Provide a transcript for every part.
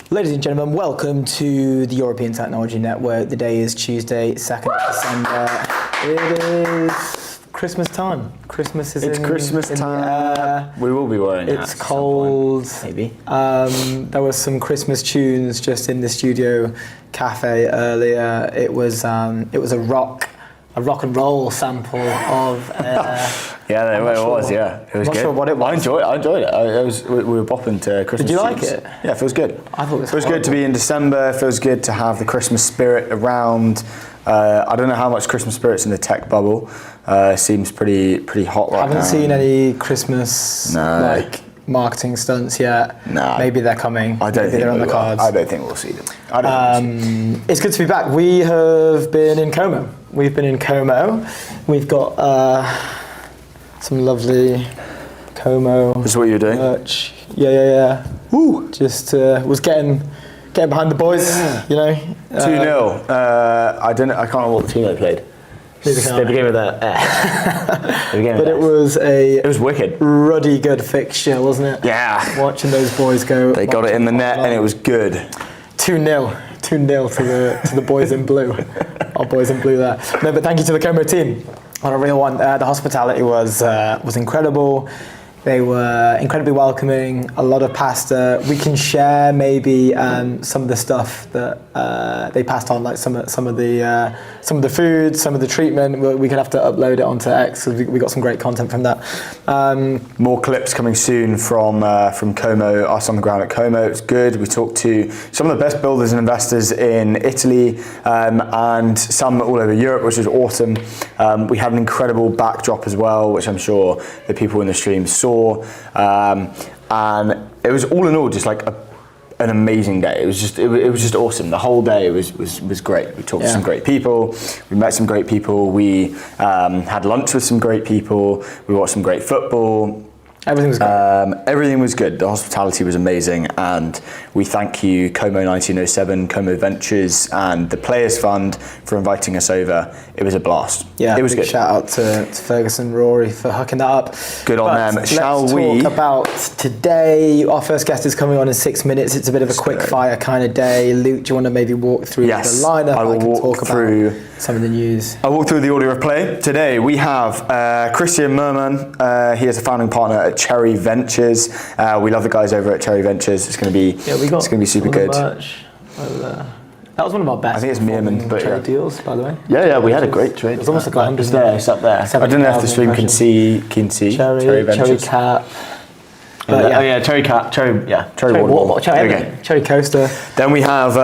Ladies and gentlemen, welcome to the European Technology Network. The day is Tuesday, 2nd of December. It is Christmas time. It's Christmas time. We will be wearing hats. It's cold. Maybe. There was some Christmas tunes just in the studio cafe earlier. It was a rock and roll sample of. Yeah, it was. Yeah, it was not good. Sure what it was. I enjoyed it. We were bopping to Christmas. Did you like tunes. it? Yeah, it feels good. I thought it was feels good to be in December. It feels good to have the Christmas spirit around. I don't know how much Christmas spirit's in the tech bubble. Seems pretty hot right now. I haven't seen any Christmas marketing stunts yet. No. Maybe they're coming. I don't think they're on the cards. I don't think we'll see them. It's good to be back. We have been in Como. We've been in Como. We've got some lovely Como This is what you're doing? merch. Yeah. Woo! Just was getting behind the boys, you know. 2-0. I can't remember what team they played. They began with a But it was wicked. ruddy good fixture, wasn't it? Yeah. Watching those boys go. They got it in the net and it was good. 2-0 to the boys in blue. Our boys in blue there. No, but thank you to the Como team on a real one. The hospitality was incredible. They were incredibly welcoming. A lot of pasta. We can share maybe some of the stuff that they passed on, like some of the food, some of the treatment. We could have to upload it onto X because we got some great content from that. More clips coming soon from Como. Us on the ground at Como. It's good. We talked to some of the best builders and investors in Italy and some all over Europe, which was awesome. We had an incredible backdrop as well, which I'm sure the people in the stream saw. And it was all in all just like an amazing day. It was just awesome. The whole day was great. We talked to some great people. We met some great people. We had lunch with some great people. We watched some great football. Everything was good. Everything was good. The hospitality was amazing, and we thank you, Como 1907, Como Ventures, and the Players Fund for inviting us over. It was a blast. Yeah, it was big good. Shout out to Ferguson Rory for hooking that up. Good on them. Shall we Let's talk about today? Our first guest is coming on in 6 minutes. It's a bit of a quick fire kind of day. Luke, do you want to maybe walk through the lineup? I will can walk talk through about some of the news. I'll walk through the order of play. Today we have Christian Merman. He is a founding partner at Cherry Ventures. We love the guys over at Cherry Ventures. It's going to be super good. That was one of our best. I think it's Meerman, but trade deals, by the way. Yeah, we had a great trade. It's almost like 100. It's up there. I don't know if the stream can see Cherry Ventures. Cherry Cap. Cherry Cap, Cherry Waterfall. Cherry Coaster. Then we have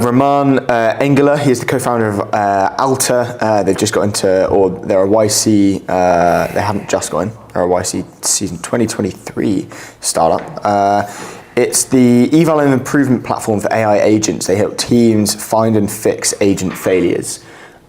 Roman Engler. He is the co-founder of Alta. They've just got into, or they're a YC. They haven't just got in. They're a YC season 2023 startup. It's the eval and improvement platform for AI agents. They help teams find and fix agent failures.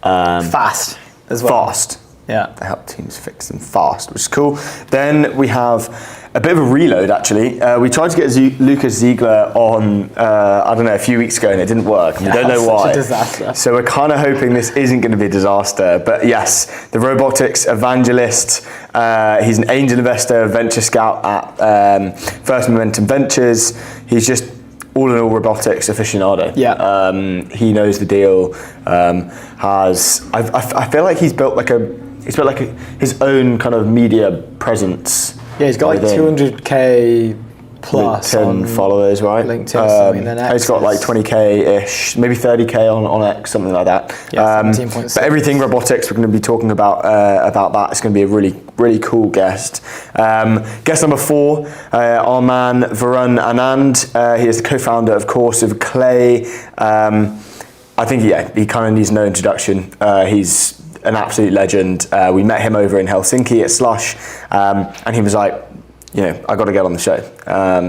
Fast as well. Fast. Yeah. They help teams fix them fast, which is cool. Then we have a bit of a reload, actually. We tried to get Lucas Ziegler on, I don't know, a few weeks ago, and it didn't work. We don't know why. Such a disaster. So we're kind of hoping this isn't going to be a disaster. But yes, the robotics evangelist. He's an angel investor, venture scout at First Momentum Ventures. He's just all in all robotics aficionado. Yeah. He knows the deal. I feel like he's built his own kind of media presence. Yeah, he's got like 200k plus LinkedIn followers, right? LinkedIn, he's got like 20k-ish, maybe 30k on X, something like that. Yeah, 17.6. But everything robotics, we're going to be talking about that. It's going to be a really cool guest. Guest number 4, our man Varun Anand. He is the co-founder, of course, of Clay. I think he kind of needs no introduction. He's an absolute legend. We met him over in Helsinki at Slush, and he was like, I got to get on the show.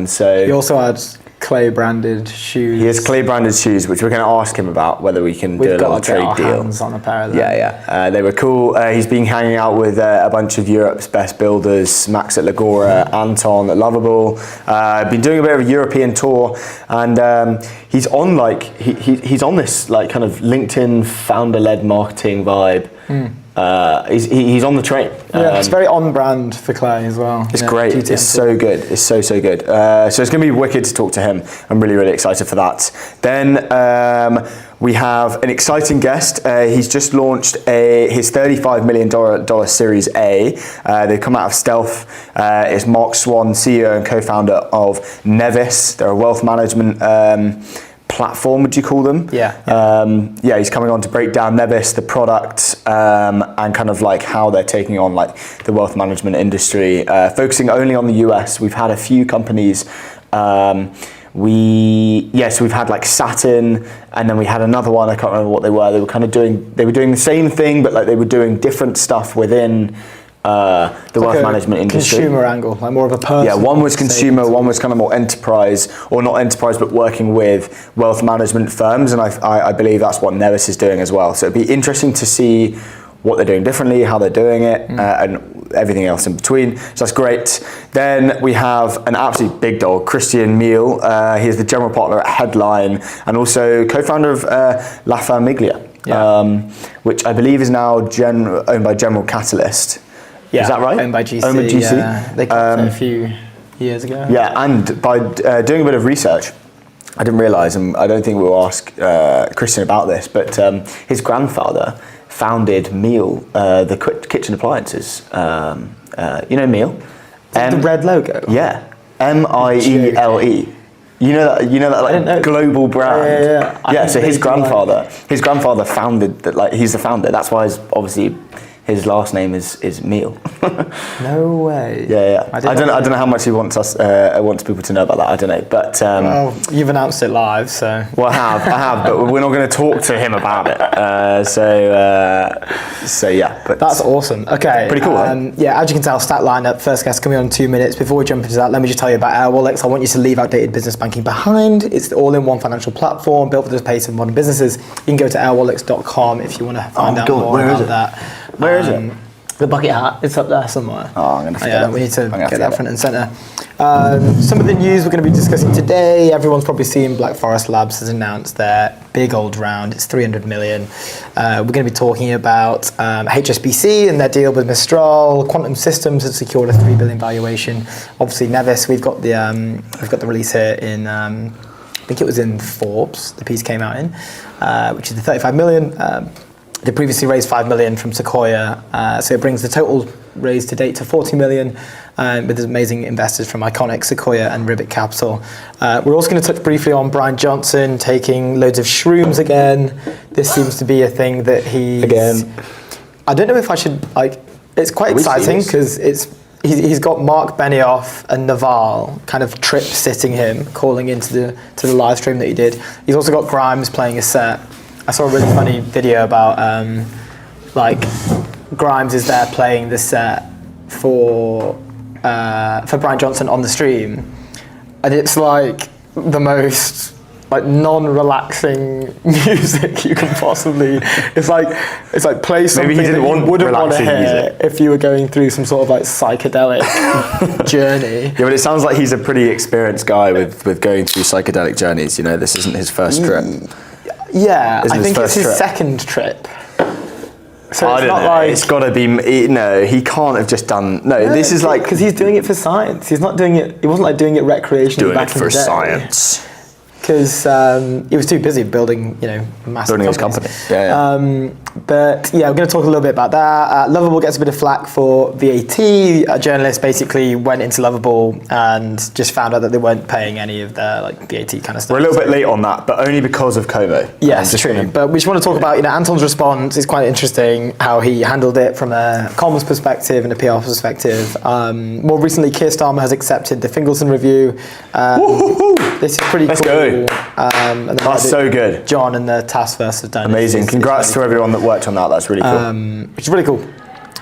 So he also had Clay branded shoes. He has Clay branded shoes, which we're going to ask him about whether we can do a little trade deal. Hands on a pair of them. Yeah. They were cool. He's been hanging out with a bunch of Europe's best builders, Max at Legora, Anton at Lovable. Been doing a bit of a European tour, and he's on he's on this like kind of LinkedIn founder-led marketing vibe. He's on the train. Yeah, it's very on brand for Clay as well. It's great. It's so good. It's so good. So it's going to be wicked to talk to him. I'm really excited for that. Then we have an exciting guest. He's just launched his $35 million Series A. They come out of Stealth. It's Mark Swan, CEO and co-founder of Nevis. They're a wealth management platform, would you call them? Yeah. He's coming on to break down Nevis, the product, and kind of like how they're taking on like the wealth management industry, focusing only on the US. We've had a few companies. So we've had like Satin, and then we had another one. I can't remember what they were. They were doing the same thing, but like they were doing different stuff within the wealth management industry. Consumer angle, like more of a person. Yeah, one was consumer, one was kind of more enterprise, or not enterprise, but working with wealth management firms, and I believe that's what Nevis is doing as well. So it'd be interesting to see what they're doing differently, how they're doing it, and everything else in between. So that's great. Then we have an absolute big dog, Christian Meal. He's the general partner at Headline and also co-founder of La Famiglia, which I believe is now owned by General Catalyst. Yeah, is that right? Owned by GC. Owned by GC. Yeah. They got it a few years ago. Yeah, and by doing a bit of research, I didn't realise, and I don't think we'll ask Christian about this, but his grandfather founded Meal, the kitchen appliances. You know Meal? The red logo? Yeah, Miele. You know that like global brand. Yeah. So his grandfather founded that. Like he's the founder. That's why his last name is Meal. No way. Yeah. I don't know how much he wants people to know about that. I don't know, but well, you've announced it live, so. Well, I have, but we're not going to talk to him about it. So yeah. But that's awesome. Okay. Pretty cool. Right? Yeah, as you can tell, stat lineup. First guest coming on in 2 minutes. Before we jump into that, let me just tell you about Airwallex. I want you to leave outdated business banking behind. It's the all-in-one financial platform built for the pace of modern businesses. You can go to airwallex.com if you want to find out more about that. Where is it? The bucket hat. It's up there somewhere. Oh, I'm going to forget it. We need to get that front and centre. Some of the news we're going to be discussing today, everyone's probably seen Black Forest Labs has announced their big old round. It's 300 million. We're going to be talking about HSBC and their deal with Mistral. Quantum Systems has secured a 3 billion valuation. Obviously, Nevis, we've got the release here in, I think it was in Forbes, the piece came out in, which is the 35 million. They previously raised 5 million from Sequoia, so it brings the total raised to date to 40 million with amazing investors from Iconic, Sequoia and Ribbit Capital. We're also going to touch briefly on Brian Johnson taking loads of shrooms again. This seems to be a thing that I don't know if I should, it's quite exciting because he's got Mark Benioff and Naval kind of trip sitting him, calling into the live stream that he did. He's also got Grimes playing a set. I saw a really funny video about Grimes is there playing the set for Brian Johnson on the stream, and it's like the most non-relaxing music you can possibly. It's like play something that you wouldn't want to hear if you were going through some sort of psychedelic journey. Yeah, but it sounds like he's a pretty experienced guy with going through psychedelic journeys. You know, this isn't his first trip. Yeah, I think it's his second trip. So I don't know. It's got to be. No, he can't have just done. No, this is because he's doing it for science. He's not doing it. It wasn't doing it recreationally. Doing back it for science. Because he was too busy building, massive building his company. Yeah. But yeah, we're going to talk a little bit about that. Lovable gets a bit of flack for VAT. A journalist basically went into Lovable and just found out that they weren't paying any of their VAT kind of stuff. We're a little bit late on that, but only because of Como. Yes, true. But we just want to talk about Anton's response. It's quite interesting how he handled it from a comms perspective and a PR perspective. More recently, Keir Starmer has accepted the Fingleton review. This is pretty cool. Let's go. And that's so good. John and the task force have done amazing. Congrats to everyone that worked on that. That's really cool. Which is really cool.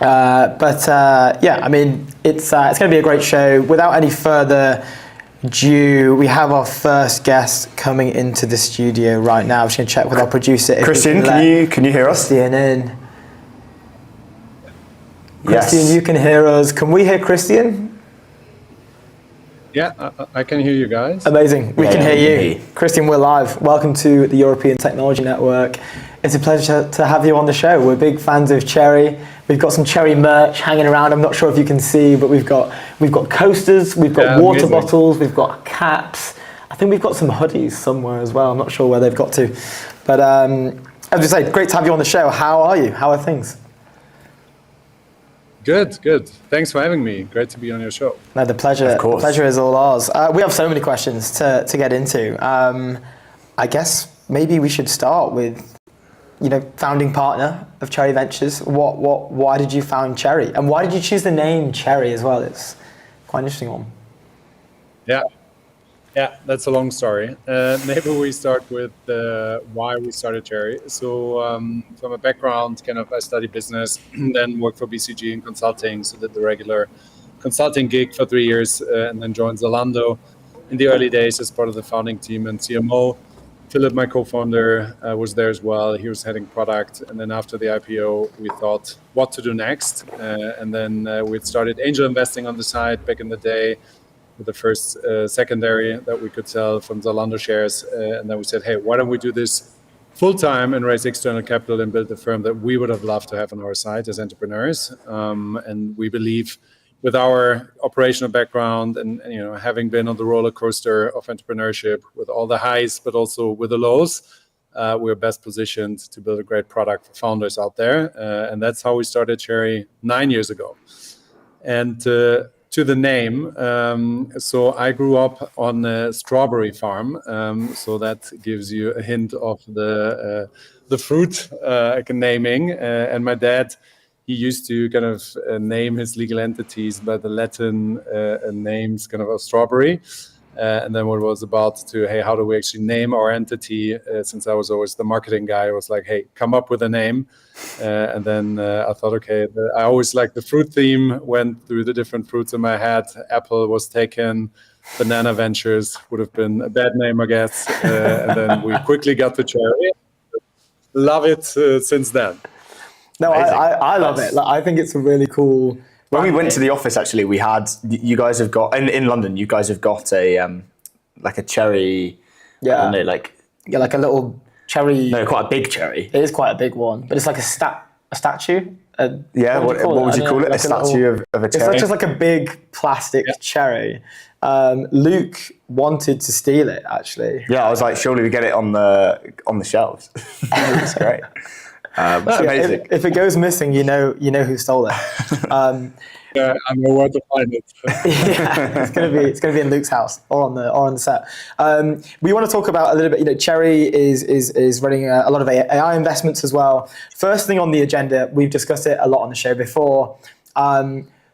It's going to be a great show. Without any further ado, we have our first guest coming into the studio right now. I'm just going to check with our producer. Christian, can you hear us? Christian in. Yes. Christian, you can hear us. Can we hear Christian? Yeah, I can hear you guys. Amazing. We can hear you. Christian, we're live. Welcome to the European Technology Network. It's a pleasure to have you on the show. We're big fans of Cherry. We've got some Cherry merch hanging around. I'm not sure if you can see, but we've got coasters, we've got water amazing. bottles, we've got caps. I think we've got some hoodies somewhere as well. I'm not sure where they've got to. But as we say, great to have you on the show. How are you? How are things? Good. Thanks for having me. Great to be on your show. No, the pleasure. Of course. The pleasure is all ours. We have so many questions to get into. I guess maybe we should start with, founding partner of Cherry Ventures. Why did you found Cherry, and why did you choose the name Cherry as well? It's quite an interesting one. Yeah, that's a long story. Maybe we start with why we started Cherry. So from a background, I studied business, then worked for BCG in consulting, so did the regular consulting gig for 3 years, and then joined Zalando in the early days as part of the founding team and CMO. Philip, my co-founder, was there as well. He was heading product. And then after the IPO, we thought what to do next. And then we started angel investing on the side back in the day, with the first secondary that we could sell from Zalando shares. And then we said, hey, why don't we do this full time and raise external capital and build the firm that we would have loved to have on our side as entrepreneurs. And we believe with our operational background and having been on the roller coaster of entrepreneurship with all the highs, but also with the lows, we're best positioned to build a great product for founders out there. And that's how we started Cherry 9 years ago. And to the name, so I grew up on a strawberry farm, so that gives you a hint of the fruit naming. And my dad, he used to name his legal entities by the Latin names of strawberry. And then when it was about to, hey, how do we actually name our entity? Since I was always the marketing guy, I was like, hey, come up with a name. And then I thought, okay, I always liked the fruit theme, went through the different fruits in my head. Apple was taken, Banana Ventures would have been a bad name, I guess. And then we quickly got to Cherry. Love it since then. No, I love it. I think it's a really cool... When we went to the office, actually, you guys have got, in London, you guys have got a cherry, Yeah. I don't know, like a little cherry... No, quite a big cherry. It is quite a big one, but it's like a statue. Yeah, what would you call it? Like a statue of a cherry? It's just like a big plastic cherry. Luke wanted to steal it, actually. Yeah, I was like, surely we get it on the shelves. It's great. It's amazing. If it goes missing, you know who stole it. Yeah, I know where to find it. Yeah, it's gonna be in Luke's house or on the set. We want to talk about a little bit. Cherry is running a lot of AI investments as well. First thing on the agenda, we've discussed it a lot on the show before.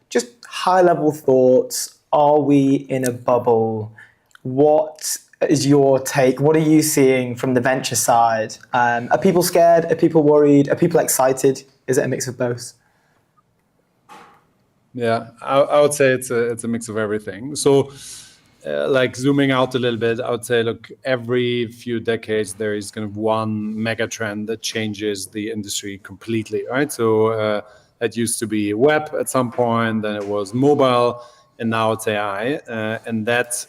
Just high level thoughts. Are we in a bubble? What is your take? What are you seeing from the venture side? Are people scared? Are people worried? Are people excited? Is it a mix of both? Yeah, I would say it's a mix of everything. So, zooming out a little bit, I would say, look, every few decades there is one mega trend that changes the industry completely, right? So that used to be web at some point, then it was mobile, and now it's AI, and that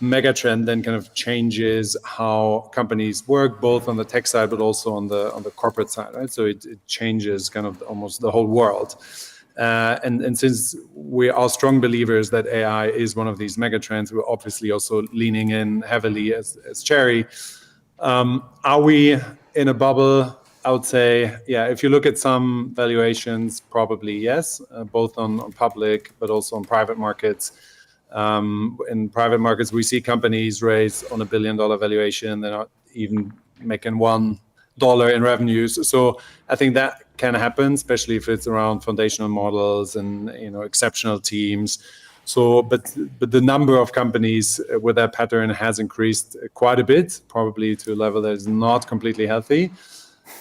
mega trend then changes how companies work, both on the tech side but also on the corporate side, right? So it changes almost the whole world. And since we are strong believers that AI is one of these mega trends, we're obviously also leaning in heavily as Cherry. Are we in a bubble? I would say, yeah, if you look at some valuations, probably yes, both on public but also on private markets. In private markets, we see companies raise on $1 billion valuation. They're not even making $1 in revenues. So I think that can happen, especially if it's around foundational models and exceptional teams. So, but the number of companies with that pattern has increased quite a bit, probably to a level that is not completely healthy.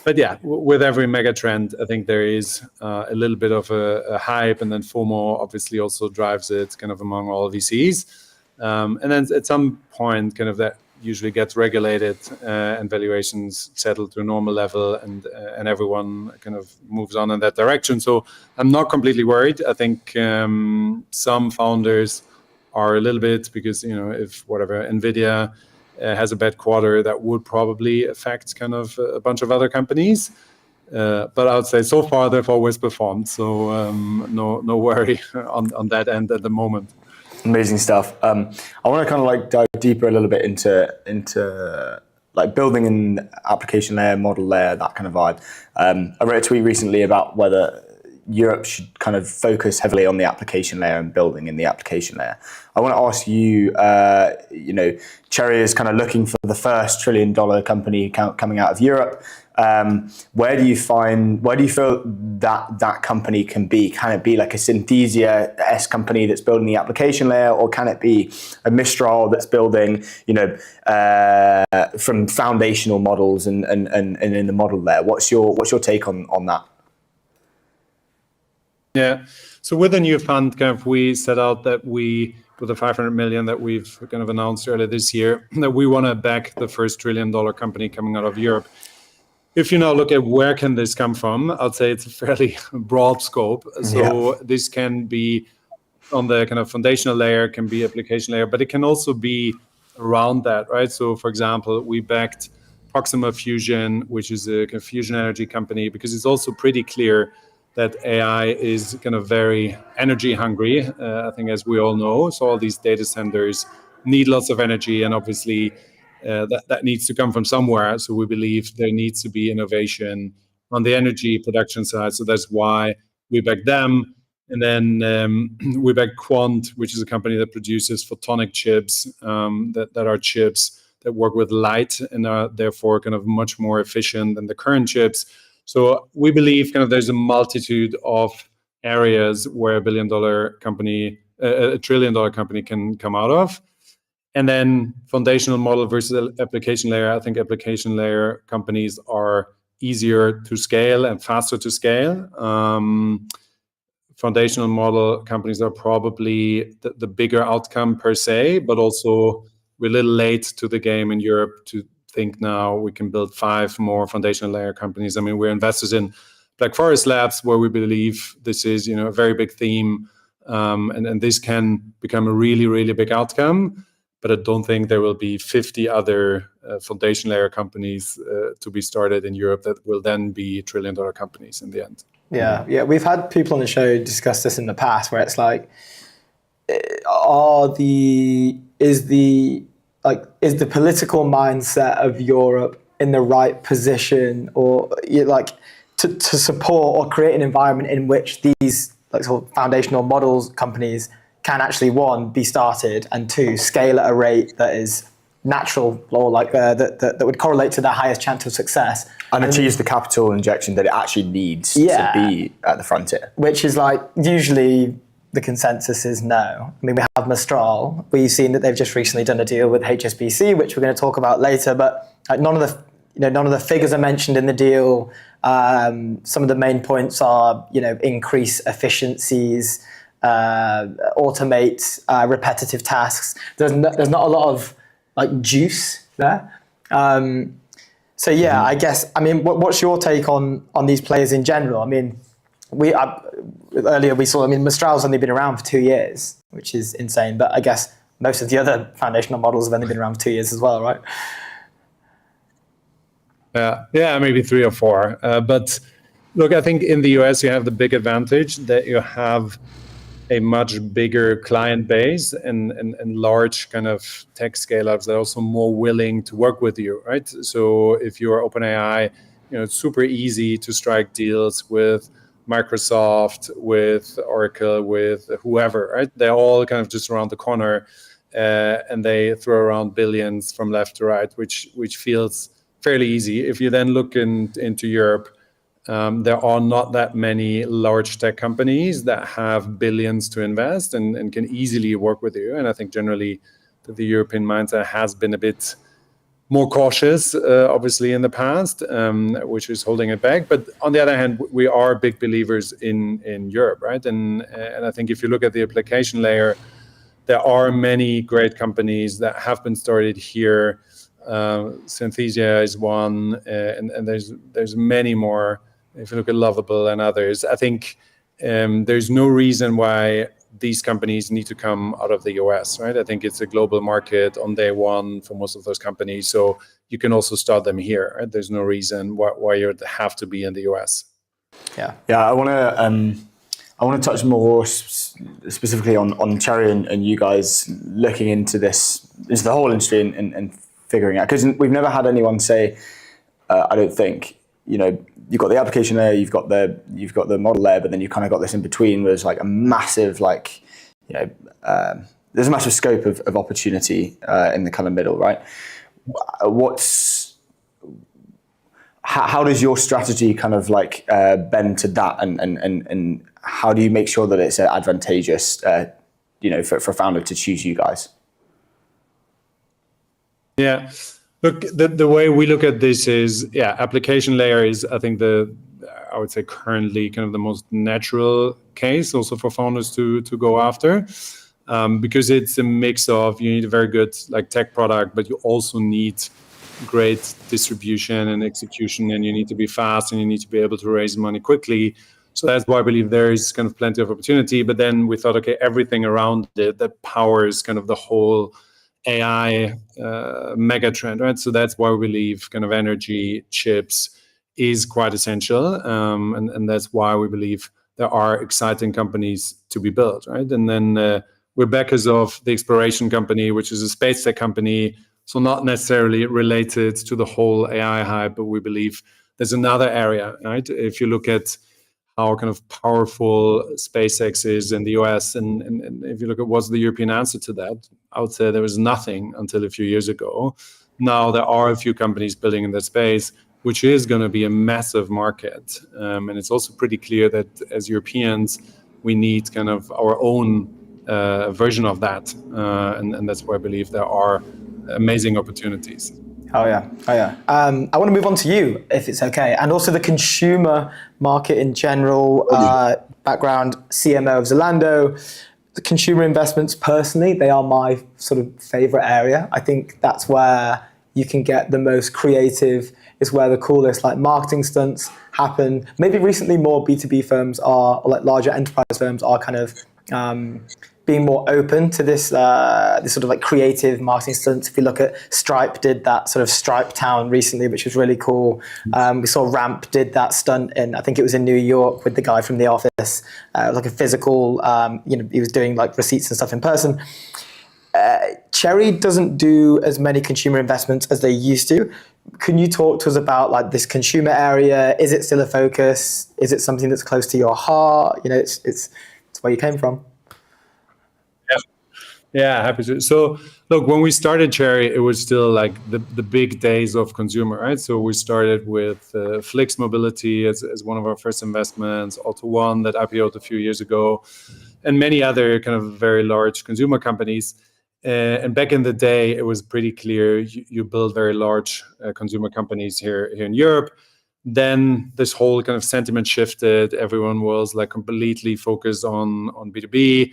But yeah, with every mega trend, I think there is a little bit of a hype, and then FOMO obviously also drives it among all VCs. And then at some point, that usually gets regulated and valuations settle to a normal level, and everyone moves on in that direction. So I'm not completely worried. I think some founders are a little bit, because if NVIDIA has a bad quarter, that would probably affect kind of a bunch of other companies. But I would say so far they've always performed, so no worry on that end at the moment. Amazing stuff. I want to kind of like dive deeper a little bit into like building an application layer, model layer, that kind of vibe. I wrote a tweet recently about whether Europe should kind of focus heavily on the application layer and building in the application layer. I want to ask you, Cherry is kind of looking for the first $1 trillion company coming out of Europe. Where do you feel that company can be? Can it be like a Synthesia-esque company that's building the application layer, or can it be a Mistral that's building, from foundational models and in the model layer? What's your take on that? Yeah. So with the new fund, kind of, we set out that with the 500 million that we've kind of announced earlier this year, that we want to back the first $1 trillion company coming out of Europe. If you now look at where can this come from, I'd say it's a fairly broad scope. So this can be on the kind of foundational layer, can be application layer, but it can also be around that, right? So for example, we backed Proxima Fusion, which is a kind of fusion energy company, because it's also pretty clear that AI is kind of very energy hungry, I think, as we all know. So all these data centers need lots of energy, and obviously that needs to come from somewhere. So we believe there needs to be innovation on the energy production side. So that's why we back them. And then we back Quant, which is a company that produces photonic chips, that are chips that work with light and are therefore kind of much more efficient than the current chips. So we believe kind of there's a multitude of areas where $1 trillion company can come out of. And then foundational model versus application layer. I think application layer companies are easier to scale and faster to scale. Foundational model companies are probably the bigger outcome per se, but also we're a little late to the game in Europe to think now we can build 5 more foundational layer companies. I mean, we're investors in Black Forest Labs, where we believe this is, a very big theme, and this can become a really, really big outcome. But I don't think there will be 50 other foundation layer companies to be started in Europe that will then be $1 trillion companies in the end. Yeah. We've had people on the show discuss this in the past, where it's like, is the political mindset of Europe in the right position, or to support or create an environment in which these sort of foundational models companies can actually, 1, be started, and 2, scale at a rate that is natural, or that would correlate to their highest chance of success, and achieves the capital injection that it actually needs to be at the frontier. Which is usually the consensus is no. I mean, we have Mistral. We've seen that they've just recently done a deal with HSBC, which we're going to talk about later. But none of the figures are mentioned in the deal. Some of the main points are, increase efficiencies, automate repetitive tasks. There's not a lot of juice there. I guess. I mean, what's your take on these players in general? I mean, earlier we saw, Mistral's only been around for 2 years, which is insane. But I guess most of the other foundational models have only been around for 2 years as well, right? Yeah, maybe 3 or 4. But look, I think in the US you have the big advantage that you have a much bigger client base and large kind of tech scale-ups that are also more willing to work with you, right? So if you're OpenAI, it's super easy to strike deals with Microsoft, with Oracle, with whoever, right? They're all kind of just around the corner, and they throw around billions from left to right, which feels fairly easy. If you then look into Europe, there are not that many large tech companies that have billions to invest and can easily work with you. And I think generally the European mindset has been a bit more cautious, obviously, in the past, which is holding it back. But on the other hand, we are big believers in Europe, right? And I think if you look at the application layer, there are many great companies that have been started here. Synthesia is one, and there's many more. If you look at Lovable and others, I think there's no reason why these companies need to come out of the US, right? I think it's a global market on day one for most of those companies. So you can also start them here, right? There's no reason why you have to be in the US. Yeah. Yeah, I want to touch more specifically on Cherry and you guys looking into the whole industry and figuring out, because we've never had anyone say, I don't think, you've got the application there, you've got the model there, but then you kind of got this in between where there's like a massive there's a massive scope of opportunity in the kind of middle, right? How does your strategy kind of bend to that, and how do you make sure that it's advantageous, for a founder to choose you guys? Yeah, look, the way we look at this is, application layer is, I think, I would say currently kind of the most natural case also for founders to go after, because it's a mix of, you need a very good tech product, but you also need great distribution and execution, and you need to be fast and you need to be able to raise money quickly. So that's why I believe there is kind of plenty of opportunity. But then we thought, okay, everything around it that powers kind of the whole AI mega trend, right? So that's why we believe kind of energy chips is quite essential, and that's why we believe there are exciting companies to be built, right? And then we're backers of the Exploration company, which is a space tech company, so not necessarily related to the whole AI hype, but we believe there's another area, right? If you look at how kind of powerful SpaceX is in the US, and if you look at what's the European answer to that, I would say there was nothing until a few years ago. Now there are a few companies building in that space, which is going to be a massive market. And it's also pretty clear that as Europeans, we need kind of our own version of that. And that's why I believe there are amazing opportunities. Oh yeah. I want to move on to you, if it's okay, and also the consumer market in general. Background, CMO of Zalando. The consumer investments, personally, they are my sort of favorite area. I think that's where you can get the most creative. It's where the coolest marketing stunts happen. Maybe recently more B2B firms or larger enterprise firms are kind of being more open to this sort of creative marketing stunts. If you look at Stripe, did that sort of Stripe Town recently, which was really cool. We saw Ramp did that stunt I think it was in New York with the guy from The Office, a physical, he was doing receipts and stuff in person. Cherry doesn't do as many consumer investments as they used to. Can you talk to us about this consumer area? Is it still a focus? Is it something that's close to your heart? It's where you came from. Yeah, happy to. So look, when we started Cherry, it was still the big days of consumer, right? So we started with Flix Mobility as one of our first investments, AutoOne that IPO'd a few years ago, and many other kind of very large consumer companies. And back in the day, it was pretty clear you build very large consumer companies here in Europe. Then this whole kind of sentiment shifted. Everyone was completely focused on B2B.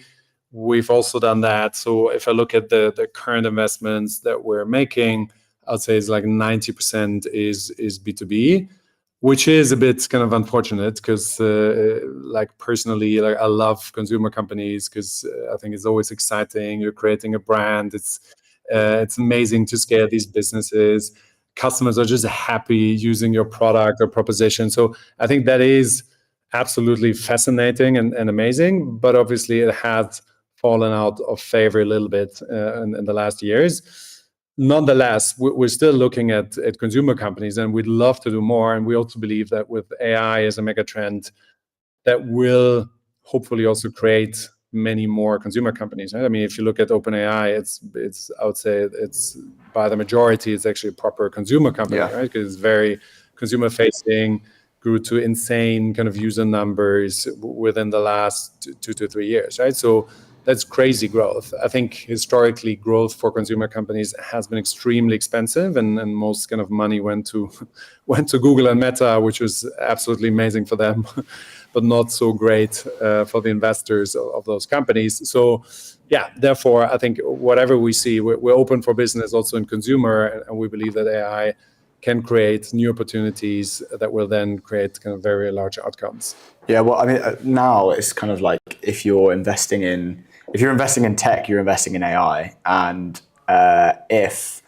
We've also done that. So if I look at the current investments that we're making, I'd say it's 90% is B2B, which is a bit kind of unfortunate because personally, I love consumer companies because I think it's always exciting. You're creating a brand. It's amazing to scale these businesses. Customers are just happy using your product or proposition. So I think that is absolutely fascinating and amazing, but obviously it has fallen out of favor a little bit in the last years. Nonetheless, we're still looking at consumer companies, and we'd love to do more. And we also believe that with AI as a mega trend, that will hopefully also create many more consumer companies. Right? I mean, if you look at OpenAI, it's I would say it's by the majority, it's actually a proper consumer company, right? Because it's very consumer facing, grew to insane kind of user numbers within the last 2 to 3 years, right? So that's crazy growth. I think historically growth for consumer companies has been extremely expensive, and most kind of money went to Google and Meta, which was absolutely amazing for them, but not so great for the investors of those companies. So yeah, therefore I think whatever we see, we're open for business also in consumer, and we believe that AI can create new opportunities that will then create kind of very large outcomes. Yeah, well, I mean, now it's kind of like if you're investing in tech, you're investing in AI, and if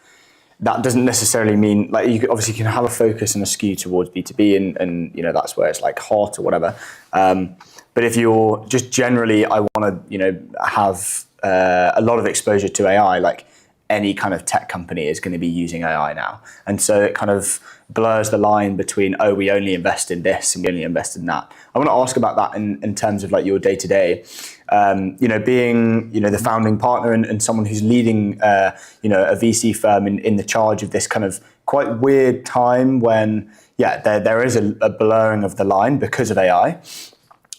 that doesn't necessarily mean like you obviously can have a focus and a skew towards B2B, and you know that's where it's like hot or whatever. But if you're just generally, I want to have a lot of exposure to AI, like any kind of tech company is going to be using AI now. And so it kind of blurs the line between, oh, we only invest in this and we only invest in that. I want to ask about that in terms of like your day to day, being, the founding partner and someone who's leading, a VC firm in the charge of this kind of quite weird time when, there is a blurring of the line because of AI.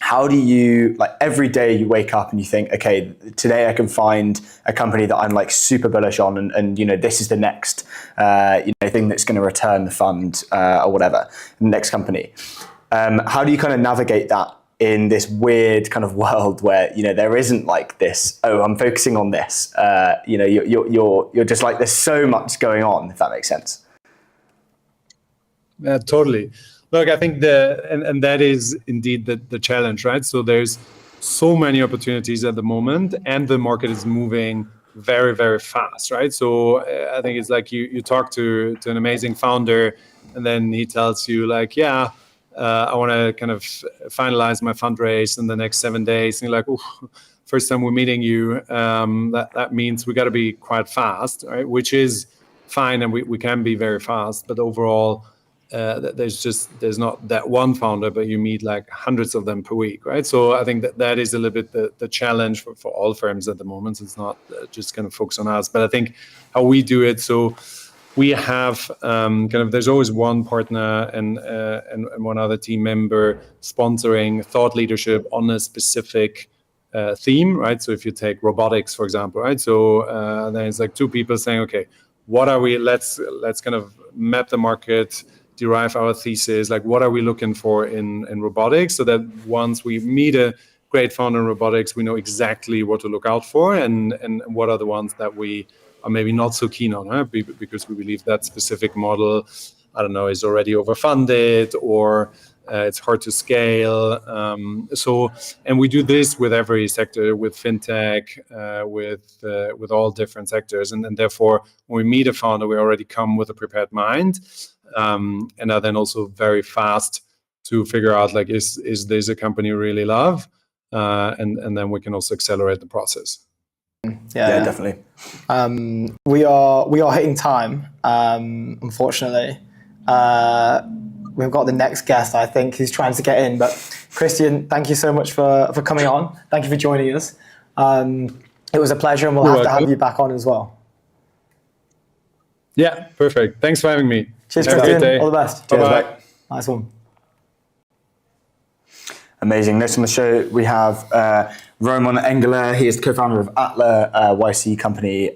How do you, like every day you wake up and you think, okay, today I can find a company that I'm like super bullish on and this is the next, thing that's going to return the fund or whatever, the next company. How do you kind of navigate that in this weird kind of world where, there isn't like this, oh, I'm focusing on this, you're just like, there's so much going on, if that makes sense. Yeah, totally. Look, I think that is indeed the challenge, right? So there's so many opportunities at the moment, and the market is moving very, very fast, right? So I think it's like you talk to an amazing founder, and then he tells you like, I want to kind of finalize my fundraise in the next 7 days, and you're like, oh, first time we're meeting you, that means we got to be quite fast, right? Which is fine, and we can be very fast, but overall. There's not that one founder, but you meet like hundreds of them per week, right? So I think that is a little bit the challenge for all firms at the moment. It's not just kind of focus on us, but I think how we do it. So we have there's always one partner and one other team member sponsoring thought leadership on a specific theme, right? So if you take robotics, for example, right? So then it's like two people saying, okay, what are we? Let's kind of map the market. Derive our thesis, like what are we looking for in robotics, so that once we meet a great founder in robotics, we know exactly what to look out for and what are the ones that we are maybe not so keen on, huh? Because we believe that specific model, I don't know, is already overfunded or it's hard to scale. And we do this with every sector, with fintech, with all different sectors, and therefore when we meet a founder, we already come with a prepared mind. And are then also very fast to figure out like is this a company you really love, and then we can also accelerate the process. Yeah, definitely. We are hitting time, unfortunately. We've got the next guest, I think, who's trying to get in. But Christian, thank you so much for coming on. Thank you for joining us. It was a pleasure, and we'll have to have you back on as well. Yeah, perfect. Thanks for having me. Cheers, Christian. All the best. Bye-bye. Nice one. Amazing. Next on the show, we have Roman Engler. He is the co-founder of Atla YC company.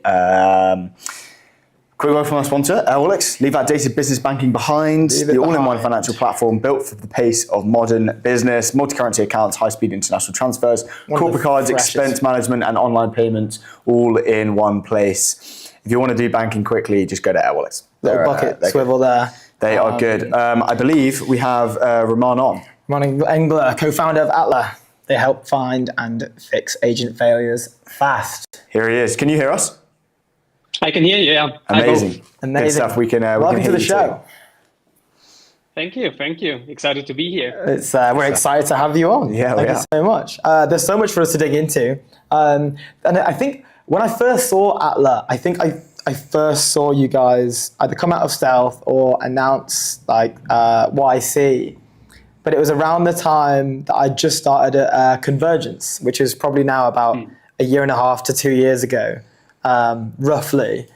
Quick word from our sponsor, Airwallex. Leave outdated business banking behind. The all-in-one financial platform built for the pace of modern business. Multi-currency accounts, high-speed international transfers, corporate cards, expense management, and online payments all in one place. If you want to do banking quickly, just go to Airwallex. Little bucket swivel there. They are good. I believe we have Roman on. Roman Engler, co-founder of Atla. They help find and fix agent failures fast. Here he is. Can you hear us? I can hear you, yeah. Amazing. Good stuff. We can Welcome to the show. Thank you. Excited to be here. It's we're excited to have you on. Yeah, Thank you so much. There's so much for us to dig into. And I think when I first saw Atla, I think I first saw you guys either come out of stealth or announce like YC. But it was around the time that I just started at Convergence, which is probably now about a year and a half to 2 years ago. Roughly.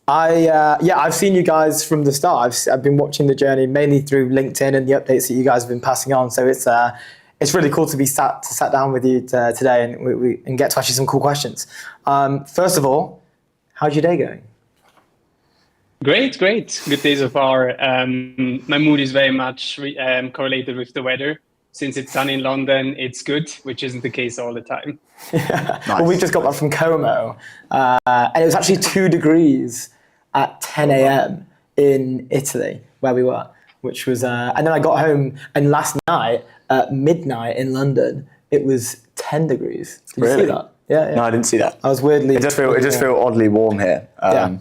I've seen you guys from the start. I've been watching the journey mainly through LinkedIn and the updates that you guys have been passing on. So it's really cool to be sat down with you today and get to ask you some cool questions. First of all, how's your day going? Great. Good day so far. My mood is very much correlated with the weather. Since it's sunny in London, it's good, which isn't the case all the time. Nice. Well, we just got back from Como, and it was actually 2 degrees at 10 a.m. in Italy where we were, which was, and then I got home, and last night at midnight in London, it was 10 degrees. Did you Really? see that? Yeah, yeah. No, I didn't see that. I was weirdly. It does feel oddly warm here, Yeah.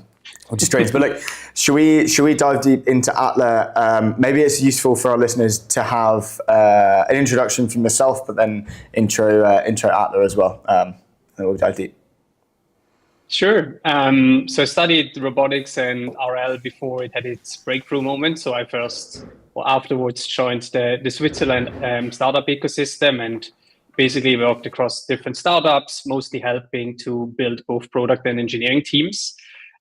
which is strange. But look, should we dive deep into Atla? Maybe it's useful for our listeners to have an introduction from yourself, but then intro Atla as well. And we'll dive deep. Sure. So I studied robotics and RL before it had its breakthrough moment. So I afterwards joined the Switzerland startup ecosystem and basically worked across different startups, mostly helping to build both product and engineering teams.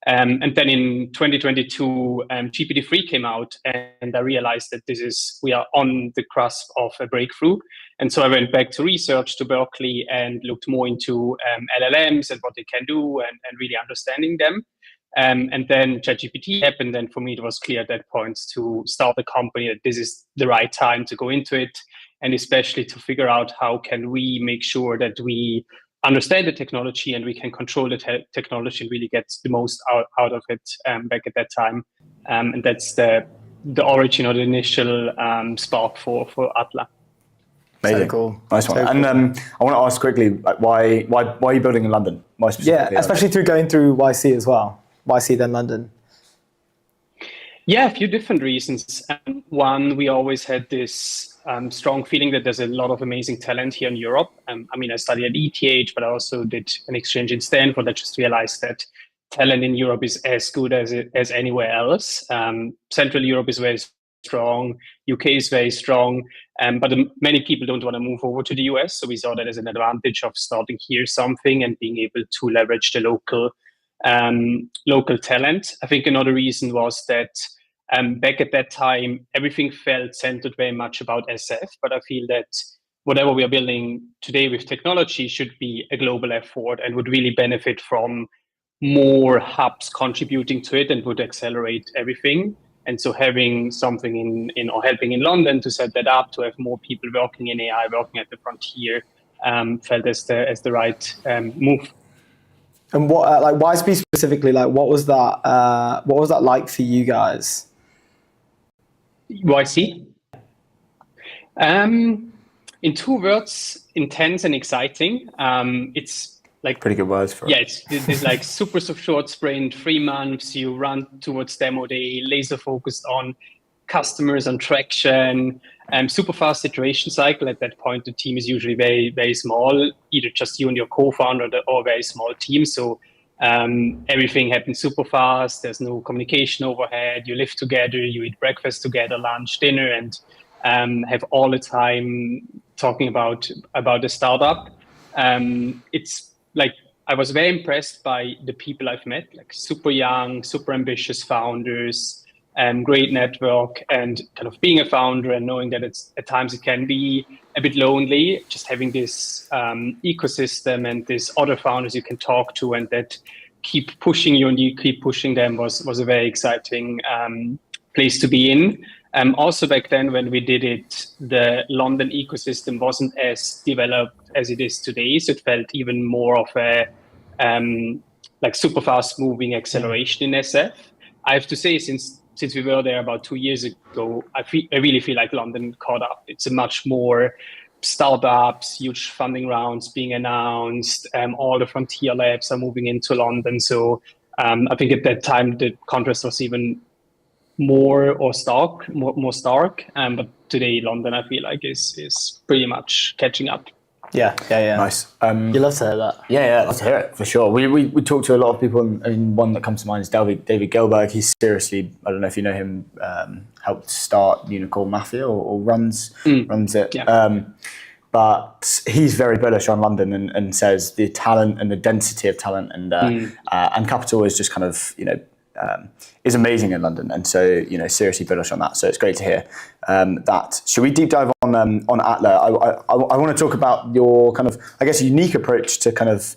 And then in 2022, GPT-3 came out, and I realized that we are on the cusp of a breakthrough. And so I went back to research to Berkeley and looked more into LLMs and what they can do and really understanding them. And then ChatGPT happened, and for me it was clear at that point to start a company that this is the right time to go into it, and especially to figure out how can we make sure that we understand the technology and we can control the technology and really get the most out of it back at that time. And that's the origin or the initial spark for Atla. Amazing. So cool. Nice one. So and cool. I want to ask quickly, like, why are you building in London? Why specifically? Yeah, especially through going through YC as well. YC then London. Yeah, a few different reasons. One, we always had this strong feeling that there's a lot of amazing talent here in Europe. I mean, I studied at ETH, but I also did an exchange in Stanford. I just realized that talent in Europe is as good as anywhere else. Central Europe is very strong. UK is very strong. But many people don't want to move over to the US. So we saw that as an advantage of starting here something and being able to leverage the local talent. I think another reason was that back at that time, everything felt centered very much about SF, but I feel that whatever we are building today with technology should be a global effort and would really benefit from more hubs contributing to it and would accelerate everything. And so having something in or helping in London to set that up, to have more people working in AI, working at the frontier, felt as the right move. And what, like YSP specifically, like what was that like for you guys? YC? In two words, intense and exciting. It's like Pretty good words for it. Yeah, it's like super short sprint, 3 months. You run towards demo day, laser focused on customers, on traction, super fast iteration cycle. At that point, the team is usually very, very small, either just you and your co-founder or a very small team. So everything happens super fast. There's no communication overhead. You live together, you eat breakfast together, lunch, dinner, and have all the time talking about the startup. It's like, I was very impressed by the people I've met, like super young, super ambitious founders, great network, and kind of being a founder and knowing that at times it can be a bit lonely, just having this ecosystem and these other founders you can talk to and that keep pushing you and you keep pushing them was a very exciting place to be in. Also back then when we did it, the London ecosystem wasn't as developed as it is today. So it felt even more of a like super fast moving acceleration in SF. I have to say, since we were there about 2 years ago, I really feel like London caught up. It's a much more startups, huge funding rounds being announced. All the frontier labs are moving into London. So I think at that time, the contrast was even more stark. But today, London, I feel like is pretty much catching up. Yeah. Nice. You love to hear that. Yeah, let's hear it for sure. We talked to a lot of people, and one that comes to mind is David Gelberg. He's seriously, I don't know if you know him, helped start Unicorn Mafia or runs it. Yeah. But he's very bullish on London and says the talent and the density of talent and capital is just kind of is amazing in London, and so seriously bullish on that. So it's great to hear that. Should we deep dive on Atla? I want to talk about your kind of, I guess, unique approach to kind of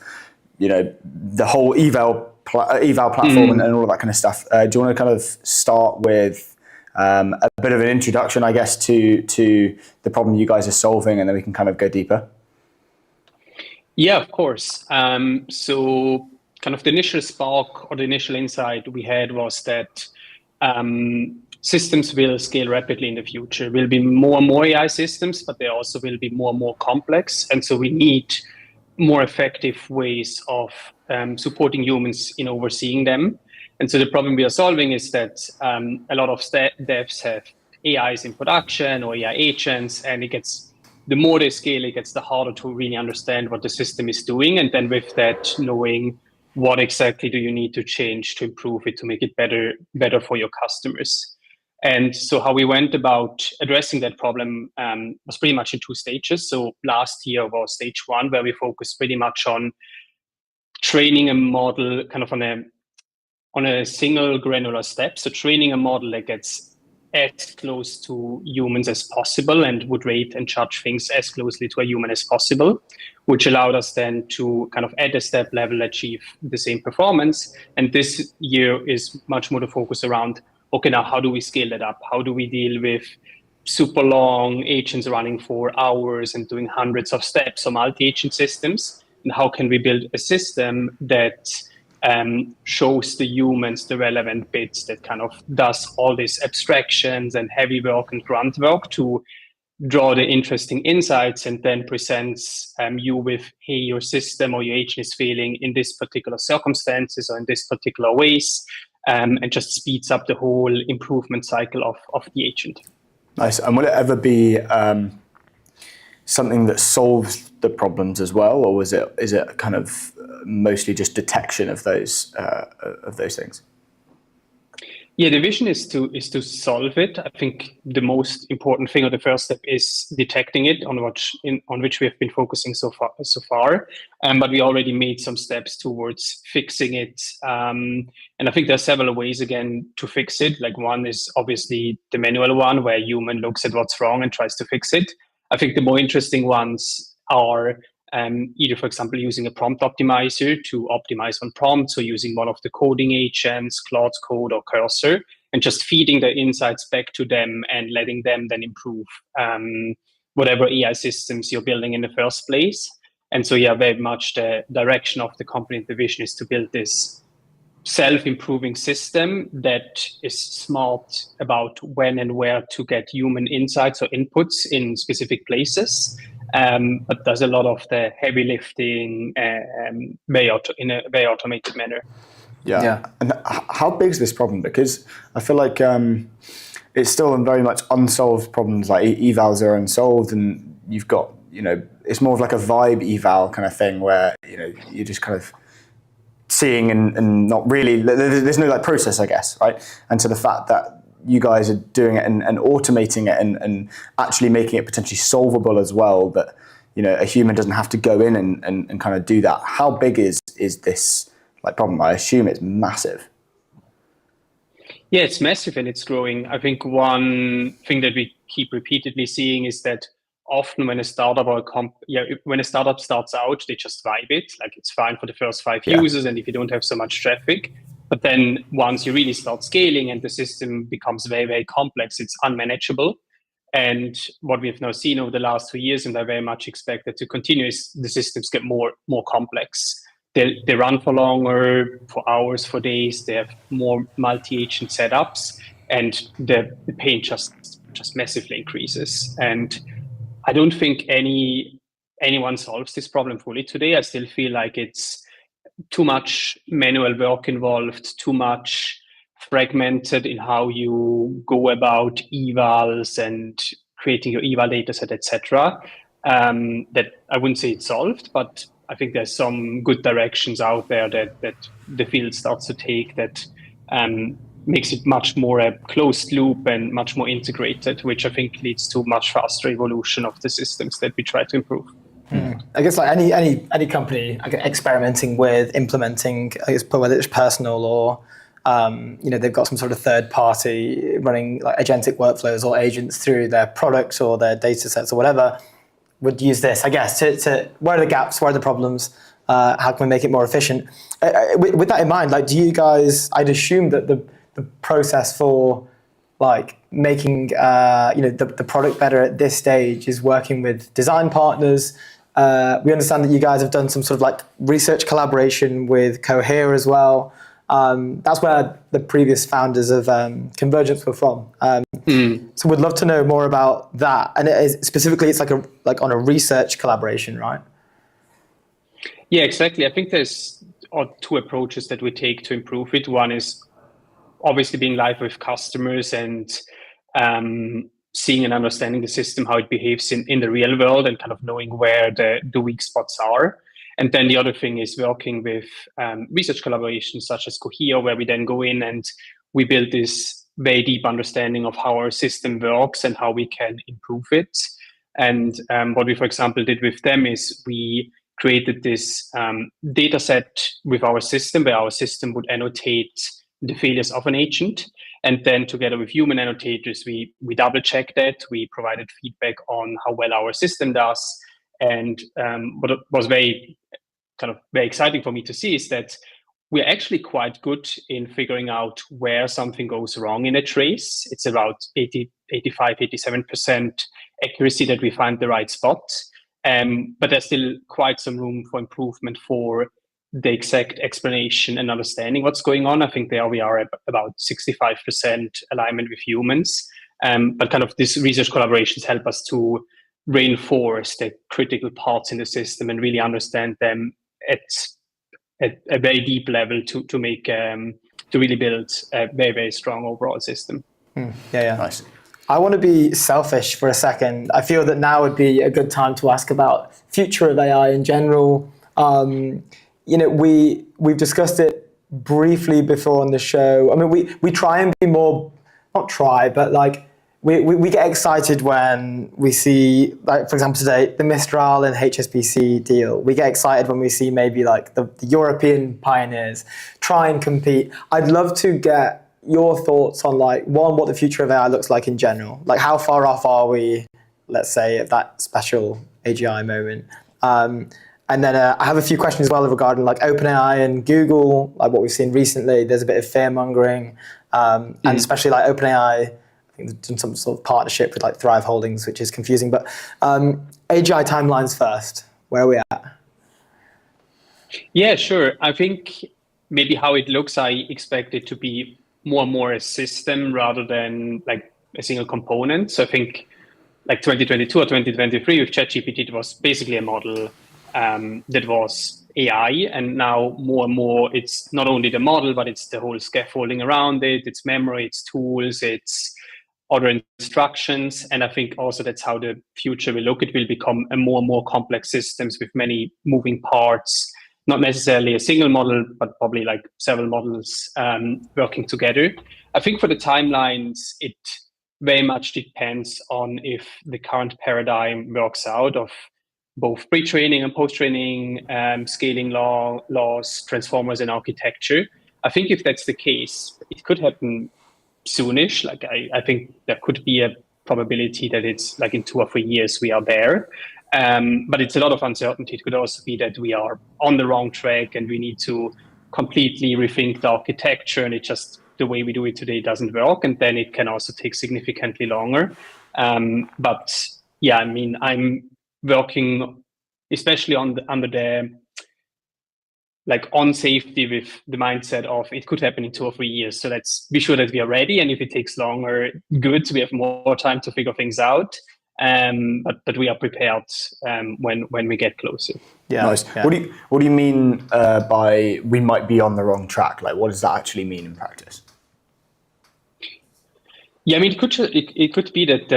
the whole eval platform and all of that kind of stuff. Do you want to kind of start with a bit of an introduction, I guess, to the problem you guys are solving, and then we can kind of go deeper? Yeah, of course. So kind of the initial spark or the initial insight we had was that systems will scale rapidly in the future. Will be more and more AI systems, but they also will be more and more complex. And so we need more effective ways of supporting humans in overseeing them. And so the problem we are solving is that a lot of devs have AIs in production or AI agents, and the more they scale, it gets the harder to really understand what the system is doing. And then with that, knowing what exactly do you need to change to improve it, to make it better for your customers. And so how we went about addressing that problem was pretty much in 2 stages. So last year was stage 1, where we focused pretty much on training a model kind of on a single granular step. So training a model that gets as close to humans as possible and would rate and judge things as closely to a human as possible, which allowed us then to kind of at a step level achieve the same performance. And this year is much more the focus around, okay, now how do we scale that up? How do we deal with super long agents running for hours and doing hundreds of steps or multi-agent systems? And how can we build a system that shows the humans the relevant bits, that kind of does all these abstractions and heavy work and grunt work to draw the interesting insights, and then presents you with, hey, your system or your agent is failing in this particular circumstances or in this particular ways, and just speeds up the whole improvement cycle of the agent. Nice. And will it ever be something that solves the problems as well, or is it kind of mostly just detection of those things? Yeah, the vision is to solve it. I think the most important thing, or the first step, is detecting it, on which we have been focusing so far. But we already made some steps towards fixing it. And I think there are several ways again to fix it. Like, one is obviously the manual one, where a human looks at what's wrong and tries to fix it. I think the more interesting ones are either, for example, using a prompt optimizer to optimize on prompts, or using one of the coding agents, Claude Code or Cursor, and just feeding the insights back to them and letting them then improve whatever AI systems you're building in the first place. And so, yeah, very much the direction of the company, the vision, is to build this self-improving system that is smart about when and where to get human insights or inputs in specific places, but does a lot of the heavy lifting in a very automated manner. Yeah. And how big is this problem? Because I feel like it's still very much unsolved problems. Like evals are unsolved, and you've got, it's more of like a vibe eval kind of thing, where you're just kind of seeing and not really, there's no like process, I guess, right? And so the fact that you guys are doing it and automating it and actually making it potentially solvable as well, that a human doesn't have to go in and kind of do that. How big is this like problem? I assume it's massive. Yeah, it's massive, and it's growing. I think one thing that we keep repeatedly seeing is that often when a startup when a startup starts out, they just vibe it. Like, it's fine for the first 5 users, and if you don't have so much traffic. But then once you really start scaling and the system becomes very, very complex, it's unmanageable. And what we have now seen over the last 2 years, and I very much expect that to continue, is the systems get more complex. They run for longer, for hours, for days. They have more multi-agent setups, and the pain just massively increases. And I don't think anyone solves this problem fully today. I still feel like it's too much manual work involved, too much fragmented in how you go about evals and creating your eval dataset, etc. That I wouldn't say it's solved, but I think there's some good directions out there that the field starts to take that makes it much more a closed loop and much more integrated, which I think leads to much faster evolution of the systems that we try to improve. I guess like any company experimenting with implementing, I guess, whether it's personal or they've got some sort of third party running like agentic workflows or agents through their products or their data sets or whatever, would use this, I guess, to where are the gaps, where are the problems, how can we make it more efficient? With that in mind, like, do you guys, I'd assume that the process for like making the product better at this stage is working with design partners. We understand that you guys have done some sort of like research collaboration with Cohere as well. That's where the previous founders of Convergence were from. So we'd love to know more about that. And specifically, it's like on a research collaboration, right? Yeah, exactly. I think there's two approaches that we take to improve it. One is obviously being live with customers and seeing and understanding the system, how it behaves in the real world, and kind of knowing where the weak spots are. And then the other thing is working with research collaborations such as Cohere, where we then go in and we build this very deep understanding of how our system works and how we can improve it. And what we, for example, did with them is we created this data set with our system, where our system would annotate the failures of an agent. And then together with human annotators, we double check that. We provided feedback on how well our system does. And what was very exciting for me to see is that we're actually quite good in figuring out where something goes wrong in a trace. It's about 85, 87% accuracy that we find the right spot. But there's still quite some room for improvement for the exact explanation and understanding what's going on. I think there we are at about 65% alignment with humans. But kind of these research collaborations help us to reinforce the critical parts in the system and really understand them at a very deep level to make to really build a very, very strong overall system. Yeah. Nice. I want to be selfish for a second. I feel that now would be a good time to ask about future of AI in general. We've discussed it briefly before on the show. I mean, we try and be more, not try, but like we get excited when we see, like, for example, today, the Mistral and HSBC deal. We get excited when we see maybe like the European pioneers try and compete. I'd love to get your thoughts on, like, one, what the future of AI looks like in general. Like, how far off are we, let's say, at that special AGI moment? And then I have a few questions as well regarding like OpenAI and Google, like what we've seen recently. There's a bit of fear mongering, and especially like OpenAI, I think they've done some sort of partnership with like Thrive Holdings, which is confusing. But AGI timelines first, where are we at? Yeah, sure. I think maybe how it looks, I expect it to be more and more a system rather than like a single component. So I think like 2022 or 2023 with ChatGPT, it was basically a model that was AI, and now more and more it's not only the model, but it's the whole scaffolding around it, it's memory, it's tools, it's other instructions. And I think also that's how the future will look. It will become a more and more complex systems with many moving parts, not necessarily a single model, but probably like several models working together. I think for the timelines, it very much depends on if the current paradigm works out of both pre-training and post-training, scaling laws, transformers, and architecture. I think if that's the case, it could happen soonish. Like I think there could be a probability that it's like in 2 or 3 years we are there. But it's a lot of uncertainty. It could also be that we are on the wrong track and we need to completely rethink the architecture, and it just the way we do it today doesn't work, and then it can also take significantly longer. But yeah, I mean, I'm working especially under the like on safety with the mindset of it could happen in 2 or 3 years. So let's be sure that we are ready, and if it takes longer, good. We have more time to figure things out. But we are prepared when we get closer. Yeah. Nice. Yeah. What do you mean by we might be on the wrong track? Like, what does that actually mean in practice? Yeah, I mean, it could be that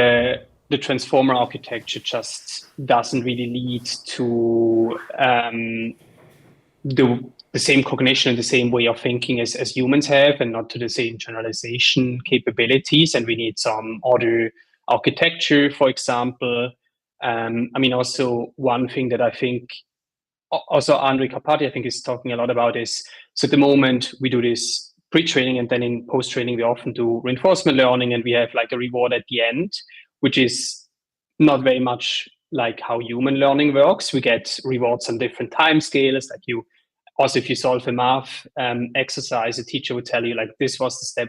the transformer architecture just doesn't really lead to the same cognition and the same way of thinking as humans have, and not to the same generalization capabilities. And we need some other architecture, for example. I mean, also one thing that I think also Andre Karpathy, I think, is talking a lot about is, so at the moment we do this pre-training, and then in post-training we often do reinforcement learning, and we have like a reward at the end, which is not very much like how human learning works. We get rewards on different time scales. Like if you solve a math exercise, a teacher would tell you like, this was the step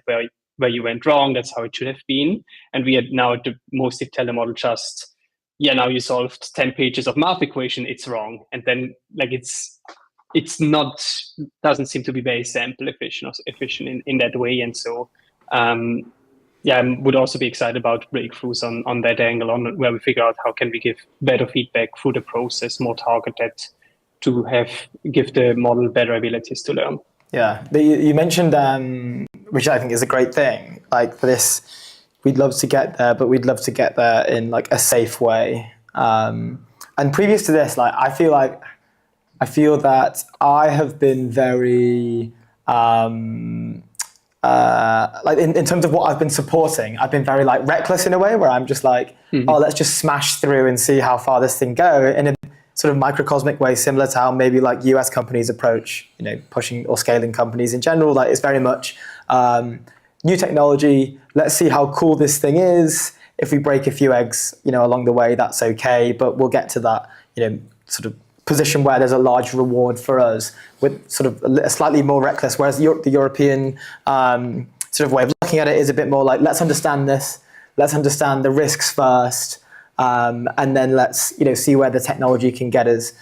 where you went wrong. That's how it should have been. And we had now mostly tell the model just, yeah, now you solved 10 pages of math equation. It's wrong. And then like it's it's not, doesn't seem to be very sample efficient or efficient in that way. And so, I would also be excited about breakthroughs on that angle, on where we figure out how can we give better feedback through the process, more targeted, to give the model better abilities to learn. Yeah, but you mentioned, which I think is a great thing, like for this, we'd love to get there, but we'd love to get there in like a safe way. And previous to this, like I feel that I have been very, like in terms of what I've been supporting, I've been very like reckless in a way where I'm just like, oh, let's just smash through and see how far this thing go in a sort of microcosmic way, similar to how maybe like US companies approach, pushing or scaling companies in general. Like it's very much new technology. Let's see how cool this thing is. If we break a few eggs, along the way, that's okay. But we'll get to that, sort of position where there's a large reward for us with sort of a slightly more reckless. Whereas the European sort of way of looking at it is a bit more like, let's understand this. Let's understand the risks first. And then let's see where the technology can get us,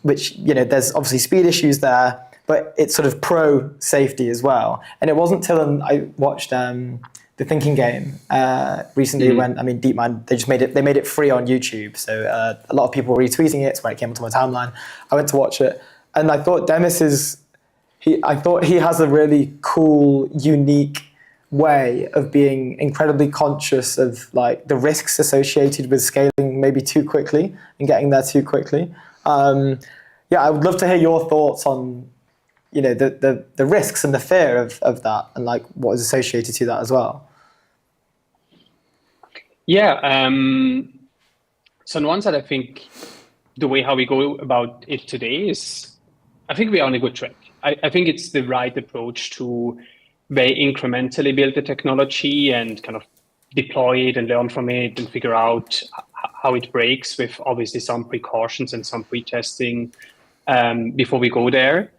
which there's obviously speed issues there, but it's sort of pro safety as well. And it wasn't till I watched The Thinking Game recently when DeepMind, they made it free on YouTube, so a lot of people were retweeting it. It's where it came onto my timeline. I went to watch it, and I thought Demis he has a really cool, unique way of being incredibly conscious of like the risks associated with scaling maybe too quickly and getting there too quickly. I would love to hear your thoughts on the risks and the fear of that, and like what is associated to that as well. So on one side, I think the way how we go about it today is, I think we are on a good track. I think it's the right approach to very incrementally build the technology and kind of deploy it and learn from it and figure out how it breaks, with obviously some precautions and some pre-testing before we go there.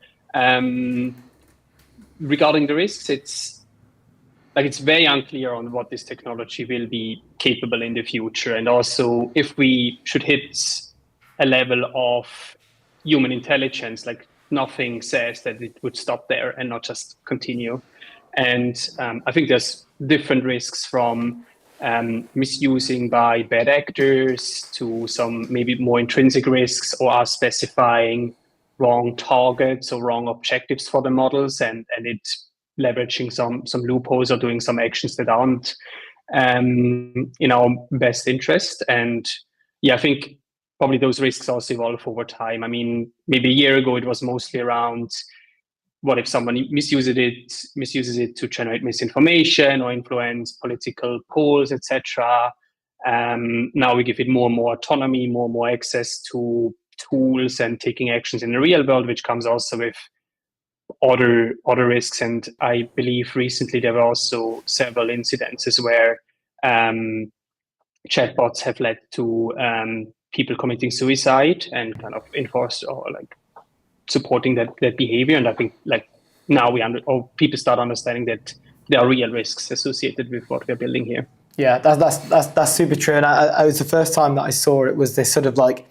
Regarding the risks, it's very unclear on what this technology will be capable in the future. And also if we should hit a level of human intelligence, like nothing says that it would stop there and not just continue. And I think there's different risks, from misusing by bad actors to some maybe more intrinsic risks, or us specifying wrong targets or wrong objectives for the models, and it leveraging some loopholes or doing some actions that aren't in our best interest. And I think probably those risks also evolve over time. I mean, maybe a year ago it was mostly around, what if someone misuses it to generate misinformation or influence political polls, etc. Now we give it more and more autonomy, more and more access to tools and taking actions in the real world, which comes also with other risks. And I believe recently there were also several incidences where chatbots have led to people committing suicide and kind of enforced or like supporting that behavior. And I think like now people start understanding that there are real risks associated with what we're building here. Yeah, that's super true. And I was the first time that I saw it was this sort of like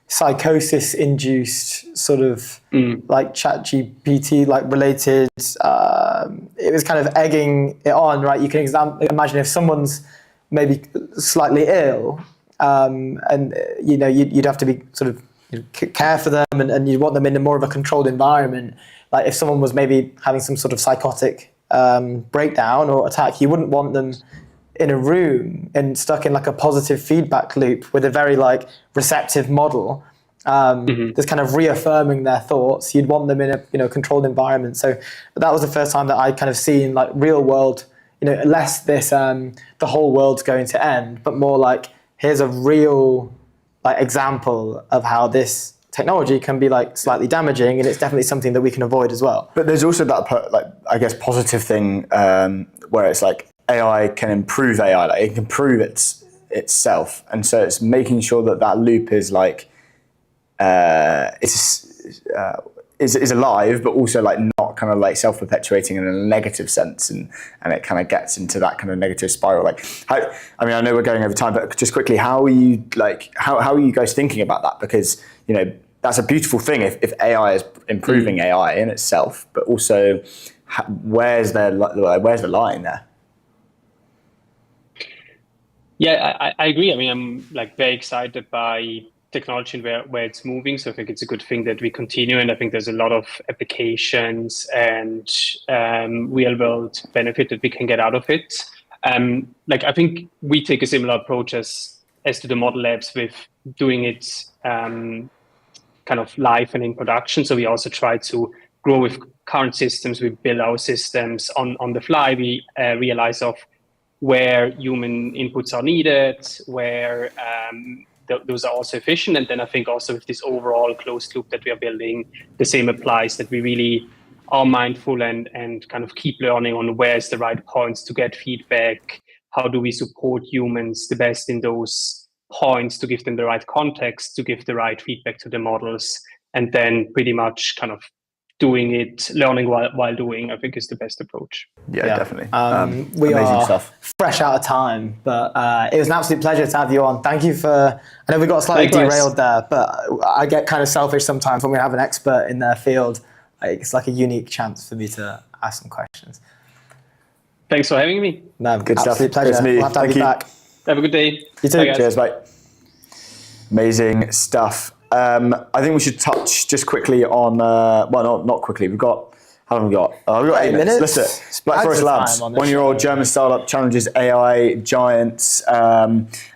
psychosis-induced sort of like ChatGPT like related. It was kind of egging it on, right? You can imagine if someone's maybe slightly ill, and you'd have to be sort of care for them, and you want them in a more of a controlled environment. Like if someone was maybe having some sort of psychotic breakdown or attack, you wouldn't want them in a room and stuck in like a positive feedback loop with a very like receptive model that's kind of reaffirming their thoughts. You'd want them in a controlled environment. So that was the first time that I kind of seen like real world, less this the whole world's going to end, but more like here's a real like example of how this technology can be like slightly damaging, and it's definitely something that we can avoid as well. But there's also that I guess positive thing where it's like AI can improve AI, like it can improve itself, and so it's making sure that loop is like is alive, but also like not kind of like self-perpetuating in a negative sense, and it kind of gets into that kind of negative spiral. Like, I know we're going over time, but just quickly, how are you guys thinking about that? Because that's a beautiful thing if AI is improving AI in itself, but also where's the line there? Yeah, I agree. I mean, I'm like very excited by technology and where it's moving. So I think it's a good thing that we continue. And I think there's a lot of applications and real world benefit that we can get out of it. Like I think we take a similar approach as to the model labs with doing it kind of live and in production. So we also try to grow with current systems. We build our systems on the fly. We realize of where human inputs are needed, where those are also efficient. And then I think also with this overall closed loop that we are building, the same applies, that we really are mindful and kind of keep learning on where's the right points to get feedback. How do we support humans the best in those points to give them the right context, to give the right feedback to the models, and then pretty much kind of doing it, learning while doing, I think is the best approach. Yeah. Definitely. We amazing are stuff. fresh out of time, but it was an absolute pleasure to have you on. Thank you for, I know we got slightly derailed there, but I get kind of selfish sometimes when we have an expert in their field. It's like a unique chance for me to ask some questions. Thanks for having me. No, Good stuff. absolute pleasure. Great to meet you. We'll have to have Thank you you. back. Have a good day. You too. Bye, guys. Cheers, mate. Amazing stuff. I think we should touch just quickly on, not quickly. How long have we got? We've got 8 minutes. Let's do it. Black Forest Labs, one-year-old German startup, challenges AI giants.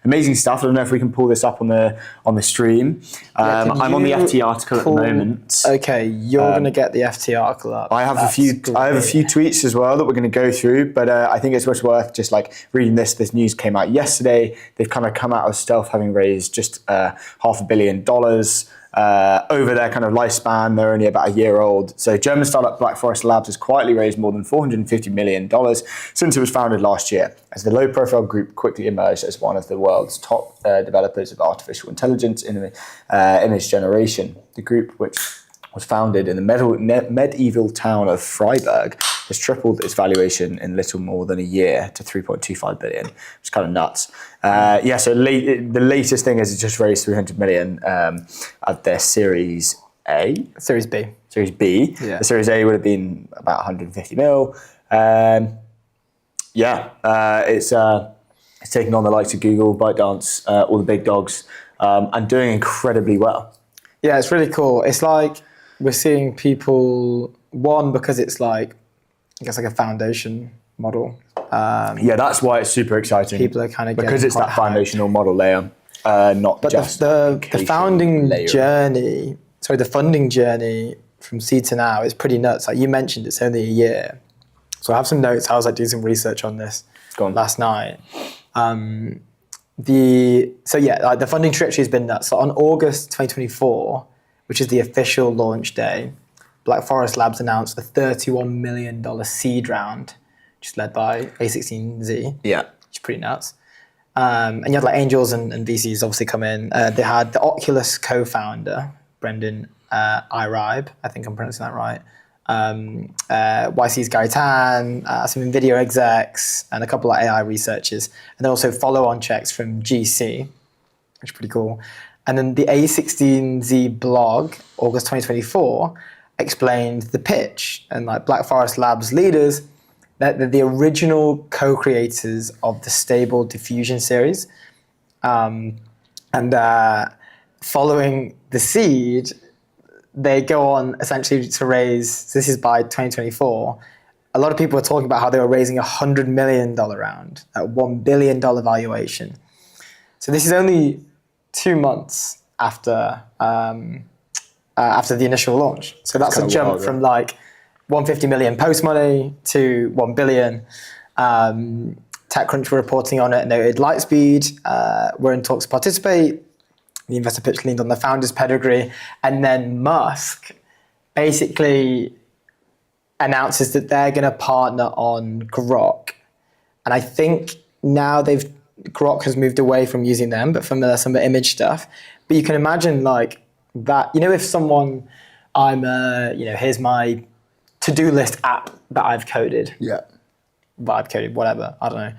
Amazing stuff. I don't know if we can pull this up on the stream. I'm on the FT article at the moment. Okay, you're going to get the FT article up. I have a few tweets as well that we're going to go through, but I think it's worth just like reading this. This news came out yesterday. They've kind of come out of stealth, having raised just $500 million. Over their kind of lifespan, they're only about a year old. So German startup Black Forest Labs has quietly raised more than $450 million since it was founded last year, as the low-profile group quickly emerged as one of the world's top developers of artificial intelligence in its generation. The group, which was founded in the medieval town of Freiburg, has tripled its valuation in little more than a year to 3.25 billion, which is kind of nuts. So the latest thing is it just raised 300 million at their Series A. Series B. Series B. Yeah. The Series A would have been about 150 mil. It's taking on the likes of Google, ByteDance, all the big dogs, and doing incredibly well. Yeah, it's really cool. It's like we're seeing people, one, because it's like, I guess like a foundation model. That's why it's super exciting. People are kind of because it's that foundational model layer, not but just the founding layer. journey. Sorry, the funding journey from seed to now is pretty nuts. Like you mentioned, it's only a year. So I have some notes. I was like doing some research on this last night. The funding trajectory has been nuts. So on August 2024, which is the official launch day, Black Forest Labs announced the $31 million seed round, which is led by A16Z. Yeah. Which is pretty nuts. And you had like angels and VCs obviously come in. They had the Oculus co-founder, Brendan Iribe, I think I'm pronouncing that right. YC's Gary Tan, some NVIDIA execs, and a couple of AI researchers. And then also follow-on checks from GC, which is pretty cool. And then the A16Z blog, August 2024, explained the pitch, and like Black Forest Labs leaders, that they're the original co-creators of the Stable Diffusion series. Following the seed, they go on essentially to raise, so this is by 2024, a lot of people are talking about how they were raising $100 million round at $1 billion valuation. So this is only 2 months after the initial launch. So that's a jump from like 150 million post money to 1 billion. TechCrunch were reporting on it, noted Lightspeed were in talks to participate. The investor pitch leaned on the founder's pedigree. And then Musk basically announces that they're going to partner on Grok. And I think now Grok has moved away from using them, but from some of the image stuff. But you can imagine like that, if someone, here's my to-do list app that I've coded. Yeah. Whatever, I don't know.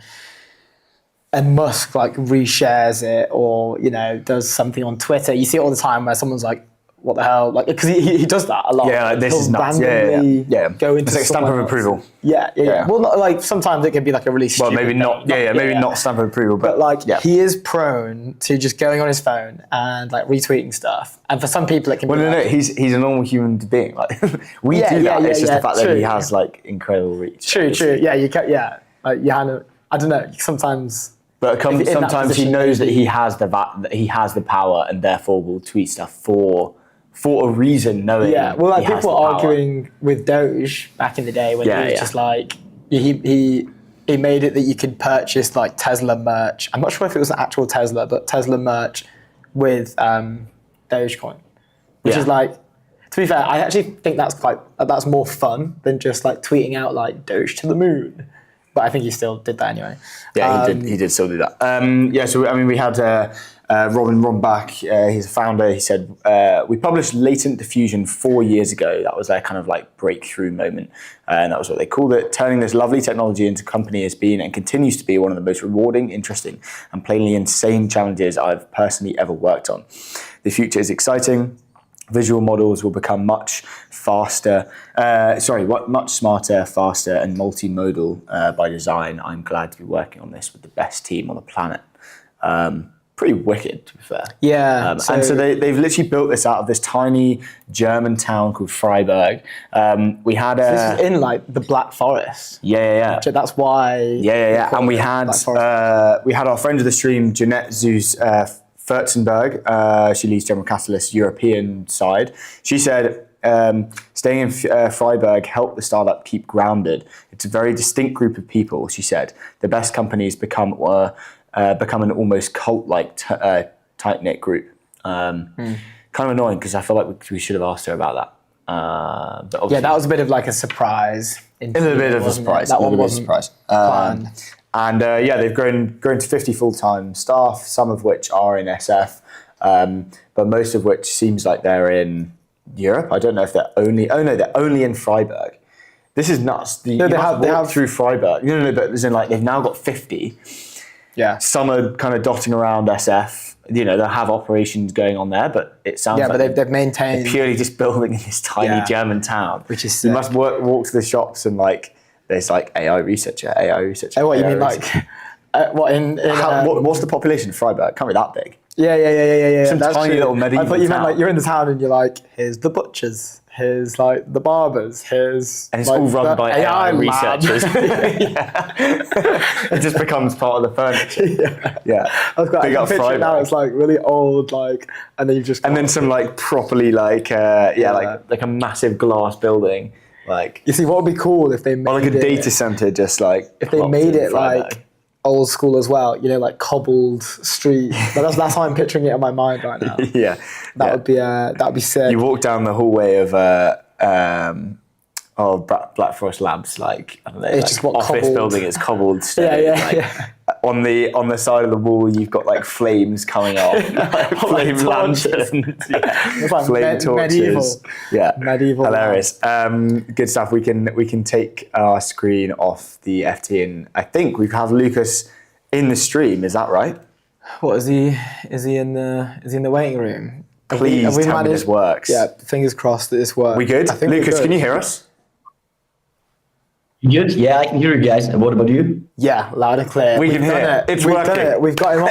And Musk like reshares it or, does something on Twitter. You see it all the time where someone's like what the hell, like, because he does that a lot. Yeah, like, this He'll is nuts. randomly Yeah. go into It's like a stamp of someone else. approval. Yeah. Well, not, like sometimes it can be like a really Well, stupid maybe thing. not. Maybe not stamp of approval, But like yeah. he is prone to just going on his phone and like retweeting stuff. And for some people it can Well, be no, like, he's a normal human being. Like we Yeah, do yeah, that. It's yeah, just yeah, the fact that true. he has like incredible reach. True. Yeah, you can. Yeah, like Johanna. I don't know. Sometimes. But If you're in that sometimes he position, knows that maybe- he has the power, and therefore will tweet stuff for a reason, knowing. Yeah. Well, like he has people the were power. arguing with Doge back in the day when Yeah, he was yeah. just like he made it that you could purchase like Tesla merch. I'm not sure if it was an actual Tesla, but Tesla merch with Dogecoin, which Yeah. is like. To be fair, I actually think that's more fun than just like tweeting out like Doge to the moon. But I think he still did that anyway. Yeah, he did still do that. Yeah, so I mean, we had Robin Rombach, he's a founder. He said, we published Latent Diffusion 4 years ago. That was their kind of like breakthrough moment. And that was what they called it. Turning this lovely technology into company has been and continues to be one of the most rewarding, interesting, and plainly insane challenges I've personally ever worked on. The future is exciting. Visual models will become much smarter, faster, and multimodal by design. I'm glad to be working on this with the best team on the planet. Pretty wicked, to be fair. Yeah. And so they've literally built this out of this tiny German town called Freiburg. We had this is in like the Black Forest. yeah. So that's why. Yeah. And we had our friend of the stream, Jeanette Zeus Furzenberg. She leads General Catalyst's European side. She said, staying in Freiburg helped the startup keep grounded. It's a very distinct group of people, she said. The best companies become an almost cult-like tight-knit group. Kind of annoying because I feel like we should have asked her about that. But obviously, That was a bit of like a surprise. a little bit of a surprise. That a one little bit of a wasn't surprise. planned. And they've grown to 50 full-time staff, some of which are in SF, but most of which seems like they're in Europe. I don't know if they're only in Freiburg. This is nuts. They have through Freiburg. No, but as in like they've now got 50. Yeah. Some are kind of dotting around SF. You know, they'll have operations going on there, but it sounds Yeah, like but they've maintained. purely just building in this tiny Yeah. German town. Which is you sick. must walk to the shops and like there's like AI researcher. Oh, what you AI mean researcher. like? What in? What's the population of Freiburg? Can't be that big. Yeah. Some That's tiny true. little medieval I thought you meant town. like you're in the town and you're like, here's the butchers, here's like the barbers, here's. And it's like, all run the by AI lab. researchers. It just becomes part of the furniture. Yeah. I was quite. Big I up can picture it now. Freiburg. It's like really old, like, and then you've just. And then some like properly like like a massive glass building, like You see, what would be cool if they made or like a it, data center, just like if they plopped made in it Freiburg. like old school as well. You know, like cobbled street. But that's how I'm picturing it in my mind right now. yeah. That would be sick. You walk down the hallway of Black Forest Labs, like I don't know, It's like just what office cobbled- building. It's cobbled stone. Yeah, like, yeah. On the side of the wall, you've got like flames coming off, like, flame torches. lanterns, It's like flame torches. medieval. Yeah, Medieval hilarious. Good stuff. We can take our screen off the FT, and I think we have Lucas in the stream. Is that right? What is he? Is he in the waiting room? Please tell me this works. Yeah, fingers crossed that this works. We good? I think we're Lucas, good. can you hear us? Good? Yeah, I can hear you guys. And what about you? Yeah, loud and clear. We can We've hear done it. It's We've working. done it. We've got him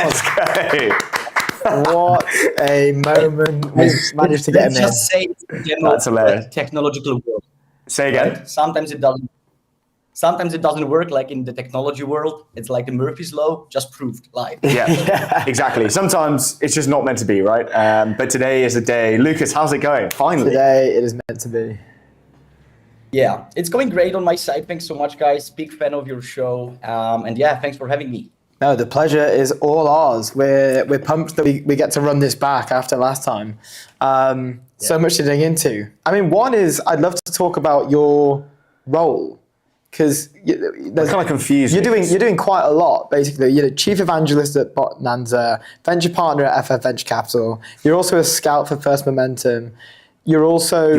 Hey. on. What a moment! We've managed to get him in. Just say That's hilarious. technological world. Say again. Right? Sometimes it doesn't. Sometimes it doesn't work. Like in the technology world, it's like the Murphy's Law, just proved live. Yeah, exactly. Sometimes it's just not meant to be, right? But today is the day. Lucas, how's it going? Finally. Today it is meant to be. Yeah, it's going great on my side. Thanks so much, guys. Big fan of your show. And yeah, thanks for having me. No, the pleasure is all ours. We're pumped that we get to run this back after last time. So much to dig into. I mean, one is I'd love to talk about your role because there's kind of confused. You're doing quite a lot, basically. You're the chief evangelist at Botnanza, venture partner at FF Venture Capital. You're also a scout for First Momentum. You're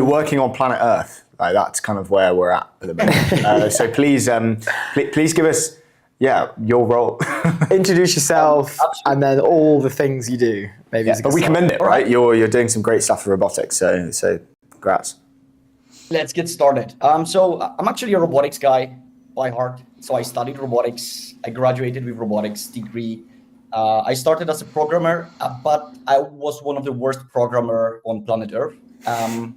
working on planet Earth. Like that's kind of where we're at the moment. So please give us your role. Introduce yourself Absolutely. and then all the things you do. Maybe as a But we start. commend it, right? You're doing some great stuff for robotics, so congrats. Let's get started. So I'm actually a robotics guy by heart. So I studied robotics. I graduated with robotics degree. I started as a programmer, but I was one of the worst programmer on planet Earth. And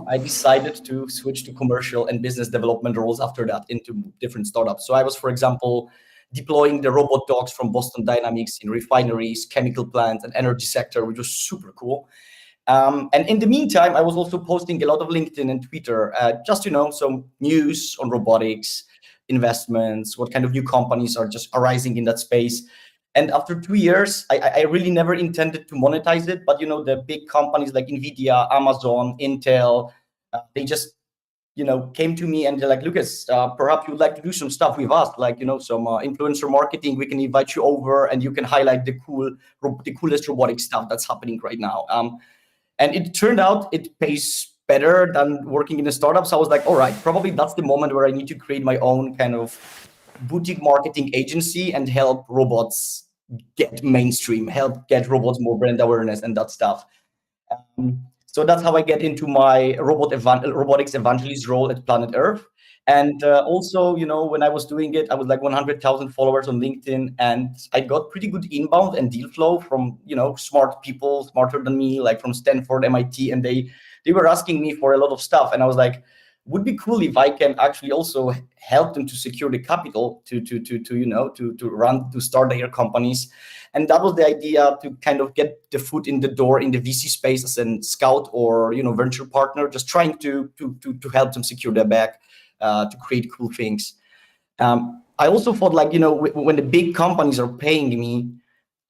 I decided to switch to commercial and business development roles after that into different startups. So I was, for example, deploying the robot dogs from Boston Dynamics in refineries, chemical plants, and energy sector, which was super cool. And in the meantime, I was also posting a lot of LinkedIn and Twitter, just some news on robotics, investments, what kind of new companies are just arising in that space. And after 2 years, I really never intended to monetize it. But the big companies like Nvidia, Amazon, Intel, they just came to me and they're like, Lucas, perhaps you'd like to do some stuff with us, like some influencer marketing. We can invite you over, and you can highlight the coolest robotic stuff that's happening right now. And it turned out it pays better than working in a startup. So I was like, all right, probably that's the moment where I need to create my own kind of boutique marketing agency and help robots get mainstream, help get robots more brand awareness and that stuff. So that's how I get into my robotics evangelist role at Planet Earth. And also, when I was doing it, I was like 100,000 followers on LinkedIn, and I got pretty good inbound and deal flow from, smart people, smarter than me, like from Stanford, MIT, and they were asking me for a lot of stuff. And I was like, would be cool if I can actually also help them to secure the capital to start their companies. And that was the idea, to kind of get the foot in the door in the VC space as a scout or venture partner, just trying to help them secure their bag, to create cool things. I also thought, like, when the big companies are paying me,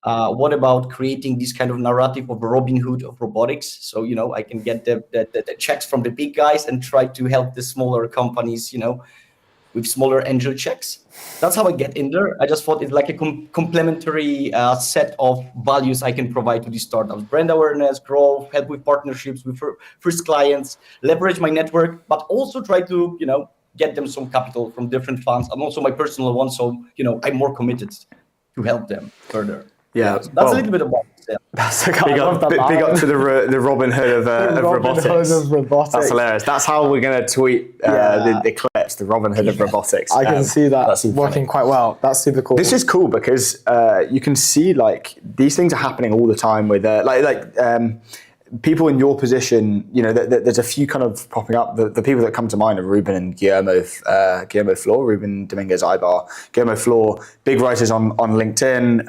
what about creating this kind of narrative of a Robin Hood of robotics? So, I can get the checks from the big guys and try to help the smaller companies, with smaller angel checks. That's how I get in there. I just thought it's like a complementary set of values I can provide to these startups: brand awareness, growth, help with partnerships with first clients, leverage my network, but also try to, get them some capital from different funds, and also my personal one. So, I'm more committed to help them further. Yeah, So that's a little bit about myself. That's big Big up to the Robin Hood of robotics. Hood of robotics. That's hilarious. That's how we're going to tweet the clips, the Robin Hood of robotics. I can see that that's super working funny. quite well. That's super cool. This is cool because you can see, like, these things are happening all the time with people in your position. There's a few kind of popping up. The people that come to mind are Ruben and Guillermo Flor, Ruben Dominguez Ibar, Guillermo Flor, big writers on LinkedIn,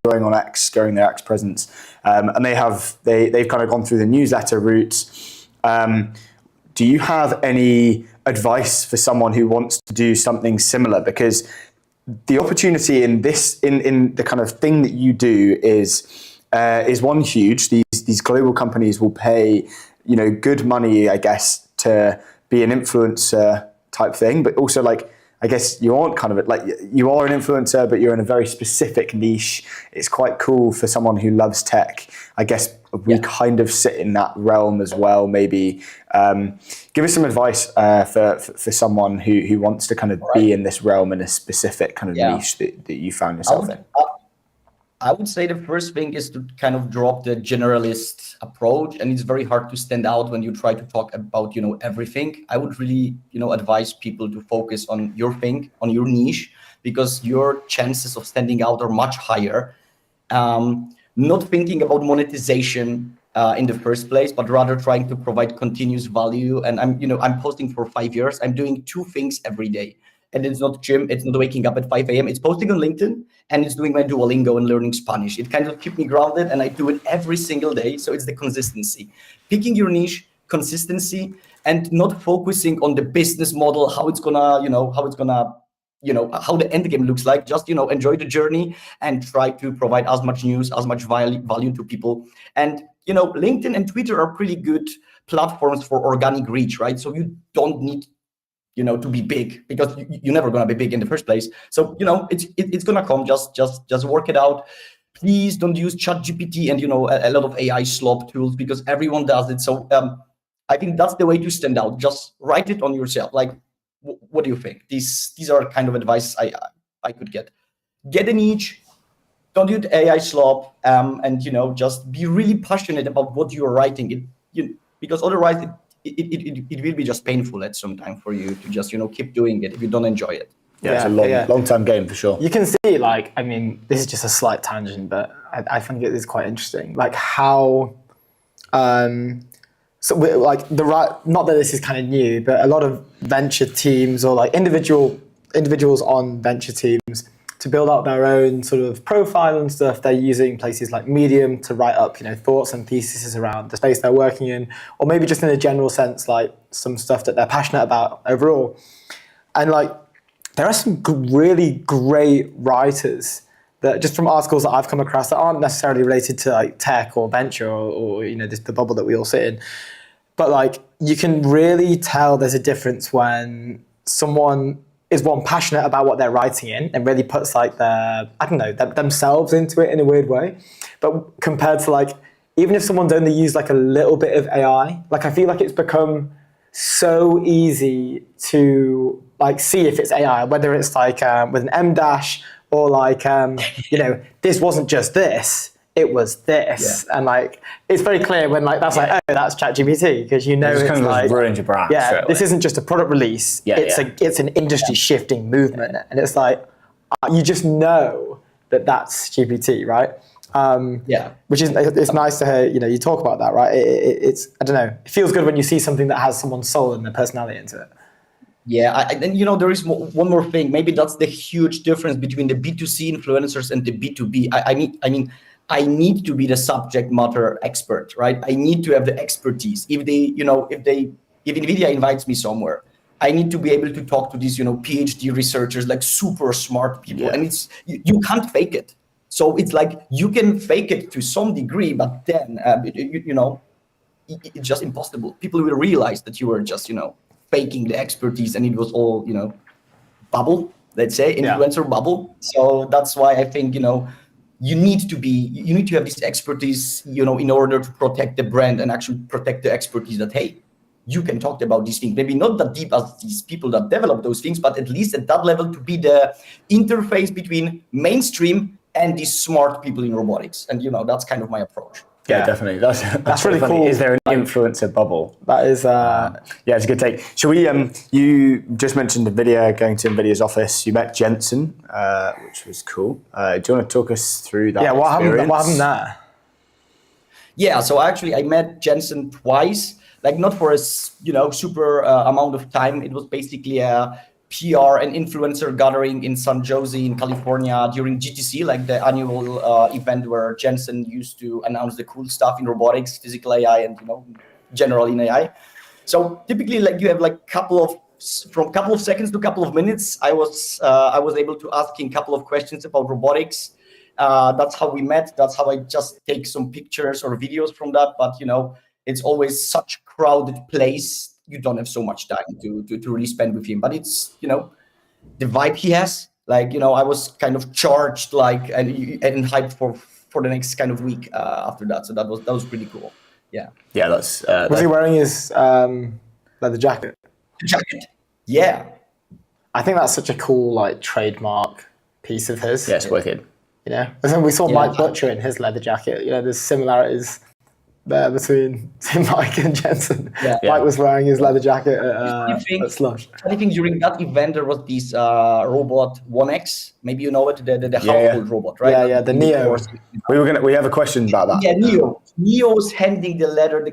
growing on X, growing their X presence. And they've kind of gone through the newsletter route. Do you have any advice for someone who wants to do something similar? Because the opportunity in the kind of thing that you do is one huge. These global companies will pay, good money, I guess, to be an influencer type thing, but also, like, I guess you aren't kind of you are an influencer, but you're in a very specific niche. It's quite cool for someone who loves tech. I guess we kind of sit in that realm as well. Maybe give us some advice for someone who wants to kind of be in this realm in a specific kind of niche that you found yourself in. I would say the first thing is to kind of drop the generalist approach, and it's very hard to stand out when you try to talk about, everything. I would really, advise people to focus on your thing, on your niche, because your chances of standing out are much higher. Not thinking about monetization in the first place, but rather trying to provide continuous value. And I'm posting for 5 years. I'm doing 2 things every day. And it's not gym, it's not waking up at 5 a.m. It's posting on LinkedIn, and it's doing my Duolingo and learning Spanish. It kind of keeps me grounded, and I do it every single day. So it's the consistency. Picking your niche, consistency, and not focusing on the business model, how it's gonna, how the end game looks like. Just, enjoy the journey and try to provide as much news, as much value to people. And, LinkedIn and Twitter are pretty good platforms for organic reach, right? So you don't need to be big, because you're never gonna be big in the first place. So it's gonna come. Just work it out. Please don't use ChatGPT and a lot of AI slop tools, because everyone does it. So I think that's the way to stand out. Just write it on yourself. Like, what do you think? These are kind of advice I could get a niche, don't do the AI slop, and just be really passionate about what you are writing. Because otherwise it will be just painful at some time for you to just keep doing it if you don't enjoy it. Yeah, it's a long-term game for sure. You can see, like, I mean, this is just a slight tangent, but I think it is quite interesting, like how, so like not that this is kind of new, but a lot of venture teams or like individuals on venture teams, to build out their own sort of profile and stuff, they're using places like Medium to write up, thoughts and theses around the space they're working in, or maybe just in a general sense, like some stuff that they're passionate about overall. And like, there are some really great writers that, just from articles that I've come across, that aren't necessarily related to like tech or venture or the bubble that we all sit in, but like you can really tell there's a difference when someone is passionate about what they're writing in and really puts like themselves into it in a weird way, but compared to like, even if someone's only used like a little bit of AI, like I feel like it's become so easy to like see if it's AI, whether it's like with an M dash or like this wasn't just this, it was this, and like it's very clear when like that's like, oh, that's ChatGPT, because it's kind of like ruined your brand. Yeah, this isn't just a product release. It's an industry shifting movement, and it's like you just know that's GPT, right? Which is, it's nice to hear you talk about that, right? It's I don't know, it feels good when you see something that has someone's soul and their personality into it. Yeah, and there is one more thing. Maybe that's the huge difference between the B2C influencers and the B2B. I need to be the subject matter expert, right? I need to have the expertise. If NVIDIA invites me somewhere, I need to be able to talk to these, PhD researchers, like super smart people, and you can't fake it. So it's like you can fake it to some degree, but then it's just impossible. People will realize that you were just faking the expertise, and it was all bubble, let's say, influencer bubble. So that's why I think you need to have this expertise, in order to protect the brand and actually protect the expertise that, hey, you can talk about these things. Maybe not that deep as these people that develop those things, but at least at that level to be the interface between mainstream and these smart people in robotics. And that's kind of my approach. Yeah, definitely. That's really funny. Cool. Is there an influencer bubble? That is, it's a good take. Shall we? You just mentioned NVIDIA, going to NVIDIA's office. You met Jensen, which was cool. Do you want to talk us through that? Yeah, what happened there? Yeah, so actually I met Jensen twice. Like not for a super amount of time. It was basically a PR and influencer gathering in San Jose in California during GTC, like the annual event where Jensen used to announce the cool stuff in robotics, physical AI, and general in AI. So typically, like you have like from couple of seconds to couple of minutes. I was able to ask him a couple of questions about robotics. That's how we met. That's how I just take some pictures or videos from that. But it's always such a crowded place. You don't have so much time to really spend with him, but it's the vibe he has. Like I was kind of charged, like and hyped for the next kind of week after that. So that was pretty cool. Yeah. Yeah, that's. Was he wearing his leather jacket? Jacket. Yeah. I think that's such a cool like trademark piece of his. Yeah, it's wicked. And then we saw Mike Butcher in his leather jacket. There's similarities there between Mike and Jensen. Yeah. Mike was wearing his leather jacket at Slush. I think during that event there was this robot 1X. Maybe you know it, the household robot, right? Yeah, the Neo. We have a question about that. Yeah, Neo. Neo was handing the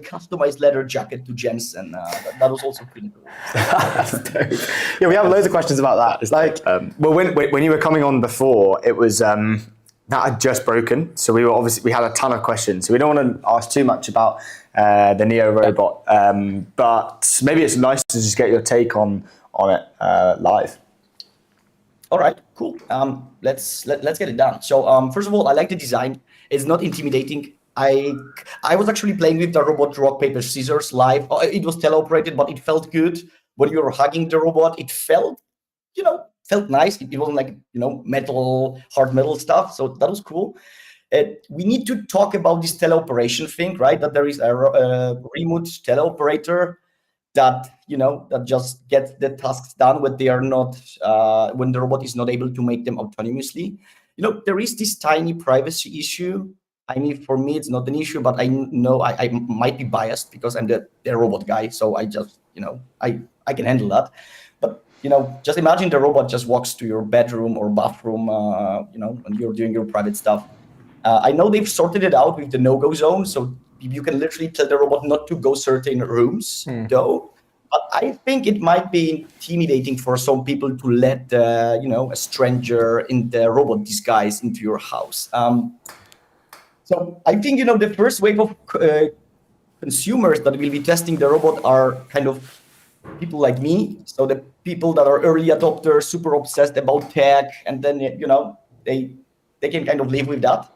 customized leather jacket to Jensen. That was also pretty cool. That's dope. Yeah, we have loads of questions about that. It's like, well, when you were coming on before, it was. That had just broken, so we had a ton of questions. So we don't want to ask too much about the Neo robot, but maybe it's nice to just get your take on it live. All right, cool. Let's get it done. So first of all, I like the design. It's not intimidating. I was actually playing with the robot rock paper scissors live. It was teleoperated, but it felt good when you were hugging the robot. It felt nice. It wasn't like hard metal stuff. So that was cool. We need to talk about this teleoperation thing, right? That there is a remote teleoperator. that that just get the tasks done when they are not when the robot is not able to make them autonomously. There is this tiny privacy issue. I mean, for me, it's not an issue, but I know I might be biased because I'm the robot guy. So I just, I can handle that. But, just imagine the robot just walks to your bedroom or bathroom, and you're doing your private stuff. I know they've sorted it out with the no-go zone. So you can literally tell the robot not to go certain rooms, though. But I think it might be intimidating for some people to let, a stranger in the robot disguise into your house. So I think, the first wave of consumers that will be testing the robot are kind of people like me. So the people that are early adopters, super obsessed about tech, and then, they can kind of live with that.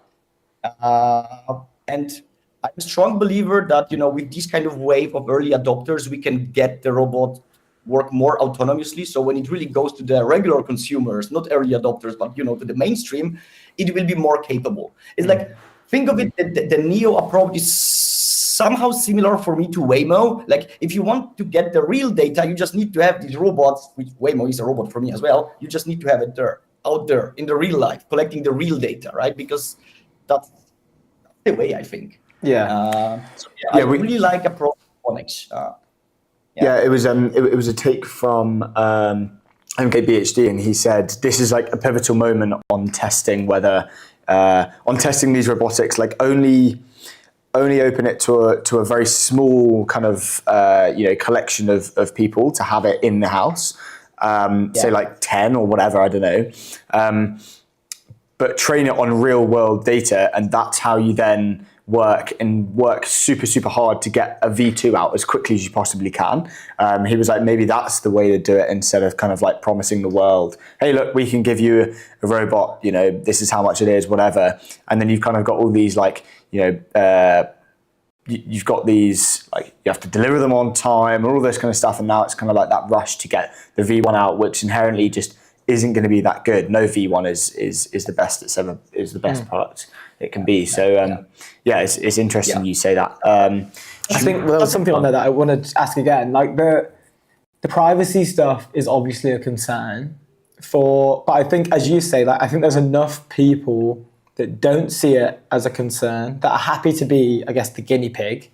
And I'm a strong believer that, with this kind of wave of early adopters, we can get the robot work more autonomously. So when it really goes to the regular consumers, not early adopters, but, to the mainstream, it will be more capable. It's like, think of it, the Neo approach is somehow similar for me to Waymo. Like, if you want to get the real data, you just need to have these robots, which Waymo is a robot for me as well. You just need to have it out there in the real life, collecting the real data, right? Because that's the way, I think. Yeah. I really like approach phonics. It was a take from MKBHD, and he said this is like a pivotal moment on testing these robotics. Like only open it to a very small kind of collection of people to have it in the house. Say like 10 or whatever, I don't know. But train it on real world data, and that's how you then work super, super hard to get a V2 out as quickly as you possibly can. He was like, maybe that's the way to do it, instead of kind of like promising the world, hey, look, we can give you a robot, this is how much it is, whatever. And then you've kind of got all these like, you've got these, like, you have to deliver them on time and all this kind of stuff. And now it's kind of like that rush to get the V1 out, which inherently just isn't going to be that good. No V1 is the best that's ever, is the best product it can be. So it's interesting you say that. I think there was something on there that I wanted to ask again. Like the privacy stuff is obviously a concern but I think, as you say, like I think there's enough people that don't see it as a concern, that are happy to be, I guess, the guinea pig,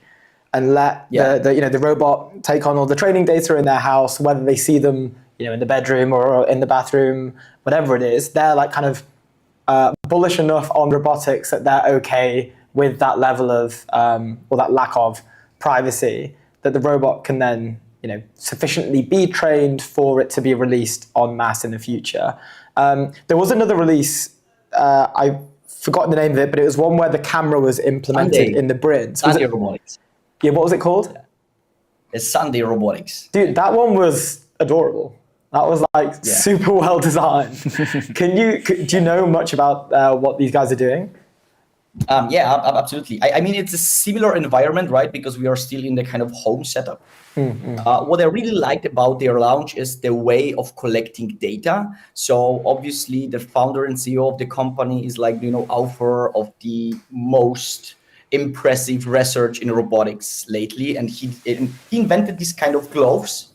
and let the robot take on all the training data in their house, whether they see them, in the bedroom or in the bathroom, whatever it is. They're like kind of bullish enough on robotics that they're okay with that level of or that lack of privacy, that the robot can then sufficiently be trained for it to be released en masse in the future. There was another release, I've forgotten the name of it, but it was one where the camera was implemented in the Brins. Sunday Robotics. Yeah, what was it called? It's Sunday Robotics. Dude, that one was adorable. That was like super well designed. Do you know much about what these guys are doing? Absolutely. I mean, it's a similar environment, right? Because we are still in the kind of home setup. What I really liked about their launch is the way of collecting data. So obviously the founder and CEO of the company is like, author of the most impressive research in robotics lately. And he invented this kind of gloves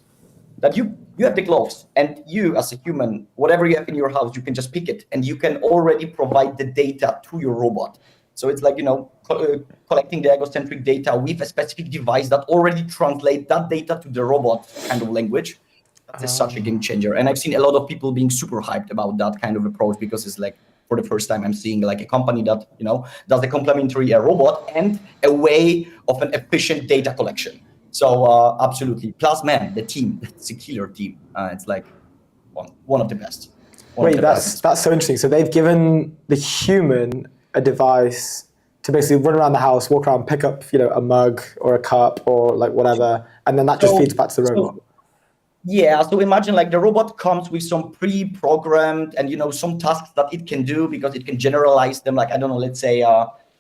that you have the gloves, and you as a human, whatever you have in your house, you can just pick it and you can already provide the data to your robot. So it's like, collecting the egocentric data with a specific device that already translates that data to the robot kind of language. That is such a game changer. And I've seen a lot of people being super hyped about that kind of approach, because it's like, for the first time, I'm seeing like a company that, does a complementary robot and a way of an efficient data collection. So absolutely. Plus, man, the team, it's a killer team. It's like one of the best. That's so interesting. So they've given the human a device to basically run around the house, walk around, pick up, a mug or a cup or like whatever, and then that just feeds back to the robot. So imagine like the robot comes with some pre-programmed and some tasks that it can do, because it can generalize them. Like, I don't know, let's say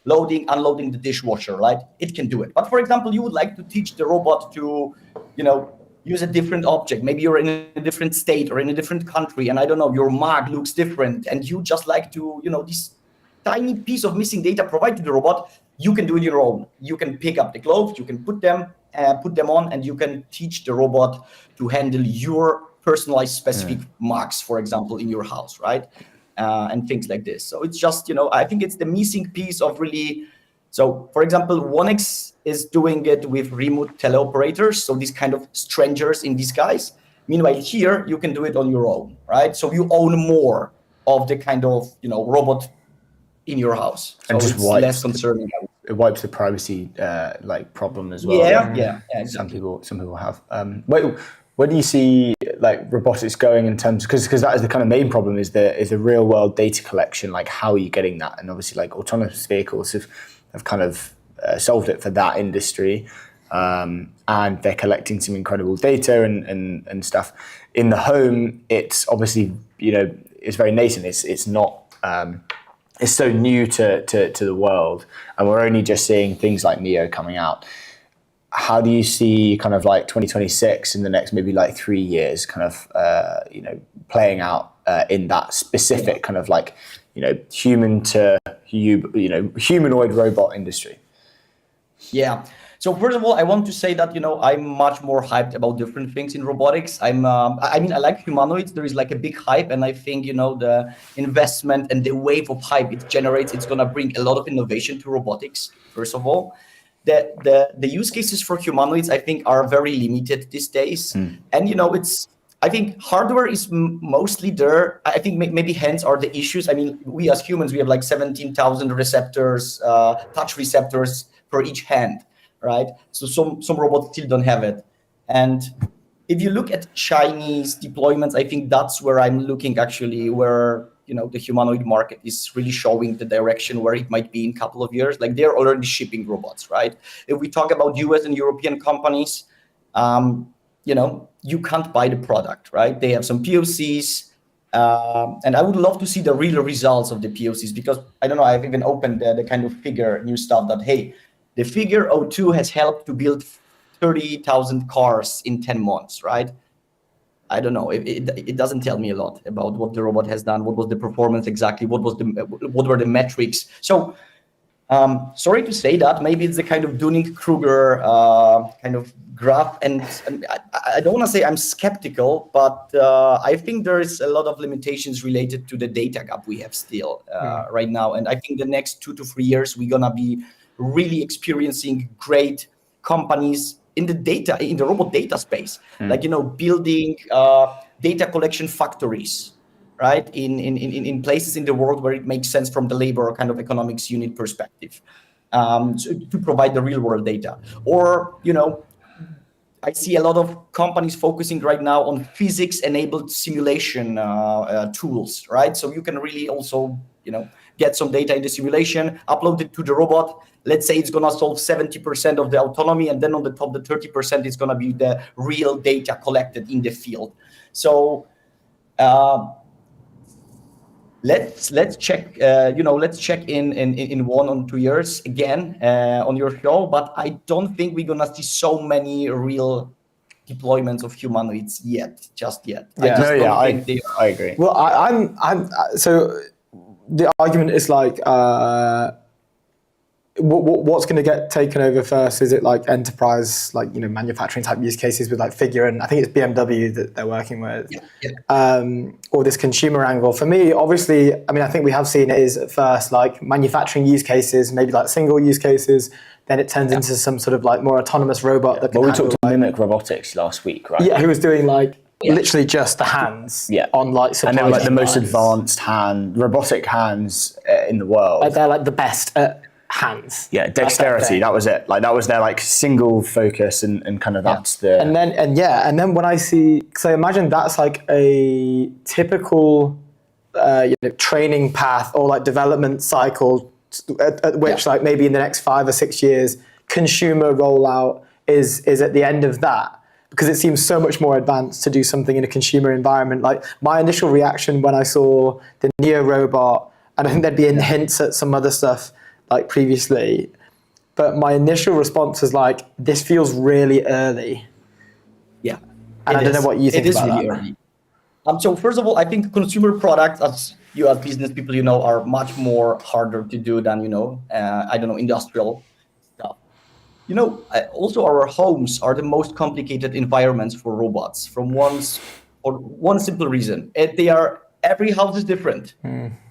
loading, unloading the dishwasher, right? It can do it. But for example, you would like to teach the robot to, use a different object. Maybe you're in a different state or in a different country, and I don't know, your mug looks different, and you just like to, this tiny piece of missing data provide to the robot. You can do it your own. You can pick up the gloves, you can put them, put them on, and you can teach the robot to handle your personalized specific marks, for example, in your house, right? And things like this. So it's just, I think it's the missing piece of really. So, for example, Wonex is doing it with remote teleoperators, so these kind of strangers in disguise. Meanwhile, here you can do it on your own, right? So you own more of the kind of robot in your house, so And just it's wipes less concerning. It wipes the privacy like problem as well. Yeah, exactly. Some people have. Where do you see like robotics going in terms, because that is the kind of main problem, is the real world data collection. Like, how are you getting that? And obviously, like, autonomous vehicles have kind of solved it for that industry, and they're collecting some incredible data and stuff. In the home, it's obviously it's very nascent. It's not. It's so new to the world, and we're only just seeing things like Neo coming out. How do you see kind of like 2026 in the next maybe like 3 years kind of playing out in that specific kind of like human to humanoid robot industry? Yeah. So first of all, I want to say that I'm much more hyped about different things in robotics. I like humanoids. There is like a big hype, and I think the investment and the wave of hype it generates, it's gonna bring a lot of innovation to robotics. First of all, the use cases for humanoids I think are very limited these days, and I think hardware is mostly there. I think maybe hands are the issues. I mean, we as humans, we have like 17,000 receptors, touch receptors per each hand. Right, so some robots still don't have it, and if you look at Chinese deployments, I think that's where I'm looking actually, where the humanoid market is really showing the direction where it might be in a couple of years. Like, they're already shipping robots, right? If we talk about US and European companies, you can't buy the product, right? They have some POCs, and I would love to see the real results of the POCs, because I don't know, I've even opened the kind of Figure new stuff that, hey, the Figure O2 has helped to build 30,000 cars in 10 months, right? I don't know. It doesn't tell me a lot about what the robot has done. What was the performance exactly? What were the metrics? So, sorry to say that. Maybe it's the kind of Dunning-Kruger kind of graph, and I don't want to say I'm skeptical, but I think there is a lot of limitations related to the data gap we have still right now. And I think the next 2 to 3 years we're gonna be really experiencing great companies in the robot data space, like building data collection factories, right, in places in the world where it makes sense from the labor kind of economics unit perspective, to provide the real world data. Or I see a lot of companies focusing right now on physics enabled simulation tools, right? So you can really also get some data in the simulation, upload it to the robot. Let's say it's going to solve 70% of the autonomy, and then on the top, the 30% is going to be the real data collected in the field. So let's check. Let's check in 1 or 2 years again on your show. But I don't think we're going to see so many real deployments of humanoids just yet. Yeah, I agree. Well, I'm so the argument is like, what's going to get taken over first? Is it like enterprise, like manufacturing type use cases with like Figure, and I think it's BMW that they're working with, or this consumer angle? For me, obviously, I think we have seen it is at first like manufacturing use cases, maybe like single use cases. Then it turns into some sort of like more autonomous robot that can. Well, we talked to Mimic Robotics last week, right? Yeah, who was doing like literally just the hands on like supply and they're like the most lines. advanced robotic hands in the world. Like they're like the best at hands. Yeah, dexterity. That was it. Like that was their like single focus, and kind of that's the. And then when I see, so imagine that's like a typical, training path or like development cycle, at which like maybe in the next 5 or 6 years, consumer rollout is at the end of that. Because it seems so much more advanced to do something in a consumer environment. Like my initial reaction when I saw the Neo robot, and I think there'd been hints at some other stuff like previously, but my initial response was like, this feels really early. Yeah. And I don't know what you think about really that. Early. So first of all, I think consumer products, as you as business people, are much more harder to do than, industrial stuff. Also our homes are the most complicated environments for robots for one simple reason. Every house is different.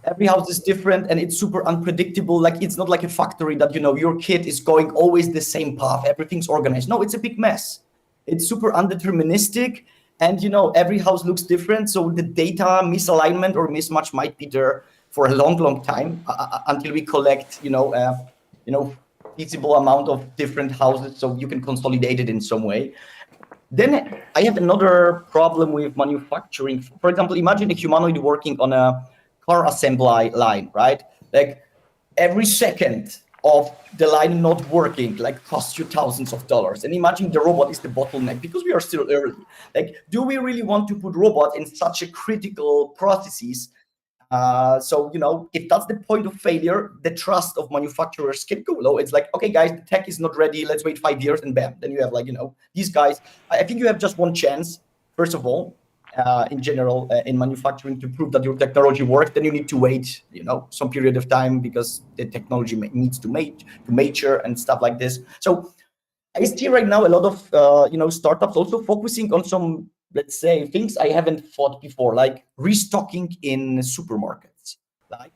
Every house is different and it's super unpredictable. Like it's not like a factory that, your kid is going always the same path. Everything's organized. No, it's a big mess. It's super undeterministic and, every house looks different. So the data misalignment or mismatch might be there for a long, long time until we collect, feasible amount of different houses so you can consolidate it in some way. Then I have another problem with manufacturing. For example, imagine a humanoid working on a car assembly line, right? Like every second of the line not working, like costs you thousands of dollars. And imagine the robot is the bottleneck because we are still early. Like, do we really want to put robots in such a critical processes? So, if that's the point of failure, the trust of manufacturers can go low. It's like, okay, guys, the tech is not ready. Let's wait 5 years and bam. Then you have these guys. I think you have just one chance, first of all, in general, in manufacturing to prove that your technology works. Then you need to wait, some period of time because the technology needs to mature and stuff like this. So I see right now a lot of, startups also focusing on some, let's say, things I haven't thought before, like restocking in supermarkets. Like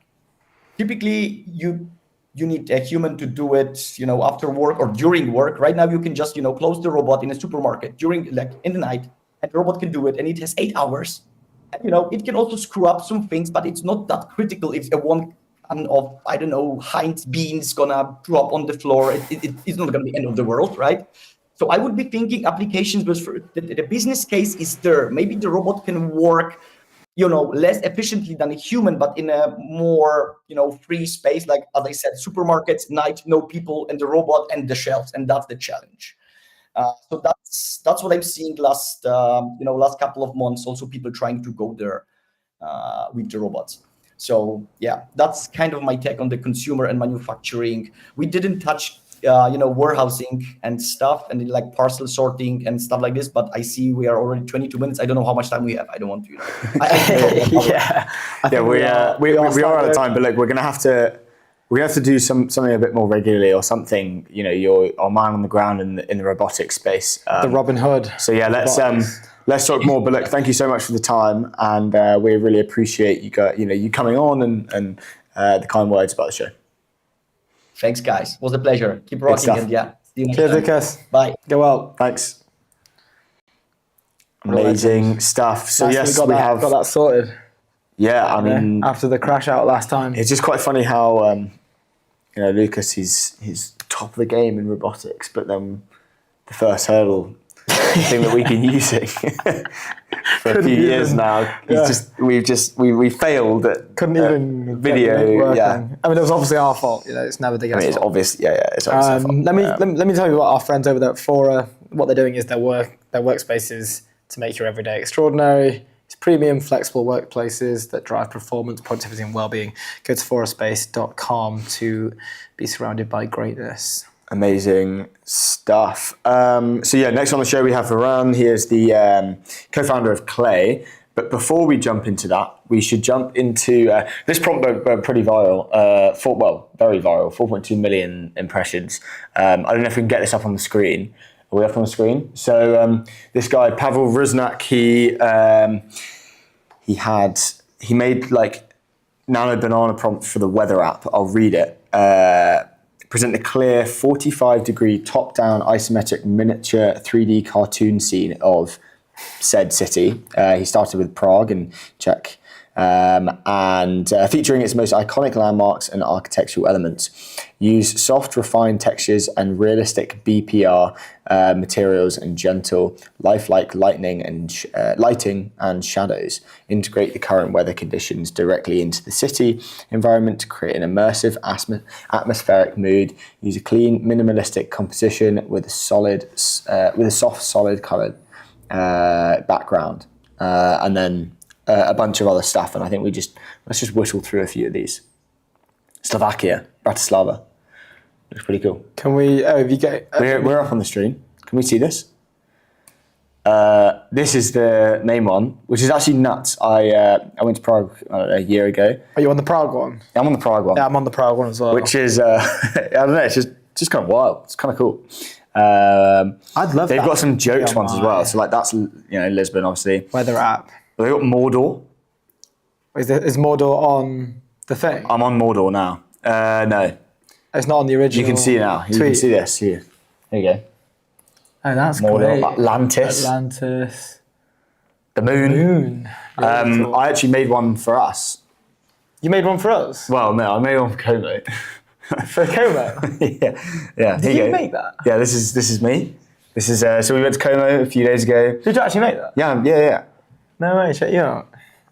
typically you need a human to do it, after work or during work. Right now you can just, close the robot in a supermarket during in the night and the robot can do it and it has 8 hours. And, it can also screw up some things, but it's not that critical if a one of, I don't know, Heinz beans gonna drop on the floor. It's not gonna be the end of the world, right? So I would be thinking applications, but the business case is there. Maybe the robot can work, less efficiently than a human, but in a more, free space. Like, as I said, supermarkets, night, no people, and the robot and the shelves, and that's the challenge. So that's what I'm seeing last couple of months. Also, people trying to go there with the robots. So yeah, that's kind of my take on the consumer and manufacturing. We didn't touch warehousing and stuff and like parcel sorting and stuff like this, but I see we are already 22 minutes. I don't know how much time we have. I don't want to, we are out of time, but look, we're gonna have to do something a bit more regularly or something, you're our man on the ground in the robotics space. The Robin Hood. So yeah, let's talk more, but look, thank you so much for the time and we really appreciate you coming on and the kind words about the show. Thanks, guys. It was a pleasure. Keep rocking and see you next Cheers, time. Lucas. Bye. Go well. Thanks. Amazing stuff. So Nicely yes, got that sorted. Yeah, I mean, after the crash out last time. It's just quite funny how Lucas he's top of the game in robotics, but then the first hurdle thing that we've been using for a few years now. We failed at couldn't even video. Yeah, I mean it was obviously our fault. It's never the guys' it's fault. obvious. Yeah, it's obviously our fault. Let me tell you what our friends over there at Fora, what they're doing is their workspaces to make your everyday extraordinary. It's premium, flexible workplaces that drive performance, productivity, and well-being. Go to foraspace.com to be surrounded by greatness. Amazing stuff. So yeah, next on the show we have Varun. He is the co-founder of Clay. But before we jump into that, we should jump into this prompt went pretty viral. Very viral. 4.2 million impressions. I don't know if we can get this up on the screen. Are we up on the screen? So this guy Pavel Rusnak, he made like nano banana prompt for the weather app. I'll read it. Present a clear 45-degree top-down isometric miniature 3D cartoon scene of said city. He started with Prague in Czech, and featuring its most iconic landmarks and architectural elements. Use soft, refined textures and realistic BPR materials and gentle, lifelike lighting and shadows. Integrate the current weather conditions directly into the city environment to create an immersive atmospheric mood. Use a clean, minimalistic composition with a soft, solid colored background, and then a bunch of other stuff. And I think let's just whittle through a few of these. Slovakia, Bratislava. Looks pretty cool. Can we? If you get, we're up on the stream. Can we see this? This is the main one, which is actually nuts. I went to Prague a year ago. Are you on the Prague one? I'm on the Prague one. Yeah, I'm on the Prague one as well. Which is I don't know. It's just just kind of wild. It's kind of cool. I'd love They've that got some to be jokes on ones as my well. So like that's Lisbon obviously. weather app. They've got Mordor. Is Mordor on the thing? I'm on Mordor now. No, It's not on the original. you can see it now. You can tweet. see this here. There you go. Oh, that's Mordor, great. Atlantis, Atlantis. the moon. Moon. Really cool. I actually made one for us. You made one for us? Well, no, I made one for Como. For Como? yeah. Did here you go. make that? Yeah, this is me. This is so we went to Como a few days ago. Did you actually make that? Yeah. No way, check you out.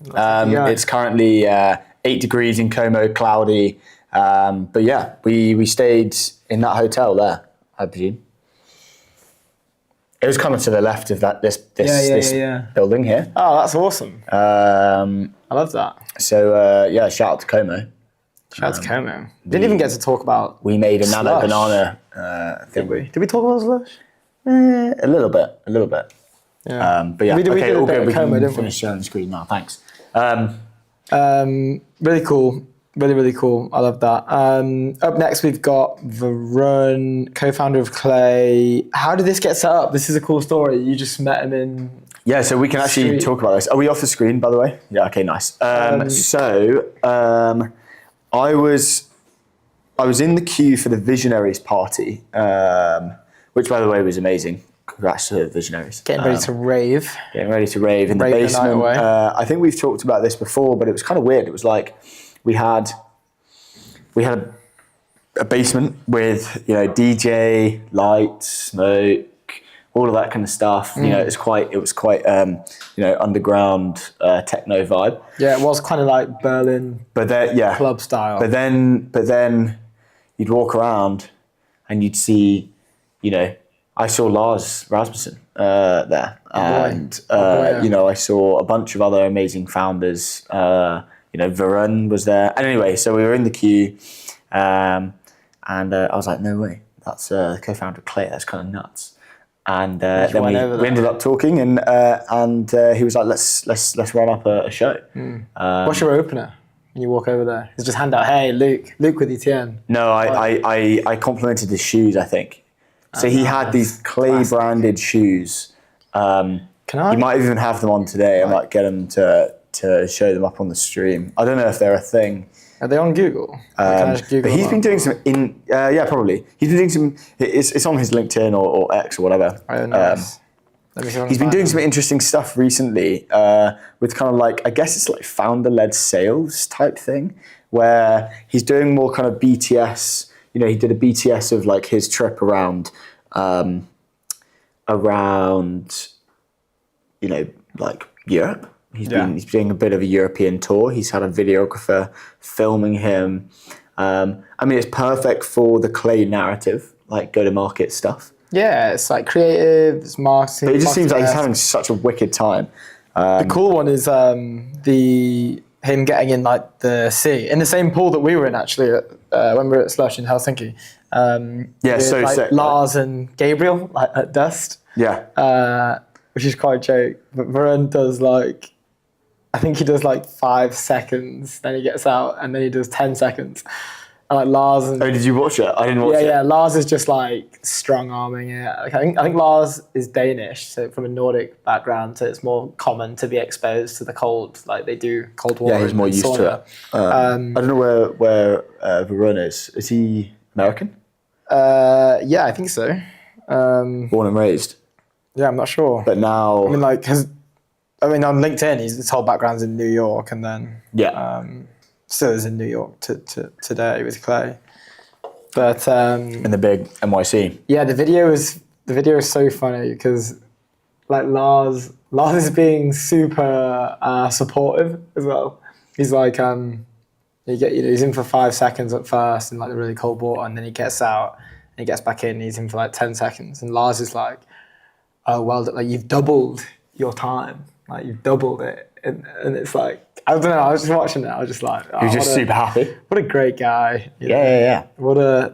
Yeah. It's currently 8 degrees in Como, cloudy. But yeah, we stayed in that hotel there, I presume. It was kind of to the left of this Yeah. building here. Oh, that's awesome. I love that. So shout out to Como. Shout out to Como. Didn't even get to talk about. We made a nano Slush. banana thing. Did we talk about slush? A little bit. Yeah. But yeah, We did okay, a all bit good. at We Como, can didn't we? finish sharing the screen now. Thanks. Really cool. Really cool. I love that. Up next, we've got Varun, co-founder of Clay. How did this get set up? This is a cool story. You just met him in. Yeah, so we can actually Street. talk about this. Are we off the screen, by the way? Yeah, okay, nice. I was in the queue for the Visionaries party, which, by the way, was amazing. Congrats to the Visionaries. Getting ready to rave. Getting ready to rave in the Rave the night basement. away. I think we've talked about this before, but it was kind of weird. It was like we had a basement with DJ, lights, smoke, all of that kind of stuff. It was quite underground techno vibe. Yeah, it was kind of like Berlin But then club style. But then you'd walk around and you'd see, I saw Lars Rasmussen there, and yeah. I saw a bunch of other amazing founders. Varun was there, and anyway, so we were in the queue, and I was like, no way, that's the co-founder of Clay. That's kind of nuts. And then went we over there. ended up talking, and he was like, let's run up a show. What's your opener when you walk over there? It's just hand out, hey, Luke with Etienne. No, I complimented his shoes, I think. So he had these Clay branded shoes. Can I? He might even have them on today. I might get him to show them up on the stream. I don't know if they're a thing. Are they on Google? Can I just Google But he's them been up? doing some probably. He's been doing some. It's on his LinkedIn or X or whatever. Oh, nice. Let me see if I can He's been find doing them. some interesting stuff recently with kind of like, I guess it's like founder-led sales type thing, where he's doing more kind of BTS. He did a BTS of like his trip around, like Europe. He's doing a bit of a European tour. He's had a videographer filming him. It's perfect for the Clay narrative, like go-to-market stuff. Yeah, it's like creative, it's marketing. But it just seems like he's marketing. having such a wicked time. The cool one is him getting in like the sea in the same pool that we were in actually when we were at Slush in Helsinki. So like sick. Lars and Gabriel like at Dust. Yeah. Which is quite a joke. But Varun does I think he does 5 seconds, then he gets out, and then he does 10 seconds. And like Lars and Oh, did you watch it? I didn't watch it. yeah, Lars is just strong arming it. I think Lars is Danish, so from a Nordic background, so it's more common to be exposed to the cold, like they do cold water. Yeah, he's more and used sauna. to it. I don't know where Varun is. Is he American? Yeah, I think so. Born and raised. Yeah, I'm not sure. But now, on LinkedIn, his whole background's in New York, and then still is in New York today with Clay. But in the big NYC. yeah, the video is so funny because Lars is being super supportive as well. He's he's in for 5 seconds at first in the really cold water, and then he gets out and he gets back in. And he's in for 10 seconds, and Lars is like, "Oh well, you've doubled your time, you've doubled it," and it's like, I don't know. I was just watching it. I was just like, He was just super happy. What a great guy. you know? Yeah. What a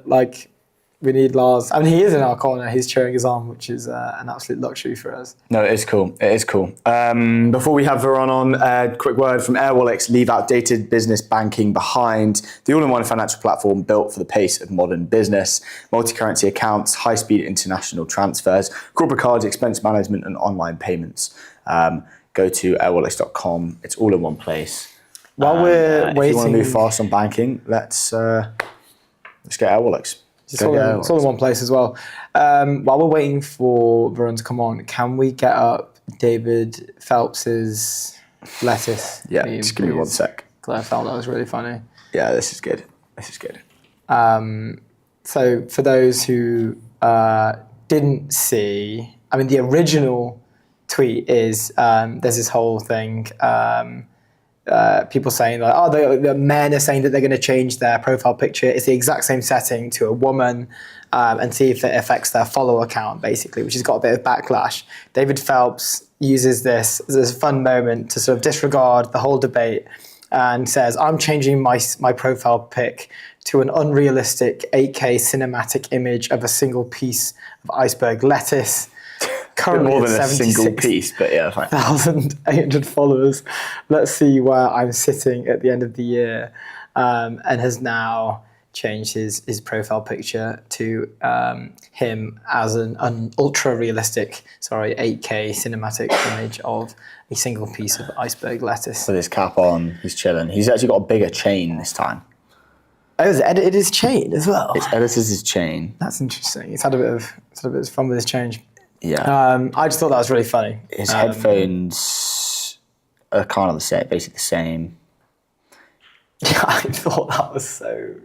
We need Lars. I mean, he is in our corner. He's cheering us on, which is an absolute luxury for us. No, it is cool. It is cool. Before we have Varun on, a quick word from Airwallex. Leave outdated business banking behind. The all-in-one financial platform built for the pace of modern business. Multi-currency accounts, high-speed international transfers, corporate cards, expense management, and online payments. Go to airwallex.com. It's all in one place. While we're if waiting, you want to move fast on banking, let's get Airwallex. It's all in one place as well. While we're waiting for Varun to come on, can we get up David Phelps's lettuce? Yeah, meme, just give me one please? sec. Because I felt that was really funny. Yeah, this is good. This is good. So for those who didn't see, I mean, the original tweet is there's this whole thing. People saying like, oh, the men are saying that they're going to change their profile picture. It's the exact same setting to a woman and see if it affects their follower count, basically, which has got a bit of backlash. David Phelps uses this as a fun moment to sort of disregard the whole debate and says, I'm changing my profile pic to an unrealistic 8K cinematic image of a single piece of iceberg lettuce. Currently more than at a single piece, but yeah, fine. 1,800 followers. Let's see where I'm sitting at the end of the year, and has now changed his profile picture to him as an ultra realistic, 8K cinematic image of a single piece of iceberg lettuce. With his cap on, he's chilling. He's actually got a bigger chain this time. Oh, it's edited his chain as well. It's edited his chain. That's interesting. He's had a bit of fun with his change. Yeah. I just thought that was really funny. His headphones are kind of basically the same. Yeah, I thought that was so.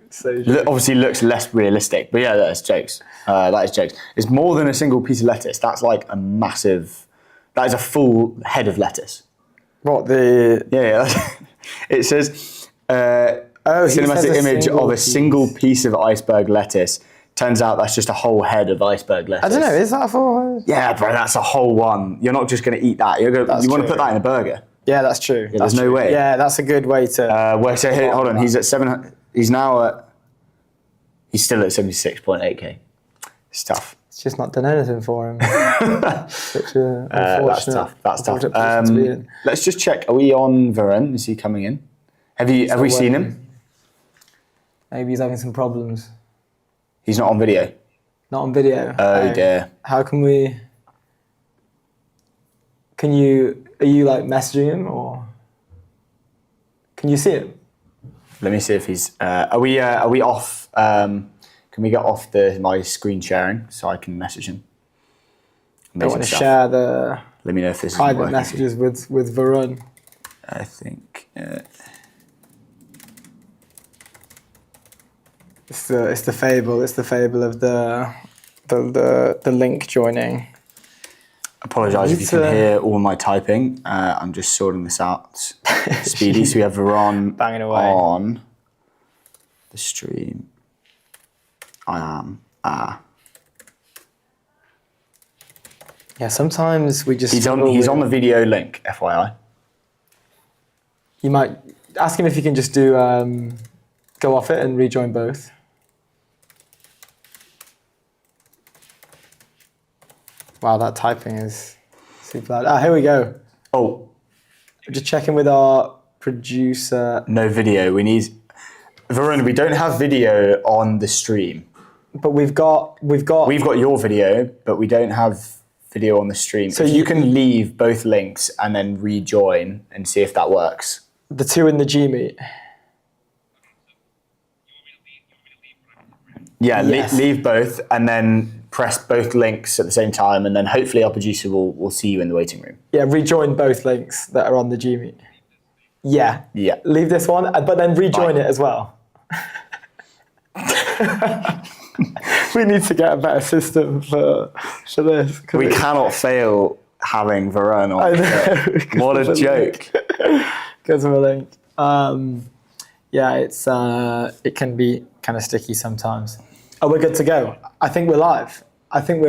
Obviously looks less realistic, but yeah, that is jokes. That is jokes. It's more than a single piece of lettuce. That's like a massive. That is a full head of lettuce. What the? Yeah. It says he cinematic says a image single of a piece. single piece of iceberg lettuce. Turns out that's just a whole head of iceberg lettuce. I don't know. Is that for? Yeah, bro, that's a whole one. You're not just going to eat that. You want to true. put that in a burger. Yeah, that's true. There's no way. Yeah, that's a good way to. So here, hold on. He's at 7. He's now at. He's still at 76.8k. It's tough. It's just not done anything for him. Such a That's tough. That's tough. unfortunate position to be in. Let's just check. Are we on Varun? Is he coming in? Have we seen him? Maybe he's having some problems. He's not on video. Not on video. Oh dear. How can we? Are you like messaging him or? Can you see him? Let me see if he's. Are we off? Can we get off my screen sharing so I can message him? I don't want to share the Let me know if this is private working. messages with Varun. I think. It's the fable. It's the fable of the link joining. Apologise if you can hear all my typing. I'm just sorting this out. Speedy. So we have Varun Banging away. on the stream. I am. Yeah, sometimes we just. He's on the video link, FYI. You might ask him if you can just do go off it and rejoin both. Wow, that typing is super loud. Here we go. Oh, Just checking with our producer. no video. We need Varun. We don't have video on the stream. But we've got We've got your video, but we don't have video on the stream. So So you- you can leave both links and then rejoin and see if that works. the two in the G Meet. Yeah, Yes. leave both and then press both links at the same time, and then hopefully our producer will see you in the waiting room. Yeah, rejoin both links that are on the G Meet. Yeah. Yeah. Leave this one, but then rejoin Fine. it as well. We need to get a better system for this. 'cause We it's- cannot fail having Varun on. I the know, show. because What a of the joke. Because of a link. Yeah, it can be kind of sticky sometimes. Oh, we're good to go. I think we're live. I think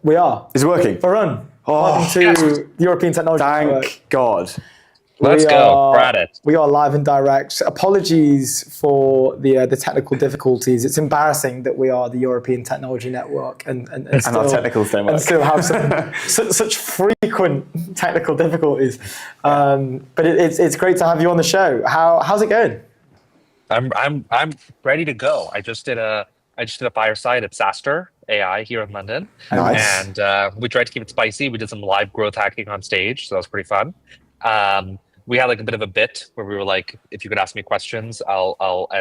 we are. Is it working? Varun, Oh, welcome to the European Technology Network. Thank God. Let's go. We're at it. We are live and direct. Apologies for the technical difficulties. It's embarrassing that we are the European Technology Network and our technicals don't work. and still have such frequent technical difficulties. But it's great to have you on the show. How's it going? I'm ready to go. I just did a fireside at SaaStr AI here in London. Nice. And we tried to keep it spicy. We did some live growth hacking on stage, so that was pretty fun. We had like a bit of a bit where we were like, if you could ask me questions, and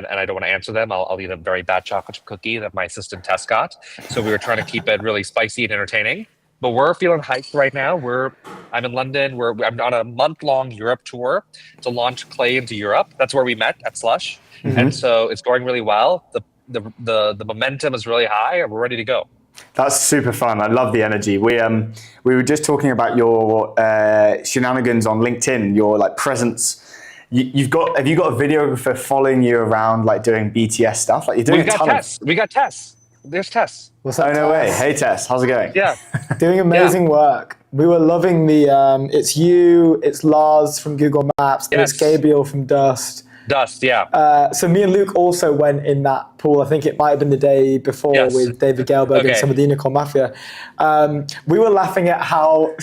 I don't want to answer them, I'll eat a very bad chocolate chip cookie that my assistant Tess got. So we were trying to keep it really spicy and entertaining. But we're feeling hyped right now. I'm in London. I'm on a month-long Europe tour to launch Clay into Europe. That's where we met at Slush, and so it's going really well. The momentum is really high, and we're ready to go. That's super fun. I love the energy. We were just talking about your shenanigans on LinkedIn, your like presence. Have you got a videographer following you around, like doing BTS stuff? Like you're doing a ton of. We got Tess. There's Tess. What's up, Oh no way! Tess? Hey Tess, how's it going? Yeah. Doing amazing work. We were loving the. It's you. It's Lars from Google Maps. And it's Yes. Gabriel from Dust. Dust. Yeah. So me and Luke also went in that pool. I think it might have been the day before Yes. with David Gelberg and Okay. some of the Unicorn Mafia. We were laughing at how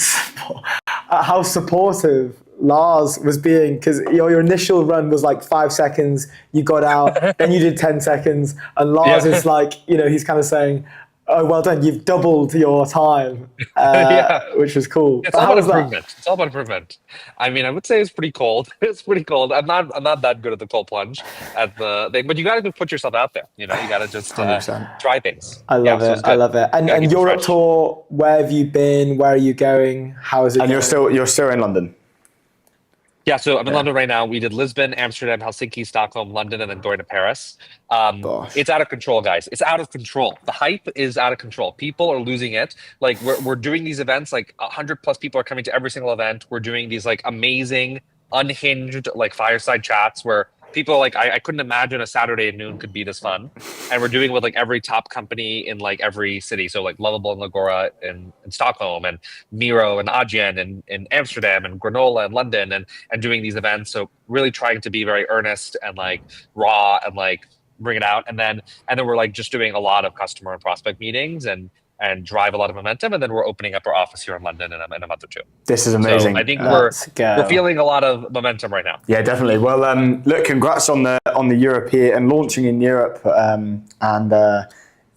supportive Lars was being, because your initial run was like 5 seconds. You got out, then you did 10 seconds, and Lars Yeah. is like, he's kind of saying, "Oh, well done! You've doubled your time," Yeah. which was cool. It's But all how about was that? improvement. It's all about improvement. I mean, I would say it's pretty cold. It's pretty cold. I'm not that good at the cold plunge at the thing, but you got to put yourself out there. You got to just 100%. try things. I love so it. it's I good. love it. And Gotta keep it Europe fresh. tour. Where have you been? Where are you going? How is it? And going? you're still in London. Yeah, so I'm in London right now. We did Lisbon, Amsterdam, Helsinki, Stockholm, London, and then going to Paris. Gosh. It's out of control, guys. It's out of control. The hype is out of control. People are losing it. Like we're doing these events, like 100+ people are coming to every single event. We're doing these like amazing, unhinged, like fireside chats where people like I couldn't imagine a Saturday at noon could be this fun. And we're doing it with like every top company in like every city. So like Lovable and Lagora in Stockholm, and Miro and Adyen in Amsterdam, and Granola in London, and doing these events. So really trying to be very earnest and like raw and like bring it out. And then we're like just doing a lot of customer and prospect meetings and drive a lot of momentum. And then we're opening up our office here in London in a month or two. This is amazing. So I think Let's go. we're feeling a lot of momentum right now. Yeah, definitely. Well, look, congrats on the European and launching in Europe,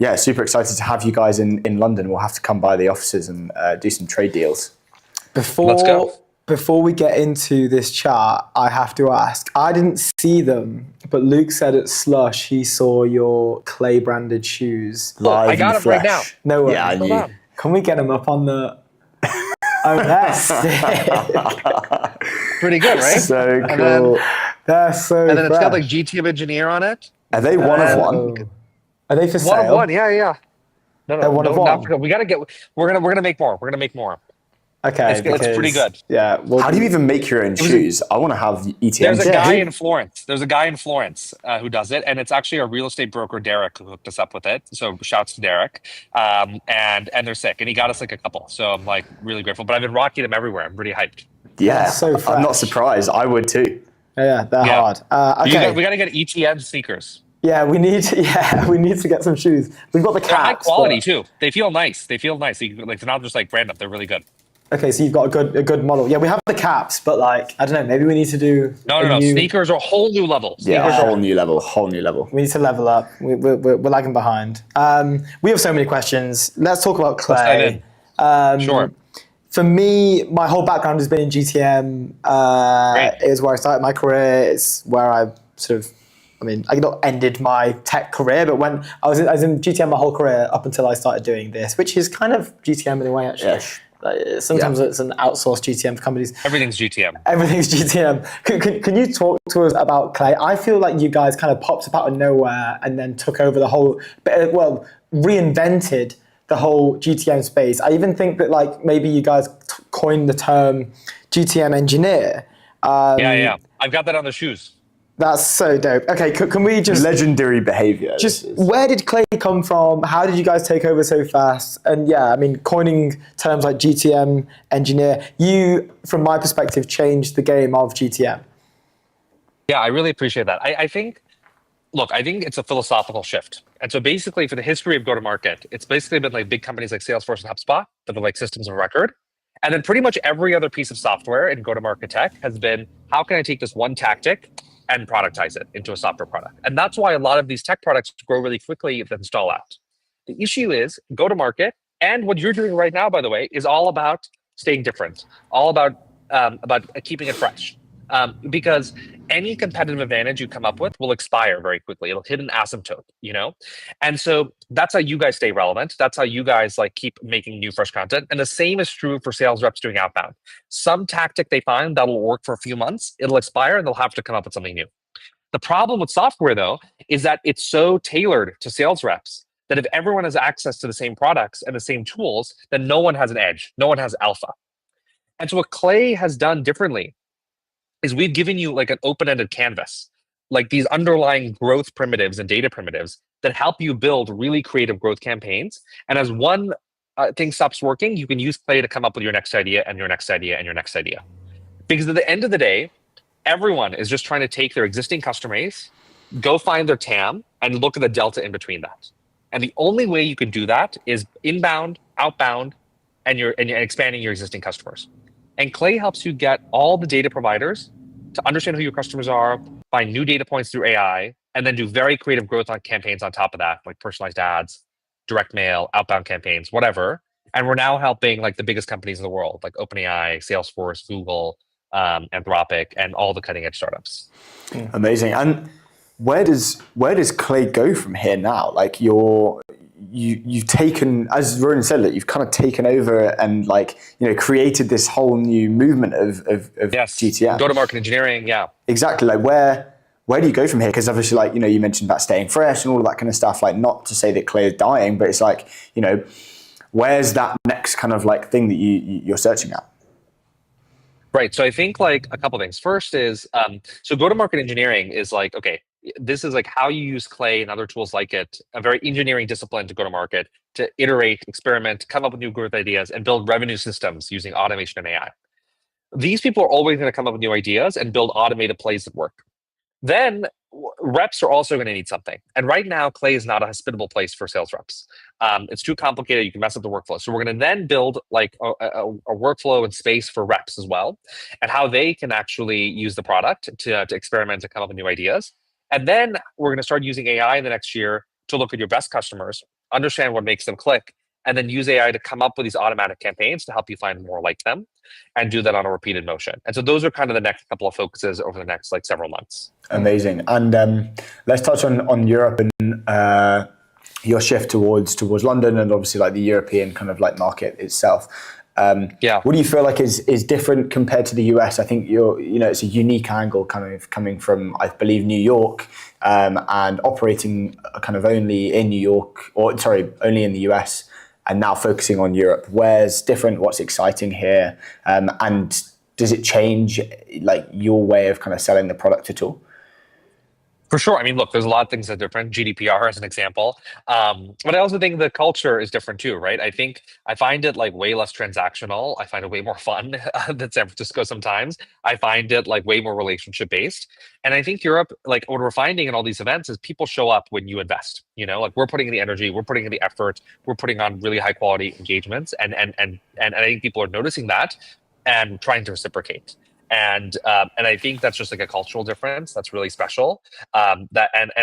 yeah, super excited to have you guys in London. We'll have to come by the offices and do some trade deals. Let's go. Before we get into this chat, I have to ask. I didn't see them, but Luke said at Slush he saw your Clay branded shoes. Live I got and them right fresh. No way. Yeah, I Hold knew. on. Can we get them up on the? Oh, that's sick. Pretty good, right? So And then- cool. They're so And then it's got like fresh. GTM engineer on it. Are they one of Oh. one? Are they for One sale? of one, yeah. No, They're one of not one. for- we gotta get. We're gonna make more. We're gonna make more. Okay, It's pretty because- good. Yeah. Well, How do you even make your own shoes? I want to have ETN. There's a Yeah. guy in Florence. Who does it, and it's actually a real estate broker, Derek, who hooked us up with it. So shouts to Derek. And they're sick, and he got us like a couple. So I'm like really grateful. But I've been rocking them everywhere. I'm pretty hyped. Yeah, So I'm not fresh. surprised. I would too. Yeah, they're Yeah. hard. Okay. We gotta get ETN sneakers. Yeah, we need to get some shoes. We've got the They're high caps. quality but- too. They feel nice. Like they're not just like random. They're really good. Okay, so you've got a good model. Yeah, we have the caps, but like I don't know, maybe we need to do No. a new- Sneakers are a whole new level. Yeah, Sneakers are whole new level. We need to level up. We're lagging behind. We have so many questions. Let's talk about dive Clay. Sure. For me, my whole background has been in GTM. Great. It is where I started my career. It's where I I not ended my tech career, but when I was in GTM my whole career up until I started doing this, which is kind of GTM in a way, actually. Ish. Sometimes it's an outsourced GTM for companies. Everything's GTM. Everything's GTM. Can you talk to us about Clay? I feel like you guys kind of popped up out of nowhere and then took over the whole, reinvented the whole GTM space. I even think that like maybe you guys coined the term GTM engineer. Yeah. I've got that on the shoes. That's so dope. Okay, can we just Legendary behavior. just where did Clay come from? How did you guys take over so fast? And yeah, I mean, coining terms like GTM engineer, you, from my perspective, changed the game of GTM. Yeah, I really appreciate that. I think, look, I think it's a philosophical shift. And so basically for the history of go-to-market, it's basically been like big companies like Salesforce and HubSpot that are like systems of record. And then pretty much every other piece of software in go-to-market tech has been, how can I take this one tactic and productize it into a software product? And that's why a lot of these tech products grow really quickly and stall out. The issue is go-to-market, and what you're doing right now, by the way, is all about staying different, all about keeping it fresh. Because any competitive advantage you come up with will expire very quickly. It'll hit an asymptote, you know? And so that's how you guys stay relevant. That's how you guys like keep making new fresh content. And the same is true for sales reps doing outbound. Some tactic they find that'll work for a few months, it'll expire and they'll have to come up with something new. The problem with software though, is that it's so tailored to sales reps that if everyone has access to the same products and the same tools, then no one has an edge. No one has alpha. And so what Clay has done differently is we've given you like an open-ended canvas, like these underlying growth primitives and data primitives that help you build really creative growth campaigns. And as one thing stops working, you can use Clay to come up with your next idea and your next idea and your next idea. Because at the end of the day, everyone is just trying to take their existing customer base, go find their TAM, and look at the delta in between that. And the only way you can do that is inbound, outbound, and you're expanding your existing customers. And Clay helps you get all the data providers to understand who your customers are, find new data points through AI, and then do very creative growth on campaigns on top of that, like personalized ads, direct mail, outbound campaigns, whatever. And we're now helping like the biggest companies in the world, like OpenAI, Salesforce, Google, Anthropic, and all the cutting edge startups. Amazing. And where does Clay go from here now? Like you've taken, as Ronan said, that you've kind of taken over and like, you know, created this whole new movement of Yes. GTM. Go-to-market engineering, yeah. Exactly. Like where do you go from here? Because obviously, like, you know, you mentioned about staying fresh and all of that kind of stuff. Like, not to say that Clay is dying, but it's like, you know, where's that next kind of like thing that you're searching at? Right. So I think like a couple things. First is, so go-to-market engineering is like, okay, this is like how you use Clay and other tools like it, a very engineering discipline to go to market, to iterate, experiment, come up with new growth ideas, and build revenue systems using automation and AI. These people are always going to come up with new ideas and build automated plays that work. Then reps are also going to need something. And right now, Clay is not a hospitable place for sales reps. It's too complicated. You can mess up the workflow. So we're going to then build like a workflow and space for reps as well, and how they can actually use the product to experiment and come up with new ideas. And then we're going to start using AI in the next year to look at your best customers, understand what makes them click, and then use AI to come up with these automatic campaigns to help you find more like them and do that on a repeated motion. And so those are kind of the next couple of focuses over the next like several months. Amazing. And let's touch on Europe and your shift towards London and obviously like the European kind of like market itself. Yeah. What do you feel like is different compared to the US? I think it's a unique angle kind of coming from, I believe, New York and operating kind of only in New York, only in the US, and now focusing on Europe. Where's different? What's exciting here? And does it change like your way of kind of selling the product at all? For sure. I mean, look, there's a lot of things that are different. GDPR as an example. But I also think the culture is different too, right? I find it like way less transactional. I find it way more fun than San Francisco sometimes. I find it like way more relationship based. And I think Europe, like what we're finding in all these events is people show up when you invest, you know, like we're putting in the energy, we're putting in the effort, we're putting on really high quality engagements. And I think people are noticing that and trying to reciprocate. And I think that's just like a cultural difference that's really special. And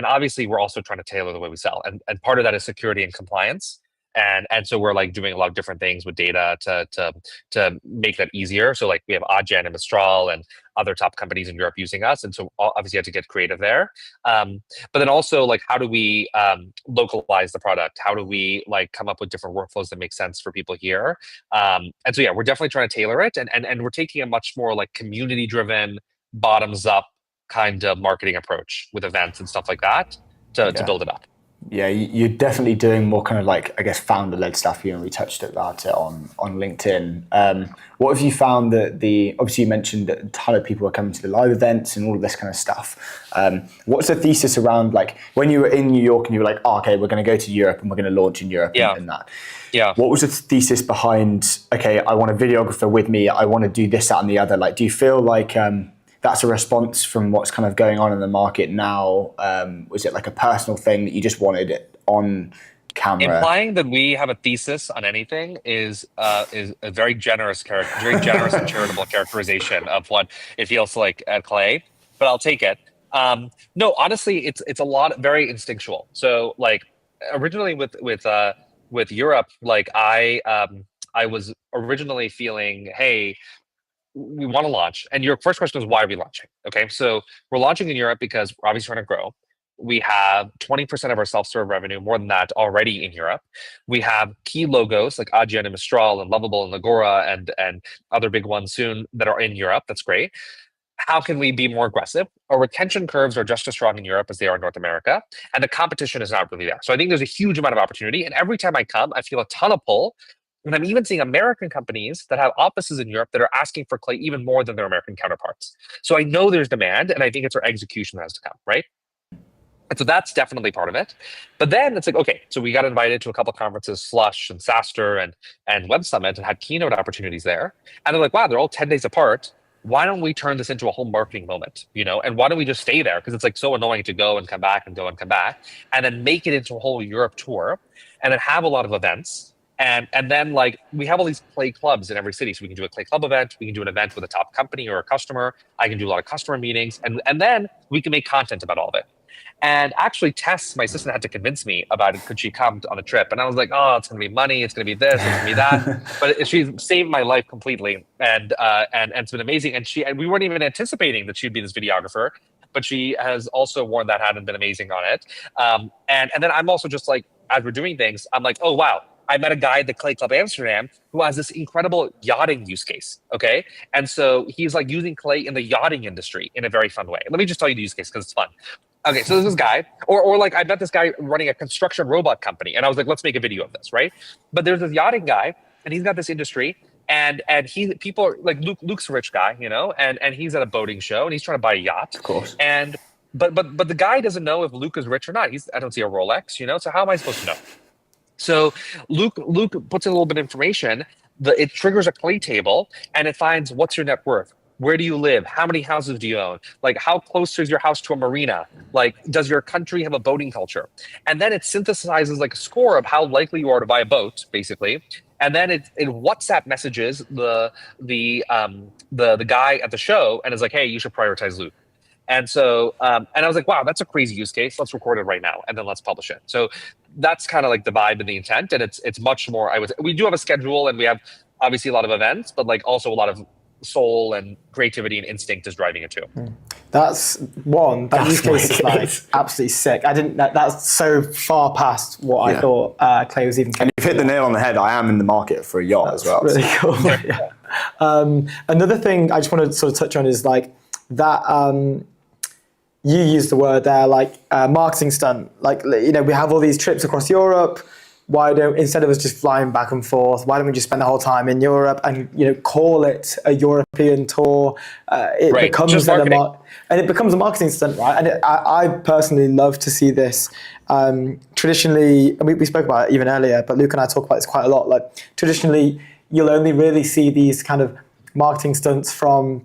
obviously we're also trying to tailor the way we sell, and part of that is security and compliance. And so we're like doing a lot of different things with data to make that easier. So like we have Adyen and Mistral and other top companies in Europe using us, and so obviously you have to get creative there. But then also like how do we localize the product? How do we like come up with different workflows that make sense for people here? And so yeah, we're definitely trying to tailor it, and we're taking a much more like community driven, bottoms up kind of marketing approach with events and stuff like that to build it up. Yeah, you're definitely doing more kind of like, I guess, founder-led stuff. We touched about it on LinkedIn. What have you found that obviously you mentioned that a ton of people are coming to the live events and all of this kind of stuff. What's the thesis around, like, when you were in New York and you were like, oh, okay, we're going to go to Europe and we're going to launch in Europe and that. Yeah. What was the thesis behind, okay, I want a videographer with me, I want to do this, that, and the other? Like, do you feel like that's a response from what's kind of going on in the market now? Was it like a personal thing that you just wanted it on camera? Implying that we have a thesis on anything is a very generous and charitable characterization of what it feels like at Clay. But I'll take it. No, honestly, it's a lot very instinctual. So like originally with Europe, like I was originally feeling, hey, we want to launch. And your first question was, why are we launching? Okay, so we're launching in Europe because we're obviously trying to grow. We have 20% of our self-serve revenue, more than that, already in Europe. We have key logos like Adyen and Mistral and Lovable and Agora and other big ones soon that are in Europe. That's great. How can we be more aggressive? Our retention curves are just as strong in Europe as they are in North America, and the competition is not really there. So I think there's a huge amount of opportunity. And every time I come, I feel a ton of pull. And I'm even seeing American companies that have offices in Europe that are asking for Clay even more than their American counterparts. So I know there's demand, and I think it's our execution that has to come, right? And so that's definitely part of it. But then it's like, okay, so we got invited to a couple of conferences, Slush and SaaStr and Web Summit, and had keynote opportunities there. And they're like, wow, they're all 10 days apart. Why don't we turn this into a whole marketing moment, And why don't we just stay there? Because it's like so annoying to go and come back and go and come back, and then make it into a whole Europe tour, and then have a lot of events. And then like we have all these Clay clubs in every city. So we can do a Clay club event, we can do an event with a top company or a customer. I can do a lot of customer meetings, and then we can make content about all of it. And actually Tess, my assistant, had to convince me about it. Could she come on a trip? And I was like, oh, it's going to be money. It's going to be this, it's going to be that. But she saved my life completely. And it's been amazing. And we weren't even anticipating that she'd be this videographer, but she has also worn that hat and been amazing on it. And then I'm also just like, as we're doing things, I'm like, oh, wow. I met a guy at the Clay Club Amsterdam who has this incredible yachting use case, okay? And so he's like using Clay in the yachting industry in a very fun way. Let me just tell you the use case because it's fun. Okay, so there's this guy, or like I met this guy running a construction robot company, and I was like, let's make a video of this, right? But there's this yachting guy, and he's got this industry, and people are like Luke's a rich guy, and he's at a boating show, and he's trying to buy a yacht, Of course. and but the guy doesn't know if Luke is rich or not. I don't see a Rolex, so how am I supposed to know? So Luke puts in a little bit of information. It triggers a Clay table, and it finds what's your net worth. Where do you live? How many houses do you own? Like, how close is your house to a marina? Like, does your country have a boating culture? And then it synthesizes like a score of how likely you are to buy a boat, basically. And then it WhatsApp messages the guy at the show and is like, hey, you should prioritize Luke. And so, and I was like, wow, that's a crazy use case. Let's record it right now, and then let's publish it. So that's kind of like the vibe and the intent. And it's much more, we do have a schedule, and we have obviously a lot of events, but like also a lot of soul and creativity and instinct is driving it too. That use case is like absolutely sick. That's so far past what I thought Clay was even. And you've hit the nail on the head. I am in the market for a yacht as well. Really cool. Yeah. Another thing I just want to sort of touch on is like that. You used the word there, like marketing stunt. Like, we have all these trips across Europe. Instead of us just flying back and forth, why don't we just spend the whole time in Europe and call it a European tour? It becomes a marketing stunt, right? And I personally love to see this. Traditionally, and we spoke about it even earlier, but Luke and I talk about this quite a lot. Like, traditionally, you'll only really see these kind of marketing stunts from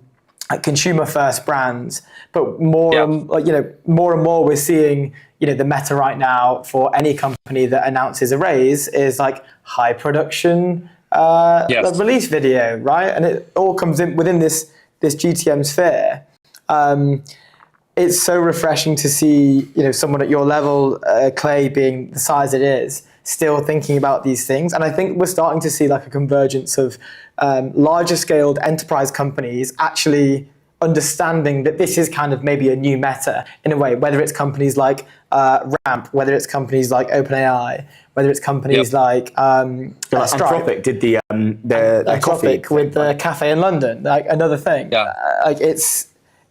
consumer first brands, but more and more we're seeing the meta right now for any company that announces a raise is like high production release video, right? And it all comes in within this GTM sphere. It's so refreshing to see someone at your level, Clay, being the size it is, still thinking about these things. And I think we're starting to see like a convergence of larger scaled enterprise companies actually understanding that this is kind of maybe a new meta in a way, whether it's companies like Ramp, whether it's companies like OpenAI, whether it's companies like Stripe. Anthropic did the coffee with the cafe in London, like another thing.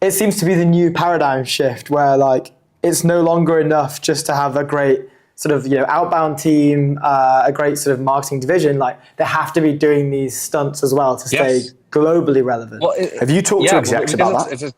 It seems to be the new paradigm shift where like it's no longer enough just to have a great sort of outbound team, a great sort of marketing division, like they have to be doing these stunts as well to stay globally relevant. Well, Have you talked to execs about that?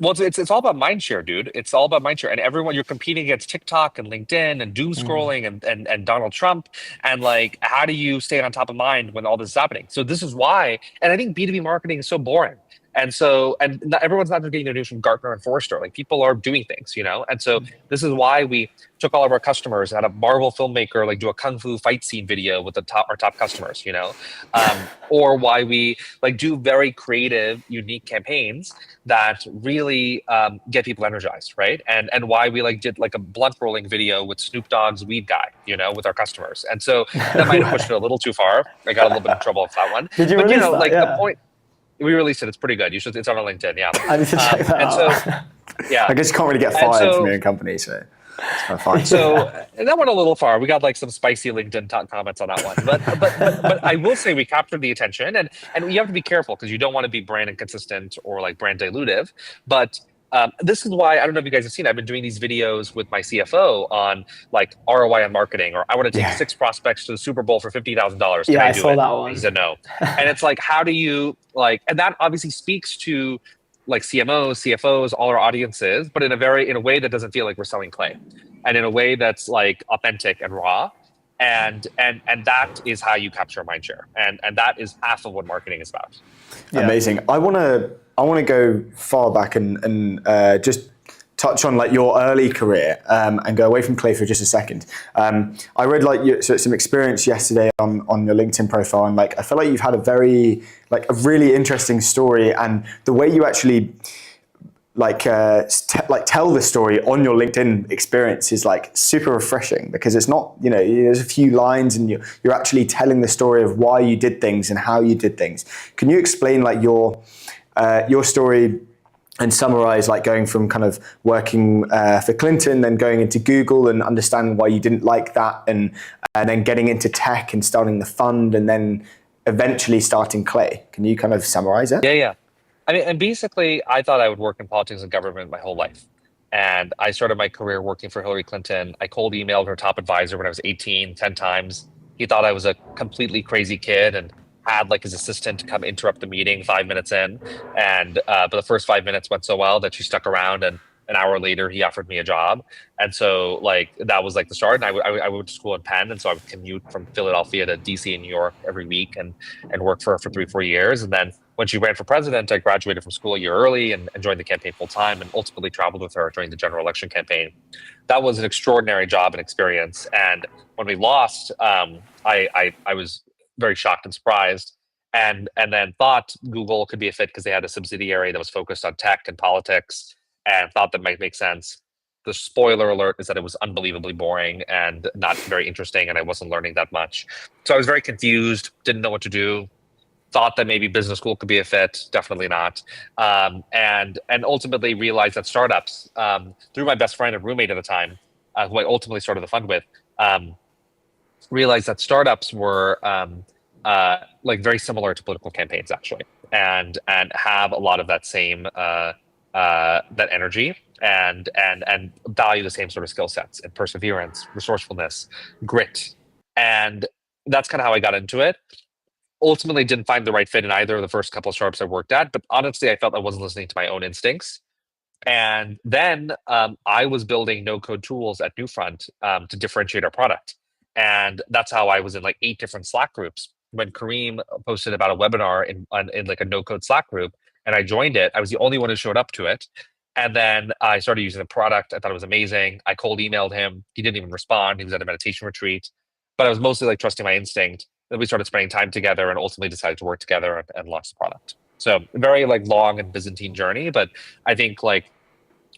It's all about mindshare, dude. It's all about mindshare, and everyone you're competing against TikTok and LinkedIn and doom scrolling and Donald Trump, and like, how do you stay on top of mind when all this is happening? So this is why, and I think B2B marketing is so boring. And so, and not, everyone's not just getting their news from Gartner and Forrester. Like, people are doing things, And so this is why we took all of our customers, had a Marvel filmmaker like do a kung fu fight scene video with our top customers, or why we like do very creative, unique campaigns that really get people energized, right? And why we like did like a blunt rolling video with Snoop Dogg's weed guy, with our customers. And so that might have pushed it a little too far. I got a little bit in trouble with that one. Did you but release that? like Yeah. the point. We released it. It's pretty good. It's on our LinkedIn. Yeah. I need to check that out. So, yeah. I guess you can't really get fired from your own company, so it's kind of fine. So and that went a little far. We got like some spicy LinkedIn comments on that one. But I will say we captured the attention, and you have to be careful because you don't want to be brand inconsistent or like brand dilutive. But this is why, I don't know if you guys have seen, I've been doing these videos with my CFO on like ROI on marketing, or I want to take 6 prospects to the Super Bowl for $50,000. Yeah, I do saw it? that one. He said no. And it's like, how do you like, and that obviously speaks to like CMOs, CFOs, all our audiences, but in a way that doesn't feel like we're selling clay, and in a way that's like authentic and raw. And that is how you capture mind share. And that is half of what marketing is about. Yeah. Amazing. I want to go far back and just touch on like your early career and go away from clay for just a second. I read like some experience yesterday on your LinkedIn profile, and like I feel like you've had a really interesting story, and the way you actually tell the story on your LinkedIn experience is like super refreshing, because it's not, there's a few lines and you're actually telling the story of why you did things and how you did things. Can you explain like your story and summarize like going from kind of working for Clinton, then going into Google and understanding why you didn't like that, and then getting into tech and starting the fund, and then eventually starting Clay? Can you kind of summarize it? Yeah. I mean, and basically, I thought I would work in politics and government my whole life. And I started my career working for Hillary Clinton. I cold emailed her top advisor when I was 18, 10 times. He thought I was a completely crazy kid and had like his assistant to come interrupt the meeting 5 minutes in. And but the first 5 minutes went so well that she stuck around, and an hour later he offered me a job. And so like that was like the start. And I went to school in Penn, and so I would commute from Philadelphia to DC and New York every week and work for her for 3-4 years. And then when she ran for president, I graduated from school a year early and joined the campaign full time, and ultimately traveled with her during the general election campaign. That was an extraordinary job and experience. And when we lost, I was very shocked and surprised, and then thought Google could be a fit because they had a subsidiary that was focused on tech and politics, and thought that might make sense. The spoiler alert is that it was unbelievably boring and not very interesting, and I wasn't learning that much. So I was very confused, didn't know what to do. Thought that maybe business school could be a fit, definitely not. And ultimately realized that startups, through my best friend and roommate at the time, who I ultimately started the fund with, realized that startups were like very similar to political campaigns, actually, and have a lot of that same that energy and value the same sort of skill sets and perseverance, resourcefulness, grit. And that's kind of how I got into it. Ultimately didn't find the right fit in either of the first couple of startups I worked at, but honestly, I felt I wasn't listening to my own instincts. And then I was building no-code tools at Newfront to differentiate our product. And that's how I was in like 8 different Slack groups. When Kareem posted about a webinar in like a no-code Slack group, and I joined it, I was the only one who showed up to it. And then I started using the product. I thought it was amazing. I cold emailed him. He didn't even respond. He was at a meditation retreat. But I was mostly like trusting my instinct. Then we started spending time together and ultimately decided to work together and launch the product. So very like long and Byzantine journey, but I think like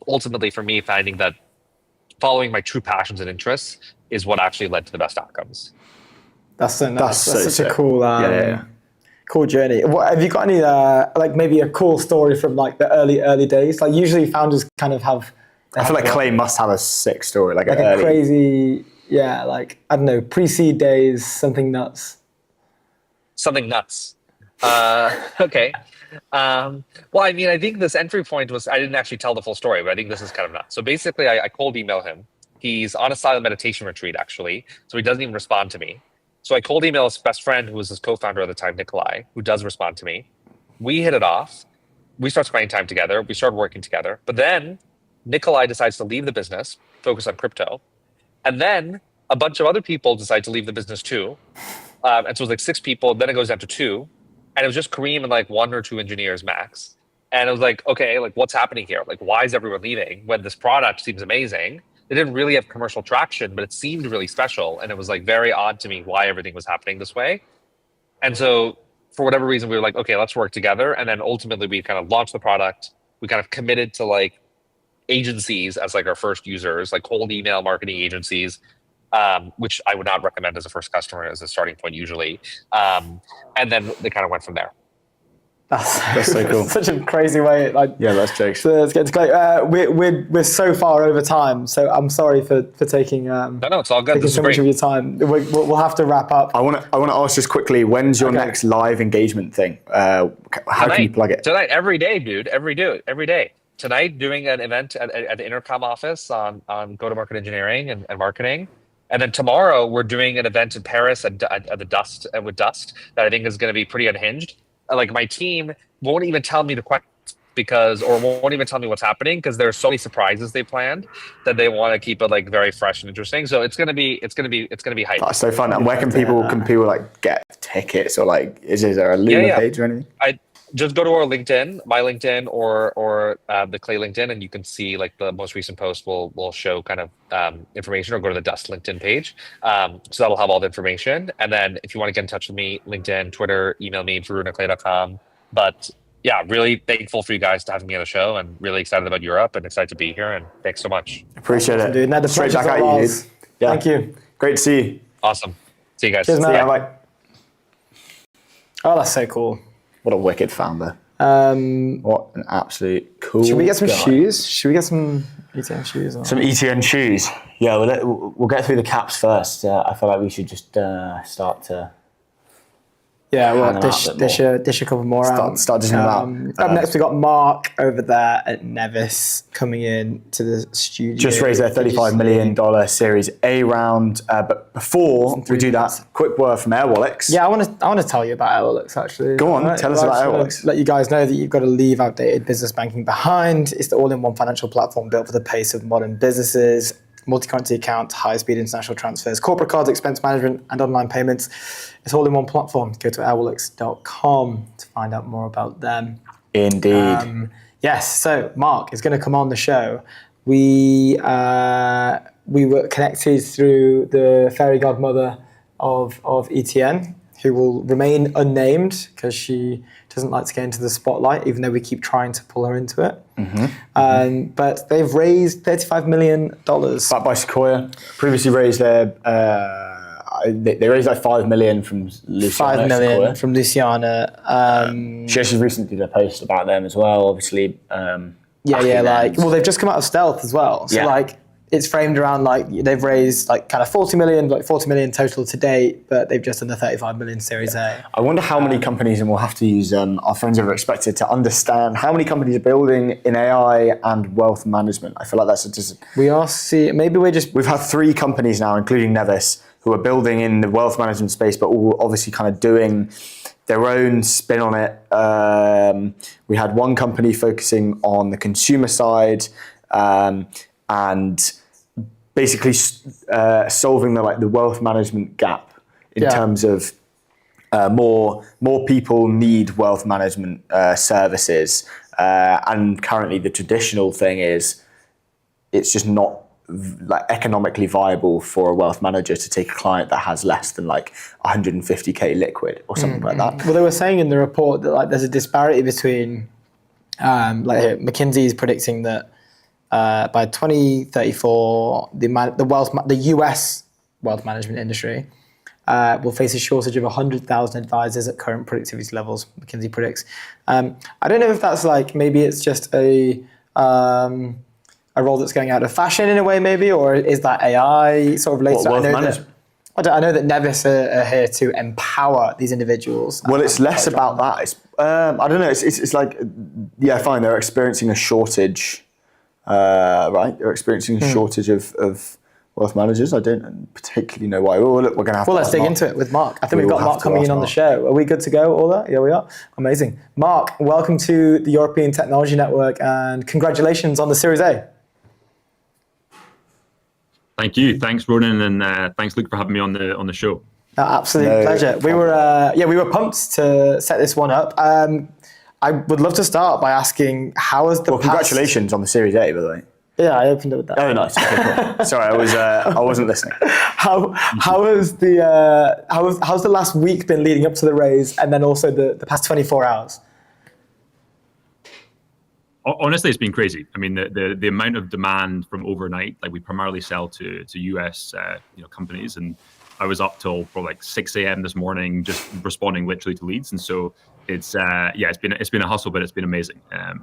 ultimately for me, finding that following my true passions and interests is what actually led to the best outcomes. That's such sick. a cool, cool journey. What, have you got any like maybe a cool story from like the early days? Like usually founders kind of have. I feel like Clay must have a sick story, like a crazy, like I don't know, pre-seed days, something nuts. Something nuts. Okay. Well, I mean, I think this entry point was, I didn't actually tell the full story, but I think this is kind of nuts. So basically, I cold email him. He's on a silent meditation retreat, actually. So he doesn't even respond to me. So I cold email his best friend, who was his co-founder at the time, Nikolai, who does respond to me. We hit it off. We start spending time together. We started working together. But then Nikolai decides to leave the business, focus on crypto. And then a bunch of other people decide to leave the business too. And so it was like 6 people. Then it goes down to 2. And it was just Kareem and like 1 or 2 engineers max. And it was like, okay, like what's happening here? Like, why is everyone leaving when this product seems amazing? They didn't really have commercial traction, but it seemed really special. And it was like very odd to me why everything was happening this way. And so for whatever reason, we were like, okay, let's work together. And then ultimately we kind of launched the product. We kind of committed to like agencies as like our first users, like cold email marketing agencies, which I would not recommend as a first customer as a starting point usually. And then they kind of went from there. That's so cool. Such a crazy way. Like, Yeah, that's jokes. so let's get to Clay. We're so far over time, so I'm sorry for taking No, it's all good. taking This is so much great. of your time. We'll have to wrap up. I want to ask just quickly, when's your Okay. next live engagement thing? How can you plug it? Tonight, every day, dude. Every day. Tonight, doing an event at the Intercom office on go-to-market engineering and marketing. And then tomorrow, we're doing an event in Paris at the Dust with Dust that I think is going to be pretty unhinged. Like my team won't even tell me the questions or won't even tell me what's happening because there's so many surprises they planned that they want to keep it like very fresh and interesting. So it's gonna be hype. That's so fun. And where can people like get tickets or like is there a Luna page or anything? I just go to our LinkedIn, my LinkedIn or the Clay LinkedIn, and you can see like the most recent post will show kind of information, or go to the Dust LinkedIn page. So that'll have all the information. And then if you want to get in touch with me, LinkedIn, Twitter, email me, varun@clay.com. But yeah, really thankful for you guys to having me on the show, and really excited about Europe and excited to be here. And thanks so much. Appreciate it. Dude, no, the Straight pleasure's back at all you, ours. dude. Yeah. Thank you. Great to see you. Awesome. See you guys. Cheers, man. Yeah, bye. Oh, that's so cool. What a wicked founder. Um, What an absolute cool should we get some guy. shoes? Should we get some ETN shoes? Or? Some ETN shoes. Yeah, we'll get through the caps first. I feel like we should just start to Yeah, well, hang them out a bit dish a couple more out. start dishing them out. Up next, we got Mark over there at Nevis coming in to the studio. just raised their $35 million Series A round. But before we do that, quick word from Airwallex. Yeah, I want to tell you about Airwallex actually. Go on, tell us I about just wanna Airwallex. Let you guys know that you've got to leave outdated business banking behind. It's the all-in-one financial platform built for the pace of modern businesses. Multi-currency accounts, high-speed international transfers, corporate cards, expense management, and online payments. It's all in one platform. Go to airwallex.com to find out more about them. Indeed. Yes, so Mark is going to come on the show. We were connected through the fairy godmother of ETN, who will remain unnamed because she doesn't like to get into the spotlight, even though we keep trying to pull her into it. But they've raised $35 million. Backed by Sequoia. Previously raised their they raised like 5 million from Luciana. $5 million Sequoia. from Luciana. She actually recently did a post about them as well. Obviously, Well, they've just come out of stealth as well. So Yeah. like, it's framed around like they've raised like kind of 40 million total to date, but they've just done the 35 million Series A. I wonder how many companies, and we'll have to use our friends over Expected to understand how many companies are building in AI and wealth management. I feel like that's just. We are seeing, maybe we're just, We've had 3 companies now, including Nevis, who are building in the wealth management space, but all obviously kind of doing their own spin on it. We had one company focusing on the consumer side, and basically solving the wealth management gap in terms of more people need wealth management services, and currently the traditional thing is it's just not like economically viable for a wealth manager to take a client that has less than like 150k liquid or something like that. well, they were saying in the report that like there's a disparity between, like here, McKinsey is predicting that by 2034, the US wealth management industry will face a shortage of 100,000 advisors at current productivity levels. McKinsey predicts. I don't know if that's like maybe it's just a role that's going out of fashion in a way, maybe, or is that AI sort of related? Wealth management? I know that Nevis are here to empower these individuals. Well, it's less about that. It's I don't know. It's like, yeah, fine. They're experiencing a shortage, right? They're experiencing a shortage of wealth managers. I don't particularly know why. Well, look, we're going to have. Well, to let's dig into it with Mark. I think We we've will got have Mark to coming ask in on the Mark. show. Are we good to go, Ola? Here we are. Amazing. Mark, welcome to the European Technology Network and congratulations on the Series A. Thank you. Thanks, Ronan, and thanks, Luke, for having me on the show. Absolute pleasure. We were pumped to set this one up. I would love to start by asking, how has the Well, congratulations on the Series A, by the way. Yeah, I opened it with that. Oh, nice. Okay, cool. Sorry, I wasn't listening. How's the last week been leading up to the raise, and then also the past 24 hours? Honestly, it's been crazy. I mean, the amount of demand from overnight, like we primarily sell to US companies, and I was up till probably like 6 a.m. this morning, just responding literally to leads, and so it's been a hustle, but it's been amazing.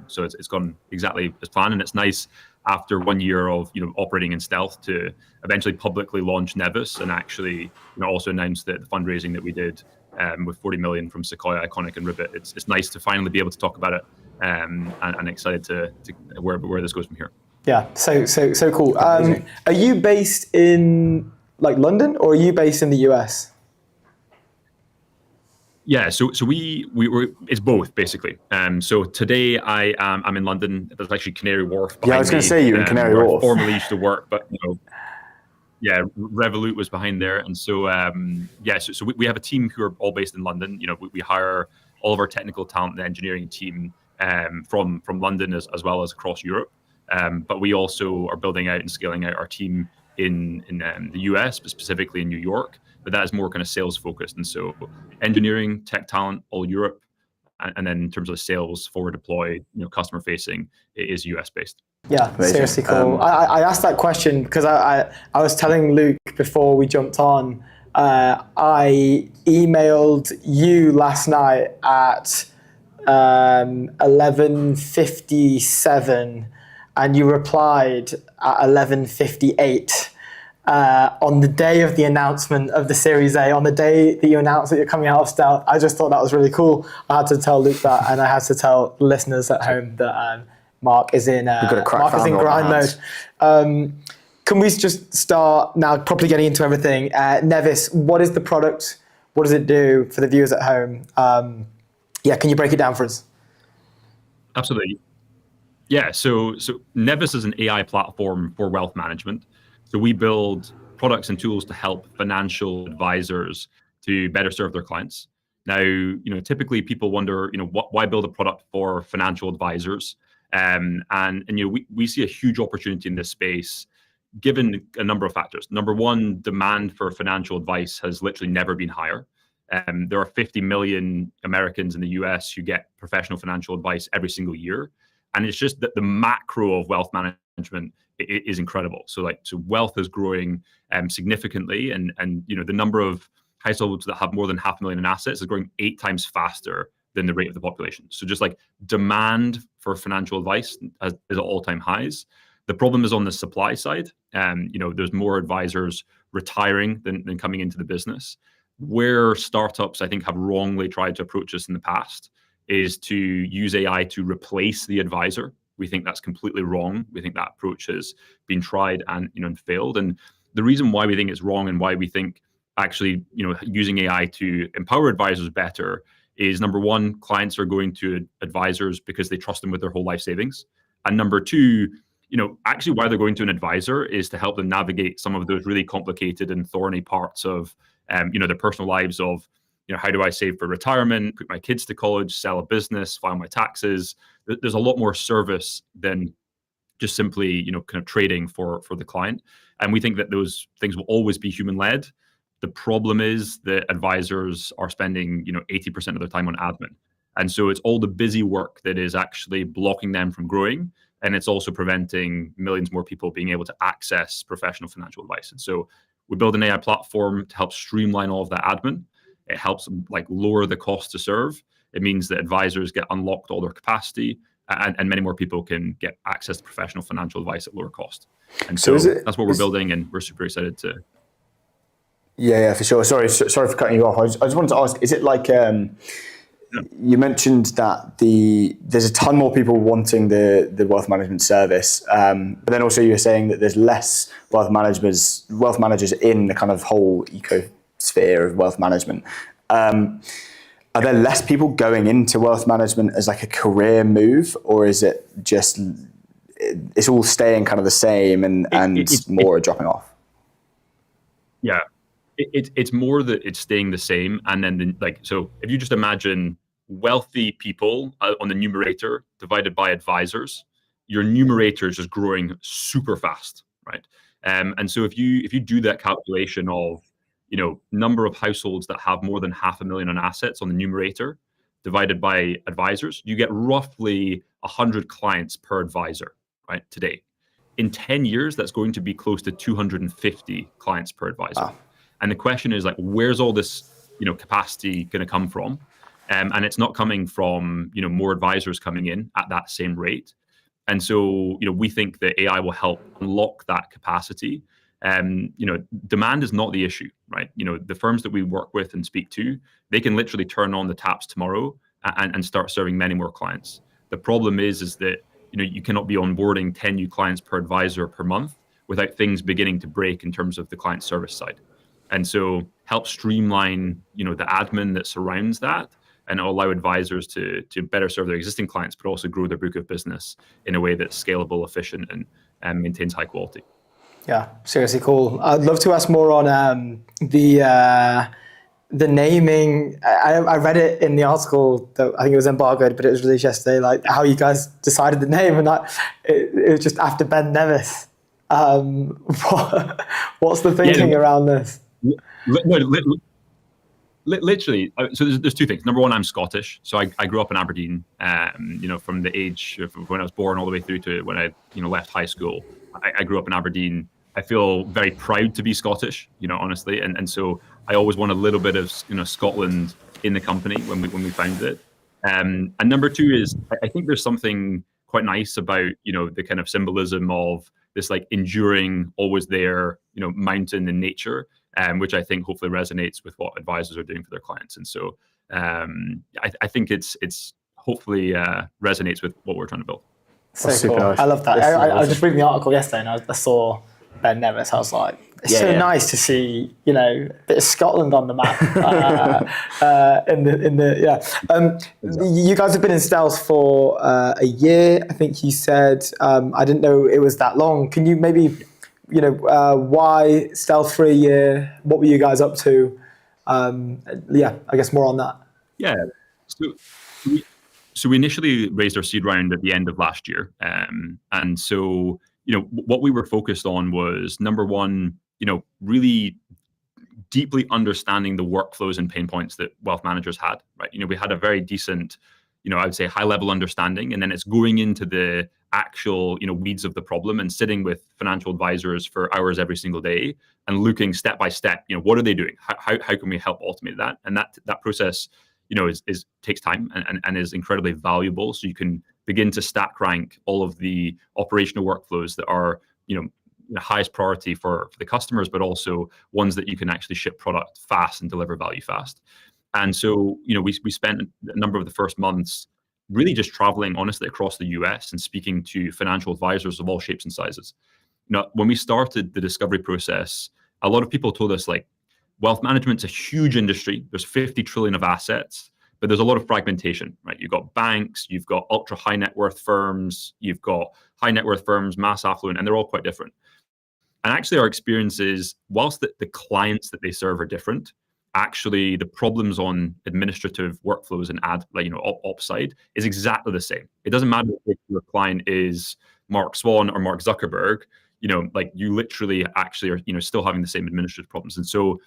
So it's gone exactly as planned, and it's nice after 1 year of operating in stealth to eventually publicly launch Nevis and actually also announce the fundraising that we did with 40 million from Sequoia, Iconic, and Ribbit. It's nice to finally be able to talk about it, and excited to where this goes from here. Yeah, so cool. Are you based in like London, or are you based in the US? Yeah, so we it's both basically. So today I'm in London. There's actually Canary Wharf. Yeah, I was going to say you're in Canary where I Wharf. formerly used to work, but yeah, Revolut was behind there, and so so we have a team who are all based in London. We hire all of our technical talent, the engineering team from London as well as across Europe. But we also are building out and scaling out our team in the US, but specifically in New York. But that is more kind of sales focused, and so engineering, tech talent, all Europe, and then in terms of sales, forward deploy, customer facing, it is US based. Yeah, Amazing. seriously cool. I asked that question because I was telling Luke before we jumped on. I emailed you last night at 11:57, and you replied at 11:58. On the day of the announcement of the Series A, on the day that you announced that you're coming out of stealth. I just thought that was really cool. I had to tell Luke that, and I had to tell the listeners at home that Mark is in grind mode. Can we just start now properly getting into everything? Nevis, what is the product? What does it do for the viewers at home? Can you break it down for us? Absolutely. Yeah, so Nevis is an AI platform for wealth management. So we build products and tools to help financial advisors to better serve their clients. Now, typically people wonder, why build a product for financial advisors? And we see a huge opportunity in this space, given a number of factors. Number one, demand for financial advice has literally never been higher. There are 50 million Americans in the US who get professional financial advice every single year. And it's just that the macro of wealth management is incredible. So wealth is growing significantly, and the number of households that have more than 500,000 in assets is growing 8 times faster than the rate of the population. So just demand for financial advice is at all-time highs. The problem is on the supply side. There's more advisors retiring than coming into the business. Where startups, I think, have wrongly tried to approach this in the past is to use AI to replace the advisor. We think that's completely wrong. We think that approach has been tried and failed. And the reason why we think it's wrong and why we think actually using AI to empower advisors better is, number one, clients are going to advisors because they trust them with their whole life savings. And number two, actually why they're going to an advisor is to help them navigate some of those really complicated and thorny parts of their personal lives of, how do I save for retirement, put my kids to college, sell a business, file my taxes. There's a lot more service than just simply, kind of trading for the client. And we think that those things will always be human led. The problem is that advisors are spending, 80% of their time on admin. And so it's all the busy work that is actually blocking them from growing. And it's also preventing millions more people being able to access professional financial advice. And so we build an AI platform to help streamline all of that admin. It helps lower the cost to serve. It means that advisors get unlocked all their capacity, and many more people can get access to professional financial advice at lower cost. And so that's what we're building, and we're super excited to. Yeah, for sure. Sorry for cutting you off. I just wanted to ask: is it you mentioned that there's a ton more people wanting the wealth management service, but then also you were saying that there's less wealth managers in the kind of whole ecosphere of wealth management. Are there less people going into wealth management as like a career move, or is it just it's all staying kind of the same and more are dropping off? Yeah, it's more that it's staying the same, and then so if you just imagine wealthy people on the numerator divided by advisors, your numerator is just growing super fast, right? And so if you do that calculation of number of households that have more than $500,000 in assets on the numerator divided by advisors, you get roughly 100 clients per advisor, right? Today, in 10 years, that's going to be close to 250 clients per advisor. Wow. And the question is where's all this, capacity going to come from? And it's not coming from, more advisors coming in at that same rate. And so, we think that AI will help unlock that capacity. Demand is not the issue, right? The firms that we work with and speak to, they can literally turn on the taps tomorrow and start serving many more clients. The problem is that, you cannot be onboarding 10 new clients per advisor per month without things beginning to break in terms of the client service side. And so help streamline, the admin that surrounds that and allow advisors to better serve their existing clients, but also grow their book of business in a way that's scalable, efficient, and maintains high quality. Yeah, seriously cool. I'd love to ask more on the naming. I read it in the article that I think it was embargoed, but it was released yesterday, how you guys decided the name, and it was just after Ben Nevis. What's the thinking around this? Literally, so there's two things. Number one, I'm Scottish, so I grew up in Aberdeen. From the age of when I was born all the way through to when I left high school, I grew up in Aberdeen. I feel very proud to be Scottish, honestly, and so I always want a little bit of Scotland in the company when we founded it. And number two is I think there's something quite nice about the kind of symbolism of this enduring, always there mountain in nature. Which I think hopefully resonates with what advisors are doing for their clients. And so I think it's hopefully resonates with what we're trying to build. So cool. I love that. I was just reading the article yesterday and I saw Ben Nevis. I was like, it's nice to see, a bit of Scotland on the map. You guys have been in stealth for a year, I think you said. I didn't know it was that long. Can you maybe why stealth for a year? What were you guys up to? I guess more on that. Yeah. So we initially raised our seed round at the end of last year. And so, what we were focused on was, number one, really deeply understanding the workflows and pain points that wealth managers had, right? We had a very decent, I would say high level understanding, and then it's going into the actual, weeds of the problem and sitting with financial advisors for hours every single day and looking step by step, what are they doing? How can we help automate that? And that process, is takes time and is incredibly valuable. So you can begin to stack rank all of the operational workflows that are, the highest priority for the customers, but also ones that you can actually ship product fast and deliver value fast. And so, we spent a number of the first months really just traveling, honestly, across the US and speaking to financial advisors of all shapes and sizes. When we started the discovery process, a lot of people told us wealth management's a huge industry. There's 50 trillion of assets, but there's a lot of fragmentation, right? You've got banks, you've got ultra high net worth firms, you've got high net worth firms, mass affluent, and they're all quite different. And actually our experience is, whilst the clients that they serve are different, actually the problems on administrative workflows and ops side is exactly the same. It doesn't matter if your client is Mark Swan or Mark Zuckerberg, you literally actually are, still having the same administrative problems. And so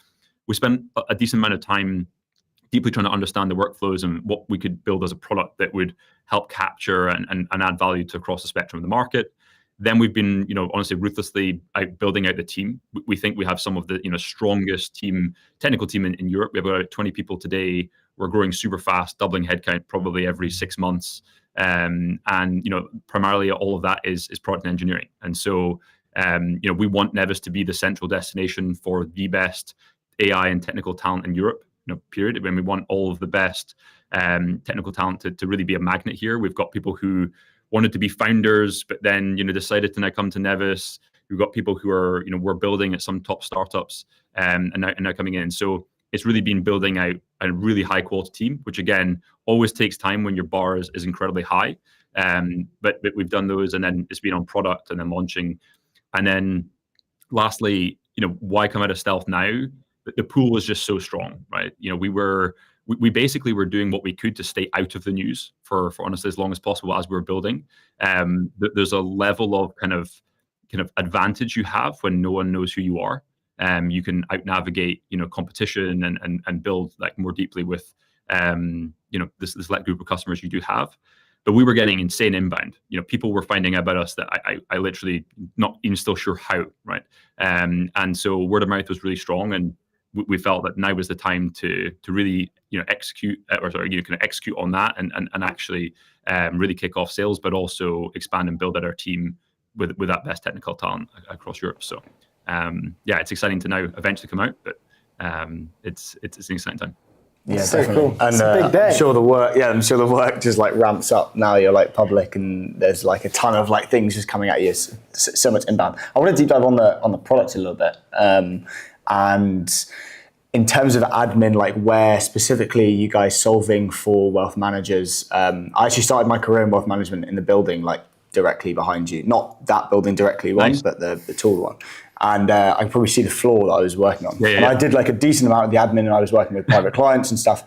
we spent a decent amount of time deeply trying to understand the workflows and what we could build as a product that would help capture and add value to across the spectrum of the market. Then we've been, honestly, ruthlessly building out the team. We think we have some of the, strongest technical team in Europe. We have about 20 people today. We're growing super fast, doubling headcount probably every 6 months. And primarily all of that is product and engineering. And so, we want Nevis to be the central destination for the best AI and technical talent in Europe, period. When we want all of the best technical talent to really be a magnet here. We've got people who wanted to be founders, but then decided to now come to Nevis. We've got people who are we're building at some top startups, and now coming in. So it's really been building out a really high quality team, which again always takes time when your bar is incredibly high. But we've done those, and then it's been on product and then launching, and then lastly, why come out of stealth now? The pool was just so strong, right? We basically were doing what we could to stay out of the news for honestly as long as possible as we were building. There's a level of kind of advantage you have when no one knows who you are. You can out navigate competition and build like more deeply with this select group of customers you do have. But we were getting insane inbound. People were finding out about us that I literally not even still sure how, right? And so word of mouth was really strong, and we felt that now was the time to really execute execute on that and actually really kick off sales, but also expand and build out our team with that best technical talent across Europe. So it's exciting to now eventually come out, but it's an exciting time. Yeah, So definitely. cool. And It's a big day. I'm sure the work just like ramps up now you're like public, and there's like a ton of like things just coming at you. So much inbound. I want to deep dive on the product a little bit. And in terms of admin, like where specifically you guys solving for wealth managers? I actually started my career in wealth management in the building, like directly behind you. Not that building directly one, Nice. but the taller one. And I can probably see the floor that I was working on. Yeah. I did like a decent amount of the admin, and I was working with private clients and stuff.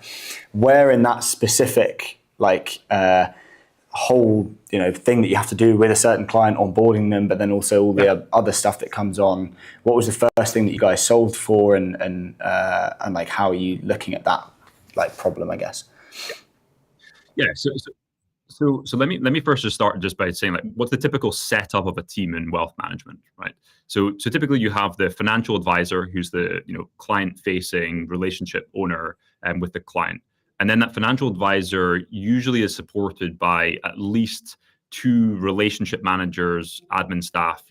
Where in that specific like whole thing that you have to do with a certain client, onboarding them, but then also all the other stuff that comes on, what was the first thing that you guys solved for, and like how are you looking at that like problem, I guess? Yeah. So let me first just start just by saying like what's the typical setup of a team in wealth management, right? So typically you have the financial advisor, who's the client-facing relationship owner with the client, and then that financial advisor usually is supported by at least 2 relationship managers, admin staff,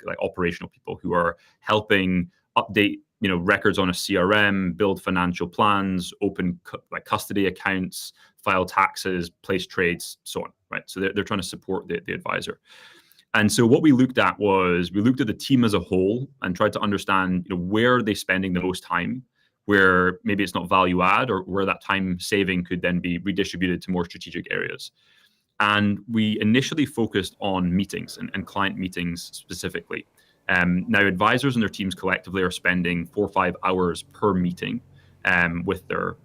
like operational people who are helping update records on a CRM, build financial plans, open custody accounts, file taxes, place trades, so on, right? So they're trying to support the advisor. And so what we looked at was we looked at the team as a whole and tried to understand where are they spending the most time, where maybe it's not value add, or where that time saving could then be redistributed to more strategic areas. And we initially focused on meetings and client meetings specifically. Now advisors and their teams collectively are spending 4 or 5 hours per meeting with their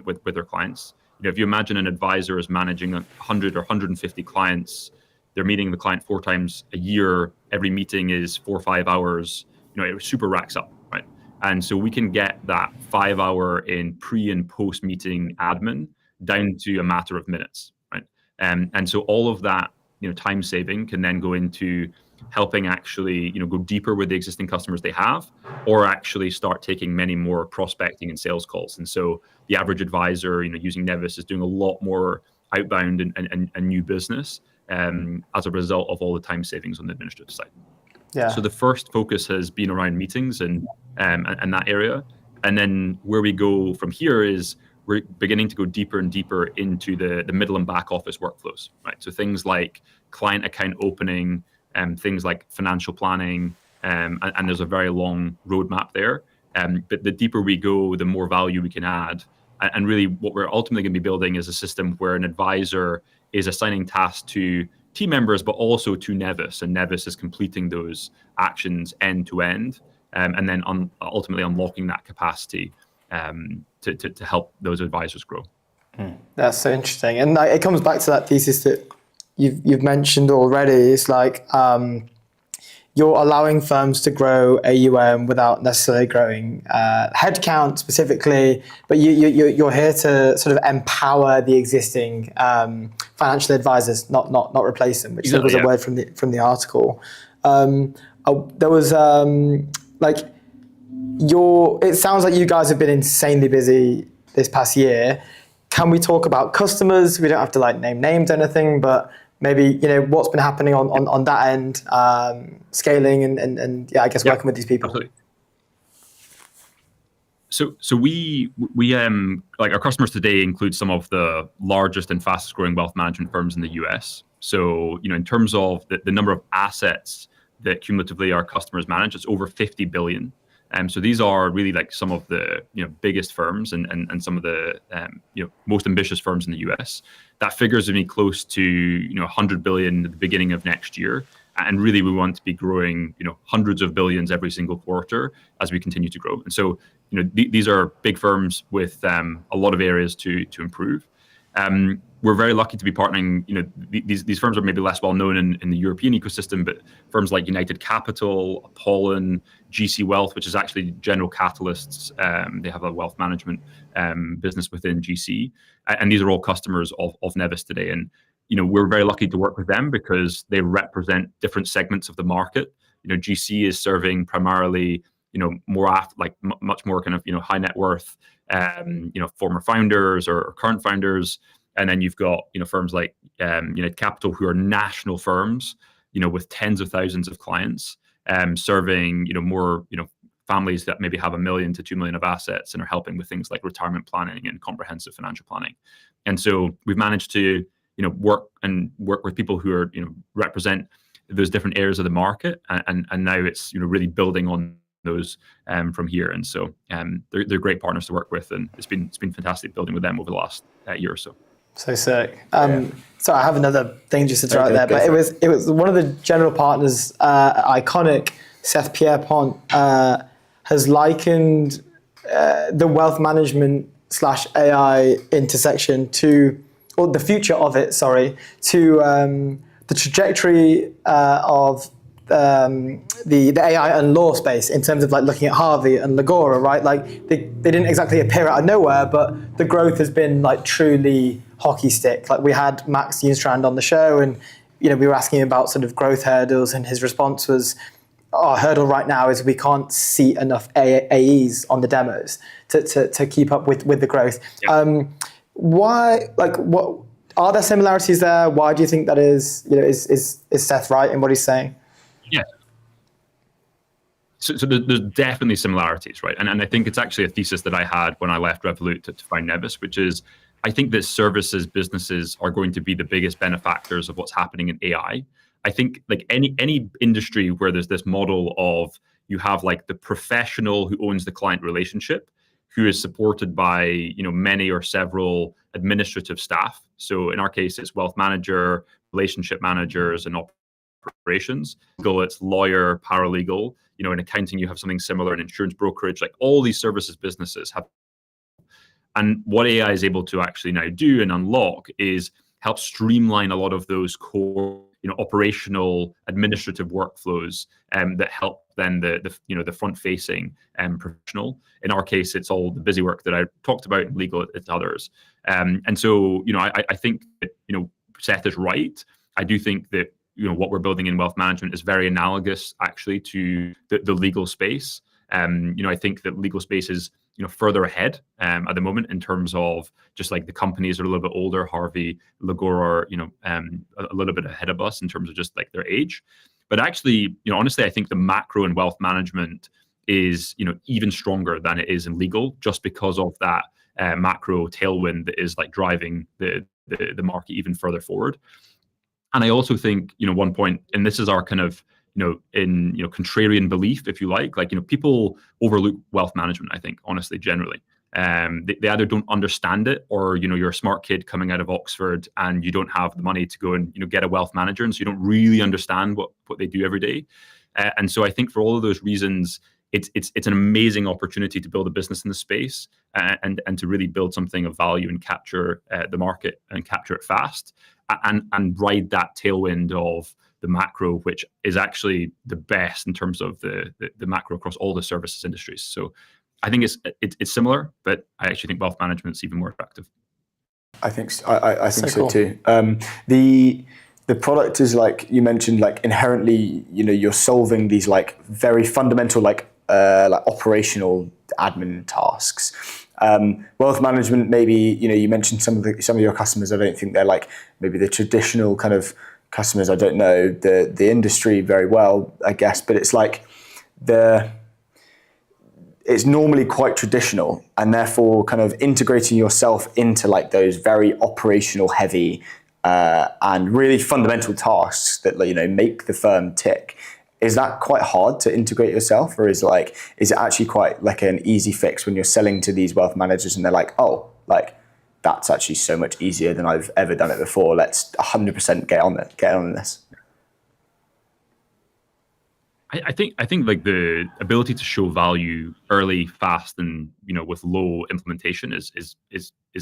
with their clients. If you imagine an advisor is managing 100 or 150 clients, they're meeting the client 4 times a year. Every meeting is 4 or 5 hours. It super racks up, right? And so we can get that 5 hour in pre and post meeting admin down to a matter of minutes, right? And so all of that time saving can then go into helping actually go deeper with the existing customers they have, or actually start taking many more prospecting and sales calls. And so the average advisor using Nevis is doing a lot more outbound and new business as a result of all the time savings on the administrative side. Yeah. So the first focus has been around meetings and that area, and then where we go from here is we're beginning to go deeper and deeper into the middle and back office workflows, right? So things like client account opening, things like financial planning, and there's a very long roadmap there. But the deeper we go, the more value we can add. And really what we're ultimately going to be building is a system where an advisor is assigning tasks to team members, but also to Nevis, and Nevis is completing those actions end to end, and then ultimately unlocking that capacity to help those advisors grow. That's so interesting, and it comes back to that thesis that you've mentioned already. It's like you're allowing firms to grow AUM without necessarily growing headcount specifically, but you're here to sort of empower the existing financial advisors, not replace them, which was a word from the article. There was it sounds like you guys have been insanely busy this past year. Can we talk about customers? We don't have to name names or anything, but maybe what's been happening on that end, scaling and I guess working with these people. Absolutely. So we like our customers today include some of the largest and fastest growing wealth management firms in the US. So in terms of the number of assets that cumulatively our customers manage, it's over 50 billion. So these are really like some of the biggest firms and some of the most ambitious firms in the US. That figure is going to be close to 100 billion at the beginning of next year. And really, we want to be growing, hundreds of billions every single quarter as we continue to grow. And so, these are big firms with a lot of areas to improve. We're very lucky to be partnering. These firms are maybe less well known in the European ecosystem, but firms like United Capital, Apollon, GC Wealth, which is actually General Catalyst's. They have a wealth management business within GC, and these are all customers of Nevis today. And we're very lucky to work with them because they represent different segments of the market. GC is serving primarily, much more kind of, high net worth, former founders or current founders. And then you've got, firms like United Capital, who are national firms, with tens of thousands of clients, serving, more, families that maybe have $1 million to $2 million of assets and are helping with things like retirement planning and comprehensive financial planning. And so we've managed to work with people who are represent those different areas of the market, and now it's really building on those from here. And so they're great partners to work with, and it's been fantastic building with them over the last year or so. So sick. So I have another thing just to throw out there, but it was one of the general partners, Iconic, Seth Pierpont, has likened the wealth management / AI intersection or the future of it, to the trajectory of the AI and law space in terms of like looking at Harvey and Legora, right? Like they didn't exactly appear out of nowhere, but the growth has been like truly hockey stick. Like we had Max Unstrand on the show, and we were asking him about sort of growth hurdles, and his response was, our hurdle right now is we can't see enough AEs on the demos to keep up with the growth. Yeah. Why? Like, what are there similarities there? Why do you think that is? Is Seth right in what he's saying? Yeah. So there's definitely similarities, right? And I think it's actually a thesis that I had when I left Revolut to find Nevis, which is I think that services businesses are going to be the biggest benefactors of what's happening in AI. I think like any industry where there's this model of you have like the professional who owns the client relationship, who is supported by many or several administrative staff. So in our case, it's wealth manager, relationship managers, and operations. Legal, it's lawyer, paralegal. In accounting, you have something similar. In insurance brokerage, like all these services businesses have. And what AI is able to actually now do and unlock is help streamline a lot of those core, operational administrative workflows that help then the front-facing professional. In our case, it's all the busy work that I talked about. In legal, it's others. And so, I think that, Seth is right. I do think that what we're building in wealth management is very analogous actually to the legal space. I think that legal space is further ahead at the moment in terms of just like the companies are a little bit older. Harvey, Legora are a little bit ahead of us in terms of just like their age. But actually, honestly, I think the macro in wealth management is even stronger than it is in legal, just because of that macro tailwind that is like driving the market even further forward. And I also think one point, and this is our kind of contrarian belief, if you like people overlook wealth management, I think, honestly, generally. They either don't understand it, or you're a smart kid coming out of Oxford and you don't have the money to go and get a wealth manager, and so you don't really understand what they do every day. And so I think for all of those reasons, it's an amazing opportunity to build a business in the space and to really build something of value and capture the market and capture it fast and ride that tailwind of the macro, which is actually the best in terms of the macro across all the services industries. So I think it's similar, but I actually think wealth management is even more attractive. I think I think so cool. too. The product is, like you mentioned, like inherently, you're solving these like very fundamental like operational admin tasks. Wealth management, maybe you mentioned some of your customers. I don't think they're like maybe the traditional kind of customers. I don't know the industry very well, I guess, but it's like it's normally quite traditional, and therefore kind of integrating yourself into like those very operational heavy and really fundamental tasks that make the firm tick. Is that quite hard to integrate yourself, or is it actually quite like an easy fix when you're selling to these wealth managers and they're like, oh, like that's actually so much easier than I've ever done it before. Let's 100% get on this. I think like the ability to show value early, fast, and with low implementation is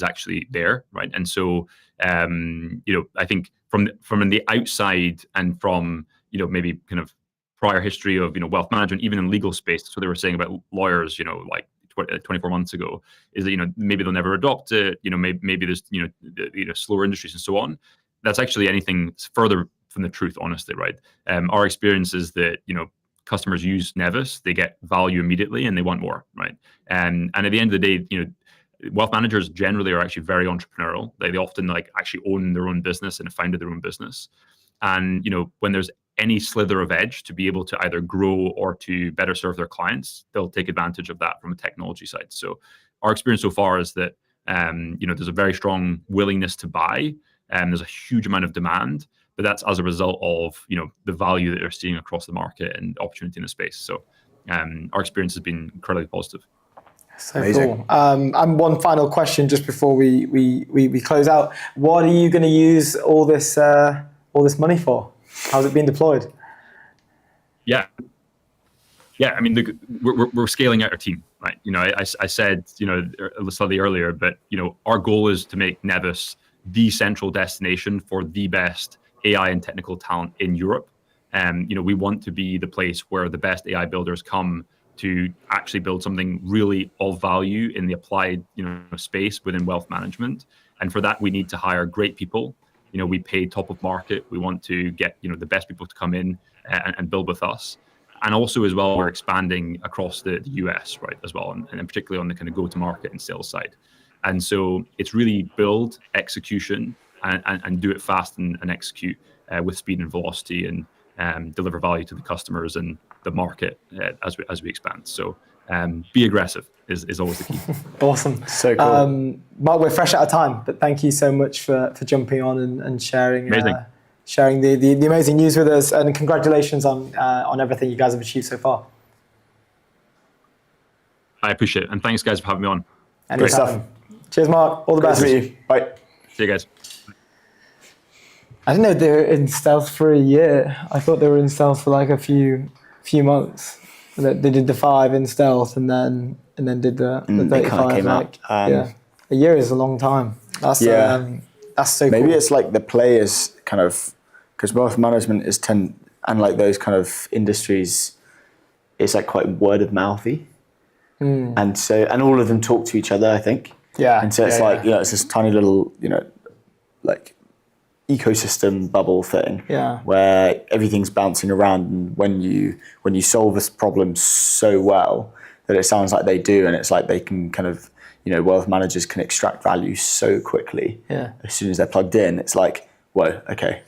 actually there, right? And so I think from the outside and from maybe kind of prior history of wealth management, even in legal space, that's what they were saying about lawyers, like 24 months ago, is that maybe they'll never adopt it, maybe there's slower industries and so on. That's actually anything further from the truth, honestly, right? Our experience is that customers use Nevis, they get value immediately, and they want more, right? And at the end of the day, wealth managers generally are actually very entrepreneurial. They often actually own their own business and have founded their own business. And when there's any slither of edge to be able to either grow or to better serve their clients, they'll take advantage of that from a technology side. So our experience so far is that there's a very strong willingness to buy, and there's a huge amount of demand. But that's as a result of the value that they're seeing across the market and opportunity in the space. So our experience has been incredibly positive. So amazing. Cool. And one final question just before we close out. What are you going to use all this money for? How's it being deployed? Yeah. I mean, we're scaling out our team, right? I said slightly earlier, but our goal is to make Nevis the central destination for the best AI and technical talent in Europe. We want to be the place where the best AI builders come to actually build something really of value in the applied space within wealth management. And for that, we need to hire great people. We pay top of market. We want to get the best people to come in and build with us. And also as well, we're expanding across the US, right, as well, and particularly on the kind of go-to-market and sales side. And so it's really build, execution, and do it fast and execute with speed and velocity, and deliver value to the customers and the market as we expand. So be aggressive is always the key. Awesome. So cool. Mark, we're fresh out of time, but thank you so much for jumping on and sharing sharing the amazing news with us, and congratulations on everything you guys have achieved so far. I appreciate it, and thanks guys for having me on. Great stuff. Cheers, Mark. All the best. Great to meet you. Bye. See you guys. I didn't know they were in stealth for a year. I thought they were in stealth for like a few months. They did the 5 in stealth and then did the 35. Came out. A year is a long time. That's so maybe cool. it's like the players kind of, because wealth management is and like those kind of industries, it's like quite word of mouthy, and all of them talk to each other, I think. Yeah. And so it's it's this tiny little like ecosystem bubble thing, where everything's bouncing around, and when you solve this problem so well that it sounds like they do, and it's like they can kind of wealth managers can extract value so quickly. As soon as they're plugged in, it's like, whoa, okay,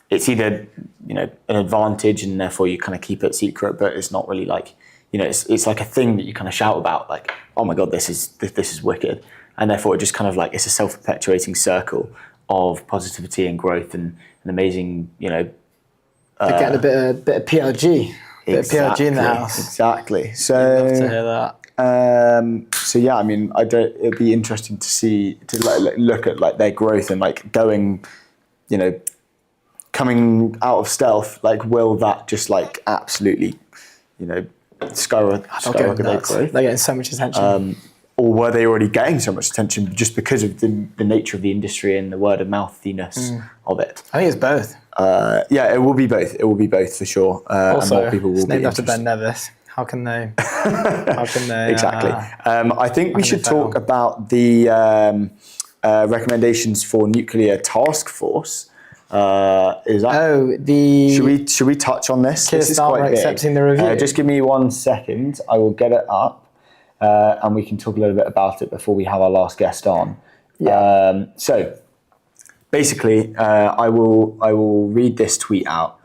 it's either an advantage and therefore you kind of keep it secret, but it's not really like it's like a thing that you kind of shout about, like, oh my god, this is wicked, and therefore it just kind of like it's a self-perpetuating circle of positivity and growth and an amazing, getting a bit of PLG, bit of PLG in the house. Exactly. So I'd love to hear that. So yeah, I mean, it'd be interesting to see look at like their growth and like going, coming out of stealth. Like, will that just like absolutely, skyrocket their growth? They're getting so much attention. Or were they already getting so much attention just because of the nature of the industry and the word of mouthiness of it? I think it's both. It will be both. It will be both for sure. Also, and more people will it's named be after Ben Nevis. How can they? Exactly. I think we should talk about the recommendations for Nuclear Task Force. Is that? Should we touch on this? This is quite big. Accepting the review. Just give me 1 second. I will get it up. And we can talk a little bit about it before we have our last guest on. So basically, I will read this tweet out.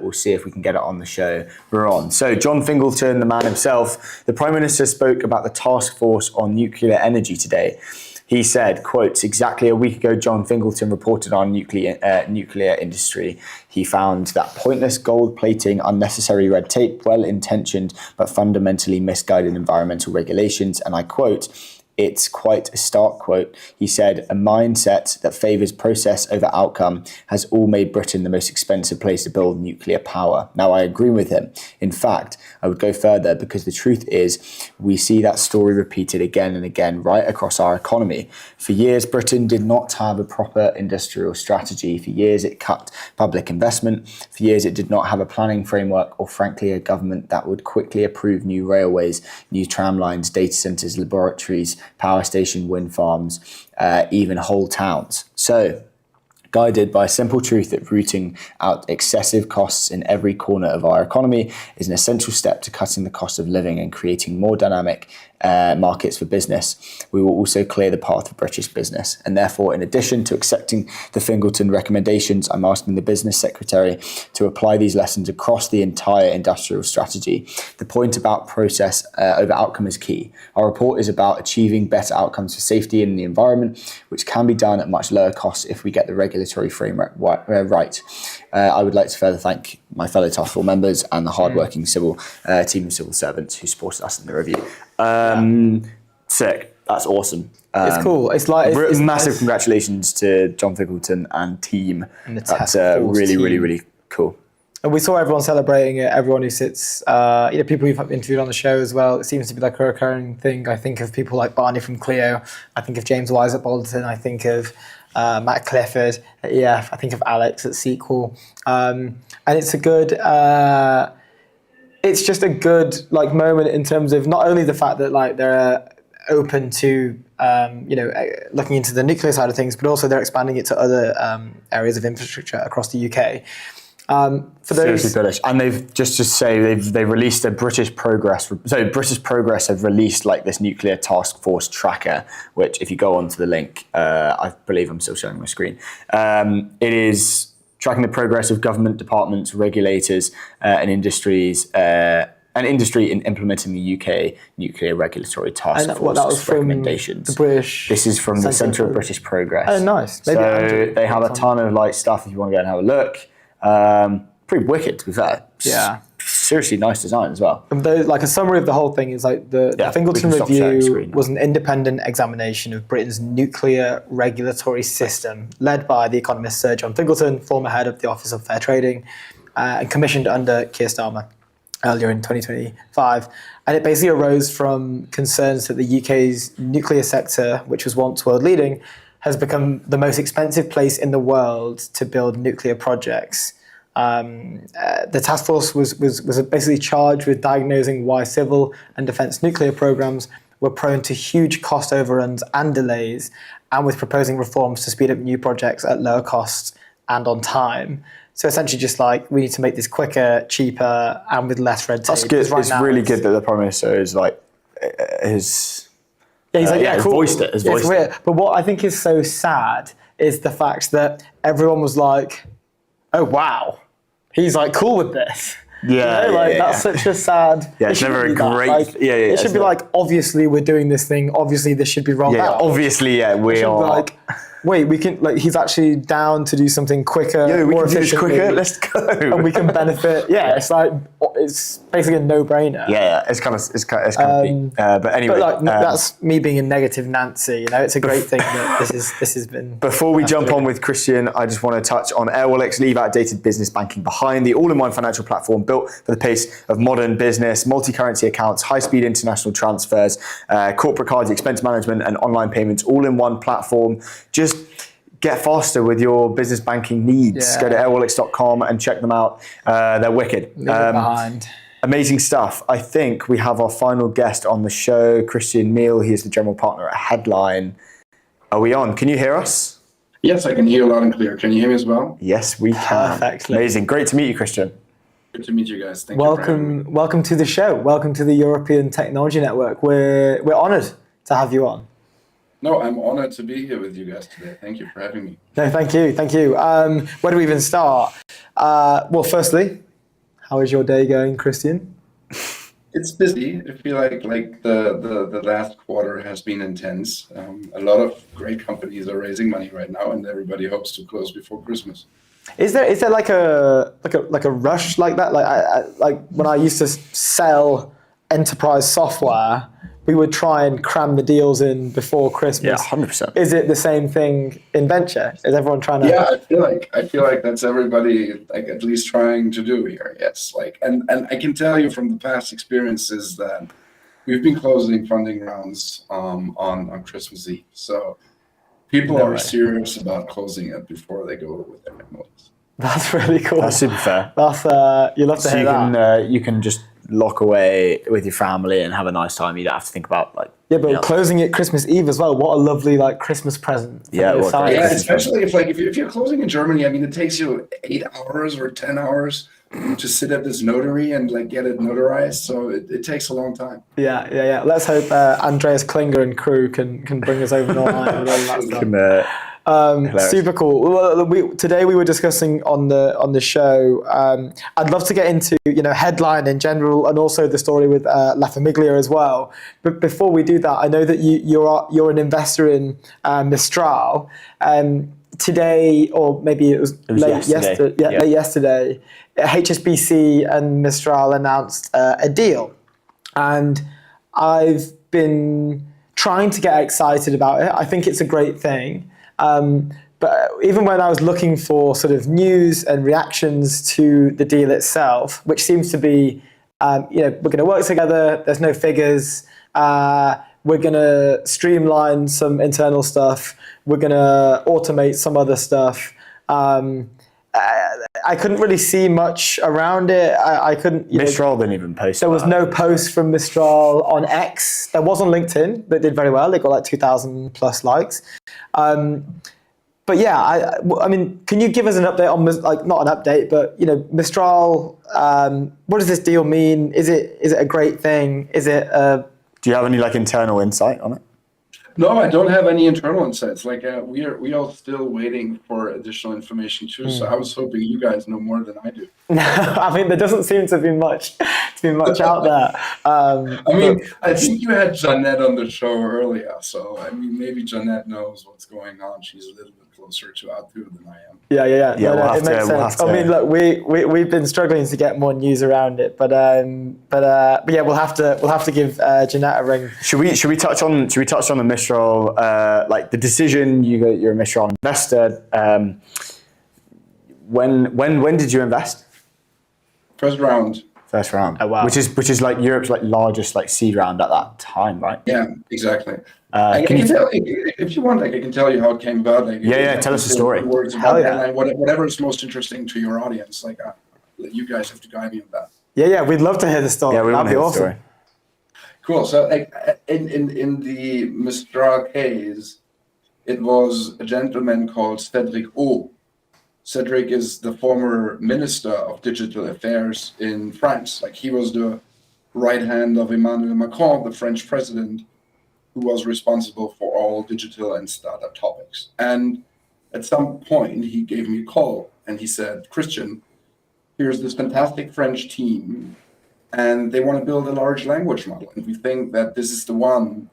We'll see if we can get it on the show we're on. So John Fingleton, the man himself, the Prime Minister spoke about the task force on nuclear energy today. He said, quote, exactly a week ago, John Fingleton reported on nuclear industry. He found that pointless gold plating, unnecessary red tape, well-intentioned but fundamentally misguided environmental regulations, and I quote, it's quite a stark quote. He said, a mindset that favours process over outcome has all made Britain the most expensive place to build nuclear power. Now, I agree with him. In fact, I would go further because the truth is we see that story repeated again and again right across our economy. For years, Britain did not have a proper industrial strategy. For years, it cut public investment. For years, it did not have a planning framework or, frankly, a government that would quickly approve new railways, new tram lines, data centres, laboratories, power station, wind farms, even whole towns. So, guided by a simple truth that rooting out excessive costs in every corner of our economy is an essential step to cutting the cost of living and creating more dynamic markets for business, we will also clear the path for British business. And therefore, in addition to accepting the Fingleton recommendations, I'm asking the Business Secretary to apply these lessons across the entire industrial strategy. The point about process over outcome is key. Our report is about achieving better outcomes for safety in the environment, which can be done at much lower costs if we get the regulatory framework right. I would like to further thank my fellow task force members and the hardworking team of civil servants who supported us in the review. Sick. That's awesome. It's cool. It's massive congratulations to John Fingleton and team. And the That's task force really, team. really, really cool. And we saw everyone celebrating it, everyone who sits, people we've interviewed on the show as well. It seems to be like a recurring thing. I think of people like Barney from Clio. I think of James Wise at Bolton. I think of Matt Clifford at EF. I think of Alex at Sequel. And it's a good... it's just a good moment in terms of not only the fact that they're open to looking into the nuclear side of things, but also they're expanding it to other areas of infrastructure across the UK. For those, seriously British, and they've just to say they've released a British Progress. So British Progress have released this nuclear task force tracker, which if you go onto the link, I believe I'm still showing my screen. It is tracking the progress of government departments, regulators, and industries, and industry in implementing the UK nuclear regulatory task force recommendations. The British. This is from the Centre of British Progress. Oh, nice. Maybe so they have a ton of stuff if you want to go and have a look. Pretty wicked, to be fair. Yeah. Seriously nice design as well. And a summary of the whole thing is the Fingleton Review was an independent examination of Britain's nuclear regulatory system, led by the economist Sir John Fingleton, former head of the Office of Fair Trading, and commissioned under Keir Starmer earlier in 2025. And it basically arose from concerns that the UK's nuclear sector, which was once world leading, has become the most expensive place in the world to build nuclear projects. The task force was basically charged with diagnosing why civil and defence nuclear programs were prone to huge cost overruns and delays, and with proposing reforms to speed up new projects at lower costs and on time. So essentially just we need to make this quicker, cheaper, and with less red tape. That's good. It's really good that the Prime Minister is he's cool. voiced it. It's weird. But what I think is so sad is the fact that everyone was like, oh wow, he's cool with this. That's such a sad. Yeah, it's never a great. It should be obviously we're doing this thing. Obviously this should be rolled out. Obviously, we are. Wait, we can he's actually down to do something quicker, we more can do this efficiently. quicker. Let's go. And we can benefit. Yeah, it's basically a no-brainer. Yeah, it's kind of peak. But anyway, that's me being a negative Nancy. It's a great thing that this has been. Before we jump on with Christian, I just want to touch on Airwallex. Leave outdated business banking behind. The all-in-one financial platform built for the pace of modern business, multi-currency accounts, high-speed international transfers, corporate cards, expense management, and online payments. All-in-one platform. Just get faster with your business banking needs. Go to airwallex.com and check them out. They're wicked. Behind. Amazing stuff. I think we have our final guest on the show, Christian Neal. He is the general partner at Headline. Are we on? Can you hear us? Yes, I can hear you loud and clear. Can you hear me as well? Yes, we can. Perfectly. Amazing. Great to meet you, Christian. Good to meet you guys. Thank you for having me. Welcome to the show. Welcome to the European Technology Network. We're honoured to have you on. No, I'm honored to be here with you guys today. Thank you for having me. No, thank you. Where do we even start? Well, firstly, how is your day going, Christian? It's busy. I feel like the last quarter has been intense. A lot of great companies are raising money right now, and everybody hopes to close before Christmas. Is there like a rush like that? Like when I used to sell enterprise software, we would try and cram the deals in before Christmas. Yeah, 100%. Is it the same thing in venture? Is everyone trying to? Yeah, I feel like that's everybody like at least trying to do here. Yes, like and I can tell you from the past experiences that we've been closing funding rounds on Christmas Eve. So people are serious about closing it before they go with their MOs. That's really cool. That's super fair. That's you love to So hear that. you can just lock away with your family and have a nice time. You don't have to think about like. Yeah, but closing it Christmas Eve as well. What a lovely like Christmas present. Yeah, both sides. Yeah, especially if you're closing in Germany. I mean, it takes you 8 hours or 10 hours to sit at this notary and like get it notarized. So it takes a long time. Yeah. Let's hope Andreas Klinger and crew can bring us over the line with all that stuff. Super cool. Well, today we were discussing on the show. I'd love to get into headline in general and also the story with La Famiglia as well. But before we do that, I know that you're an investor in Mistral. Today, or maybe it was late yesterday, HSBC and Mistral announced a deal, and I've been trying to get excited about it. I think it's a great thing. But even when I was looking for sort of news and reactions to the deal itself, which seems to be, we're going to work together, there's no figures, we're going to streamline some internal stuff, we're going to automate some other stuff. I couldn't really see much around it. I couldn't. Mistral didn't even post. There was no post from Mistral on X. There was on LinkedIn that did very well. They got like 2,000 plus likes. But yeah, I mean, can you give us an update on not an update, but Mistral? What does this deal mean? Is it a great thing? Is it? Do you have any like internal insight on it? No, I don't have any internal insights. Like we are still waiting for additional information too. So I was hoping you guys know more than I do. I mean, there doesn't seem to be much out there. I think you had Jeanette on the show earlier, so I mean, maybe Jeanette knows what's going on. She's a little bit closer to Arthur than I am. Yeah. It makes sense. I mean, look, we've been struggling to get more news around it, but yeah, we'll have to give Jeanette a ring. Should we touch on the Mistral, like the decision? You're a Mistral investor. When did you invest? First round. Oh, wow. Which is like Europe's like largest like seed round at that time, right? Yeah, exactly. I can tell if you want, like I can tell you how it came about. Like, tell us the story. Hell yeah. And whatever is most interesting to your audience, like you guys have to guide me on that. Yeah, we'd love to hear the story. Yeah, that'd be awesome. Cool. So like in the Mistral case, it was a gentleman called Cédric O. Cédric is the former Minister of Digital Affairs in France. Like he was the right hand of Emmanuel Macron, the French president, who was responsible for all digital and startup topics. And at some point, he gave me a call and he said, Christian, here's this fantastic French team, and they want to build a large language model. And we think that this is the one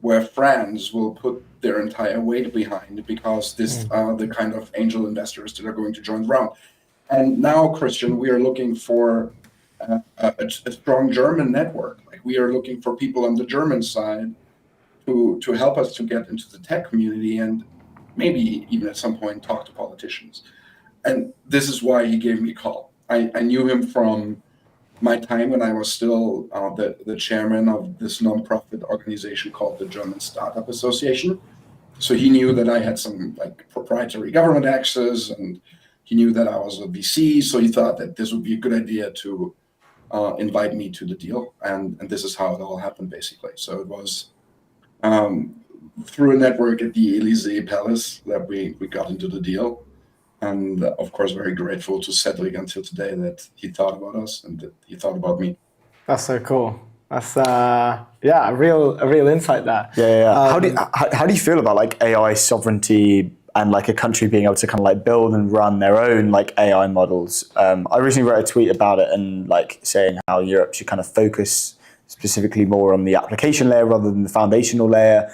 where France will put their entire weight behind, because this are the kind of angel investors that are going to join the round. And now, Christian, we are looking for a strong German network. Like we are looking for people on the German side to help us to get into the tech community and maybe even at some point talk to politicians. And this is why he gave me a call. I knew him from my time when I was still the chairman of this nonprofit organization called the German Startup Association. So he knew that I had some like proprietary government access, and he knew that I was a VC. So he thought that this would be a good idea to invite me to the deal. And this is how it all happened, basically. So it was through a network at the Élysée Palace that we got into the deal. And of course, very grateful to Cédric until today that he thought about us and that he thought about me. That's so cool. That's a real insight there. Yeah. How do you feel about like AI sovereignty and like a country being able to kind of like build and run their own like AI models? I recently wrote a tweet about it and like saying how Europe should kind of focus specifically more on the application layer rather than the foundational layer.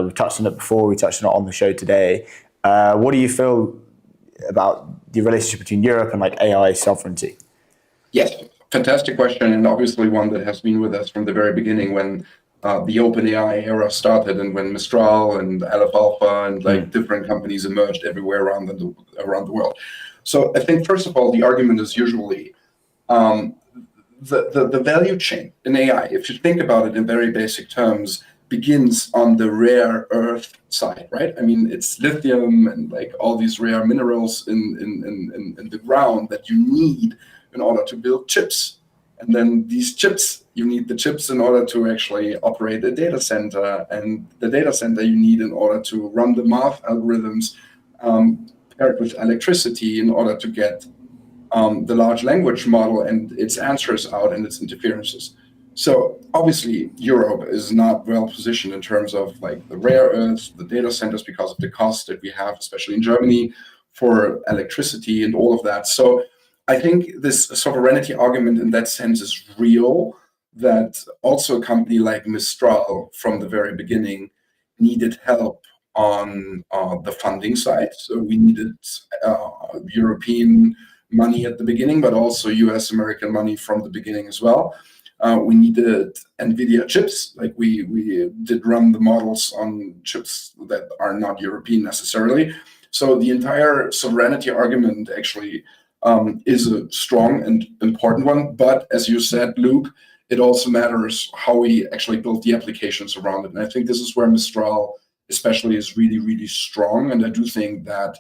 We've touched on it before. We touched on it on the show today. What do you feel about the relationship between Europe and like AI sovereignty? Yes, fantastic question, and obviously one that has been with us from the very beginning when the OpenAI era started, and when Mistral and Aleph Alpha and like different companies emerged everywhere around the world. So I think first of all, the argument is usually the value chain in AI. If you think about it in very basic terms, begins on the rare earth side, right? I mean, it's lithium and like all these rare minerals in the ground that you need in order to build chips. And then these chips, you need the chips in order to actually operate a data center, and the data center you need in order to run the math algorithms paired with electricity in order to get the large language model and its answers out and its interferences. So obviously Europe is not well positioned in terms of like the rare earths, the data centers, because of the cost that we have, especially in Germany, for electricity and all of that. So I think this sovereignty argument in that sense is real, that also a company like Mistral from the very beginning needed help on the funding side. So we needed European money at the beginning, but also US American money from the beginning as well. We needed NVIDIA chips, like we did run the models on chips that are not European necessarily. So the entire sovereignty argument actually is a strong and important one. But as you said, Luke, it also matters how we actually build the applications around it. And I think this is where Mistral especially is really, really strong. And I do think that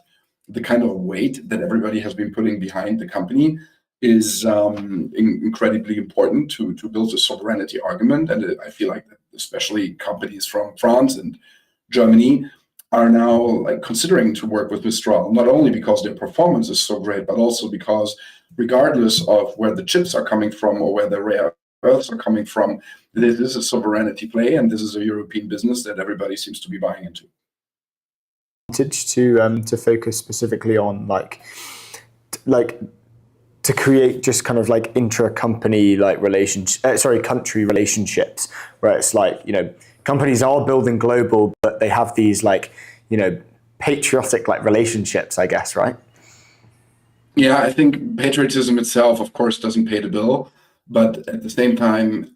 the kind of weight that everybody has been putting behind the company is incredibly important to build a sovereignty argument. And I feel like that especially companies from France and Germany are now like considering to work with Mistral, not only because their performance is so great, but also because regardless of where the chips are coming from or where the rare earths are coming from, this is a sovereignty play, and this is a European business that everybody seems to be buying into. To focus specifically on like to create just kind of like intra-company like country relationships, where it's like, you know, companies are building global, but they have these like, you know, patriotic like relationships, I guess, right? Yeah, I think patriotism itself, of course, doesn't pay the bill, but at the same time,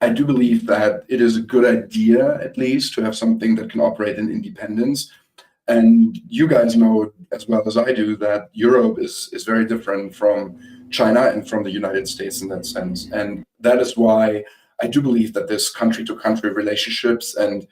I do believe that it is a good idea, at least, to have something that can operate in independence. And you guys know as well as I do that Europe is very different from China and from the United States in that sense. And that is why I do believe that this country-to-country relationships, and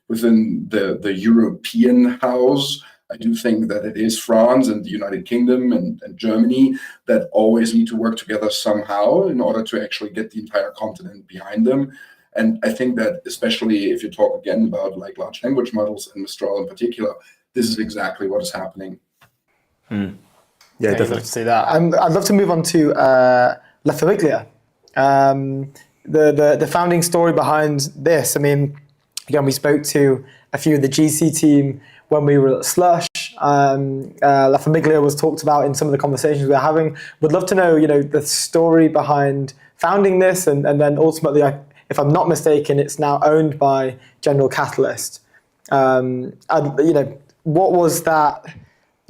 within the European house, I do think that it is France and the United Kingdom and Germany that always need to work together somehow in order to actually get the entire continent behind them. And I think that especially if you talk again about like large language models and Mistral in particular, this is exactly what is happening. Yeah, I'd definitely. love to see that. I'd love to move on to La Famiglia. The founding story behind this. I mean, again, we spoke to a few of the GC team when we were at Slush. La Famiglia was talked about in some of the conversations we were having. Would love to know, you know, the story behind founding this, and then ultimately, if I'm not mistaken, it's now owned by General Catalyst. You know, what was that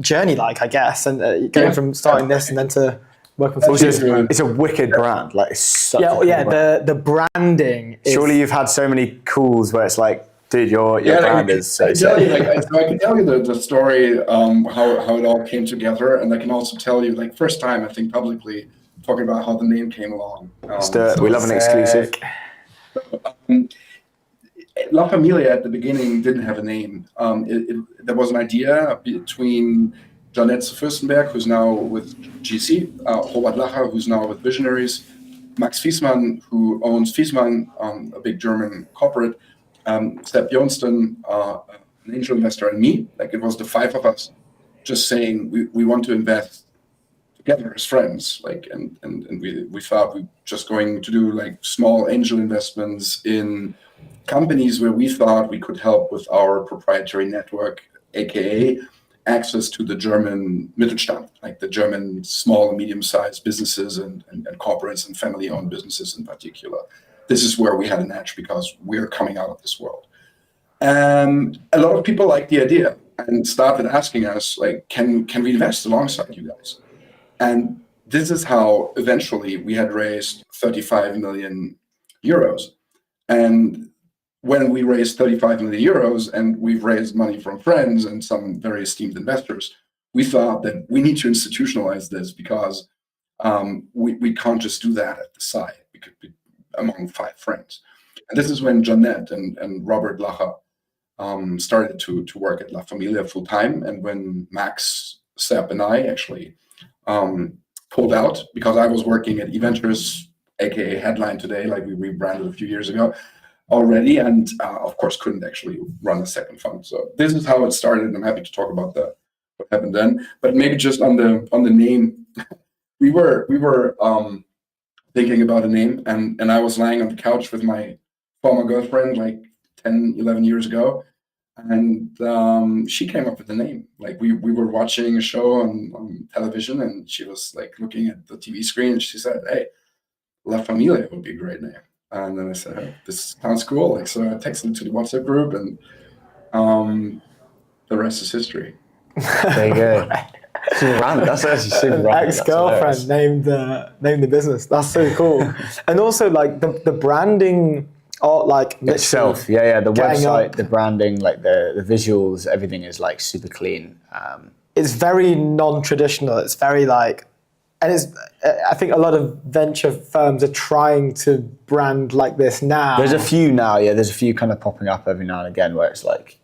journey like, I guess, and going from starting this and then to working for It's a wicked brand. Like, it's such a cool brand. The branding. Surely you've had so many calls where it's like, dude, your brand is so so sick. I can tell you the story, how it all came together, and I can also tell you, like, first time I think publicly talking about how the name came along. We love an exclusive. La Familia at the beginning didn't have a name. There was an idea between Janetze Fürstenberg, who's now with GC, Robert Lacher, who's now with Visionaries, Max Fiesmann, who owns Fiesmann, a big German corporate, Step Jonston, an angel investor, and me. Like, it was the five of us just saying we want to invest together as friends, like, and we thought we just going to do like small angel investments in companies where we thought we could help with our proprietary network, aka access to the German Mittelstand, like the German small and medium-sized businesses and corporates and family-owned businesses in particular. This is where we had an edge because we're coming out of this world. A lot of people liked the idea and started asking us, like, can we invest alongside you guys? And this is how eventually we had raised 35 million euros. And when we raised 35 million euros and we've raised money from friends and some very esteemed investors, we thought that we need to institutionalize this because we can't just do that at the side. We could be among 5 friends. And this is when Jeanette and Robert Lacher started to work at La Familia full time. And when Max, Sepp, and I actually pulled out because I was working at eVentures, aka Headline Today, like we rebranded a few years ago already, and of course couldn't actually run a second fund. So this is how it started, and I'm happy to talk about what happened then. But maybe just on the name, we were thinking about a name, and I was lying on the couch with my former girlfriend like 10, 11 years ago, and she came up with the name. Like we were watching a show on television, and she was like looking at the TV screen, and she said, "Hey, La Familia would be a great name." And then I said, "Oh, this sounds cool." Like, so I texted to the WhatsApp group, and the rest is history. There you go. Super random. That's actually super random. Ex-girlfriend named the business. That's so cool. And also like the branding or like Itself, yeah, the getting website, up. the branding, like the visuals, everything is like super clean. It's very non-traditional. It's very like, and it's. I think a lot of venture firms are trying to brand like this now. There's a few now, yeah. There's a few kind of popping up every now and again where it's like,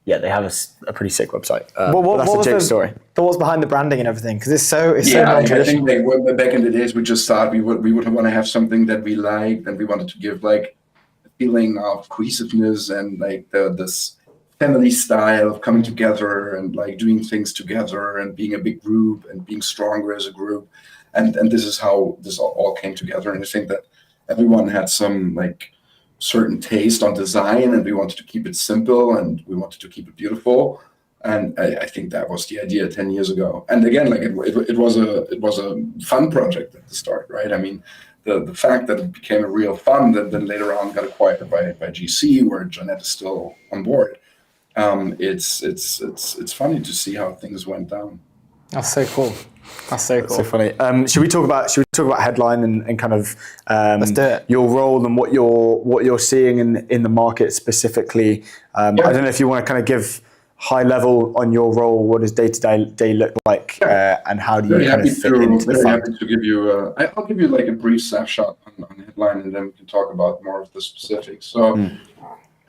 yeah, they have a pretty sick website. But that's a joke story. But what's behind the branding and everything? Because it's so I non-traditional. think like, back in the days, we just thought we would want to have something that we liked, and we wanted to give like a feeling of cohesiveness and like this family style of coming together and like doing things together and being a big group and being stronger as a group. And this is how this all came together. And I think that everyone had some like certain taste on design, and we wanted to keep it simple and we wanted to keep it beautiful. And I think that was the idea 10 years ago. And again, like it was a fun project at the start, right? I mean, the fact that it became a real fund that then later on got acquired by GC, where Jeanette is still on board. It's funny to see how things went down. That's so cool. That's so cool. So funny. Should we talk about Headline and kind of Let's do it. your role and what you're seeing in the market specifically? I don't know if you want to kind of give high level on your role. What does day look like, and how do you kind of fit into the fund? Happy to give you. I'll give you like a brief snapshot on Headline, and then we can talk about more of the specifics. So.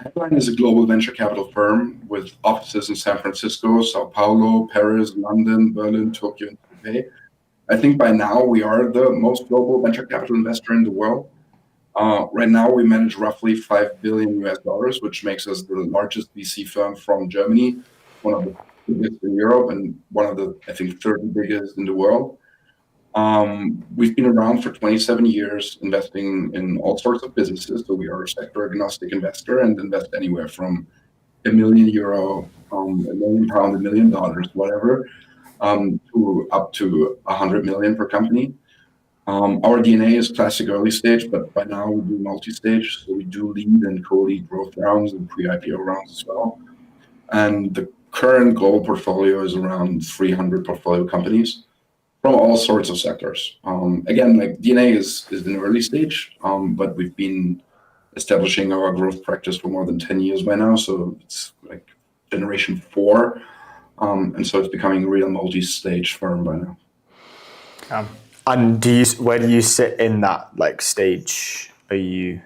Headline is a global venture capital firm with offices in San Francisco, Sao Paulo, Paris, London, Berlin, Tokyo, and Taipei. I think by now we are the most global venture capital investor in the world. Right now we manage roughly $5 billion US, which makes us the largest VC firm from Germany, one of the biggest in Europe, and one of the, I think, 30 biggest in the world. We've been around for 27 years, investing in all sorts of businesses. So we are a sector agnostic investor and invest anywhere from €1 million, £1 million, $1 million, whatever, to up to 100 million per company. Our DNA is classic early stage, but by now we do multi-stage. So we do lead and co-lead growth rounds and pre-IPO rounds as well. And the current global portfolio is around 300 portfolio companies from all sorts of sectors. Again, like DNA is in early stage, but we've been establishing our growth practice for more than 10 years by now. So it's like generation 4. And so it's becoming a real multi-stage firm by now. And where do you sit in that like stage? Are you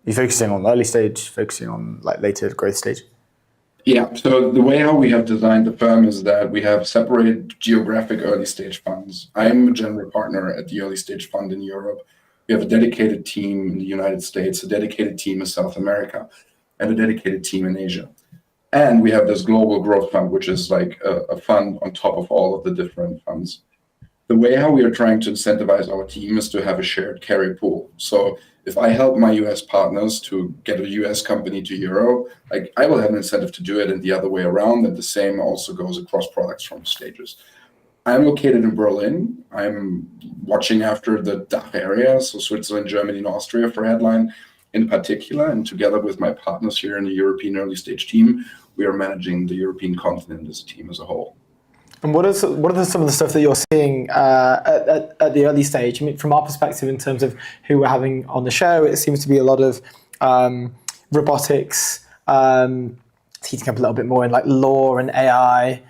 focusing on early stage, focusing on like later growth stage? Yeah, so the way how we have designed the firm is that we have separate geographic early stage funds. I'm a general partner at the early stage fund in Europe. We have a dedicated team in the United States, a dedicated team in South America, and a dedicated team in Asia. And we have this global growth fund, which is like a fund on top of all of the different funds. the way how we are trying to incentivize our team is to have a shared carry pool. So if I help my US partners to get a US company to Euro, like I will have an incentive to do it, and the other way around. And the same also goes across products from stages. I'm located in Berlin. I'm watching after the DACH area, so Switzerland, Germany, and Austria for Headline in particular. And together with my partners here in the European early stage team, we are managing the European continent as a team as a whole. And what are some of the stuff that you're seeing at the early stage? I mean, from our perspective, in terms of who we're having on the show, it seems to be a lot of robotics, heating up a little bit more in like law and AI,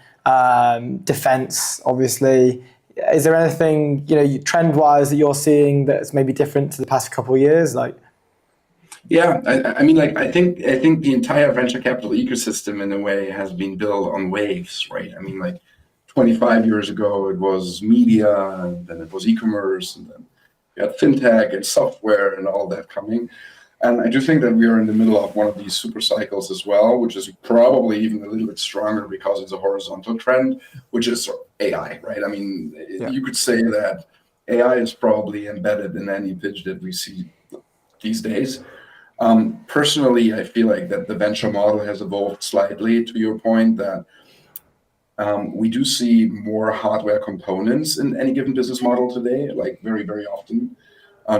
defense, obviously. Is there anything, trend-wise that you're seeing that's maybe different to the past couple of years? Yeah, I think the entire venture capital ecosystem in a way has been built on waves, right? 25 years ago, it was media, and then it was e-commerce, and then you had fintech and software and all that coming. And I do think that we are in the middle of one of these super cycles as well, which is probably even a little bit stronger because it's a horizontal trend, which is AI, right? You could say that AI is probably embedded in any pitch that we see these days. Personally, I feel like that the venture model has evolved slightly, to your point, that we do see more hardware components in any given business model today, like very, very often,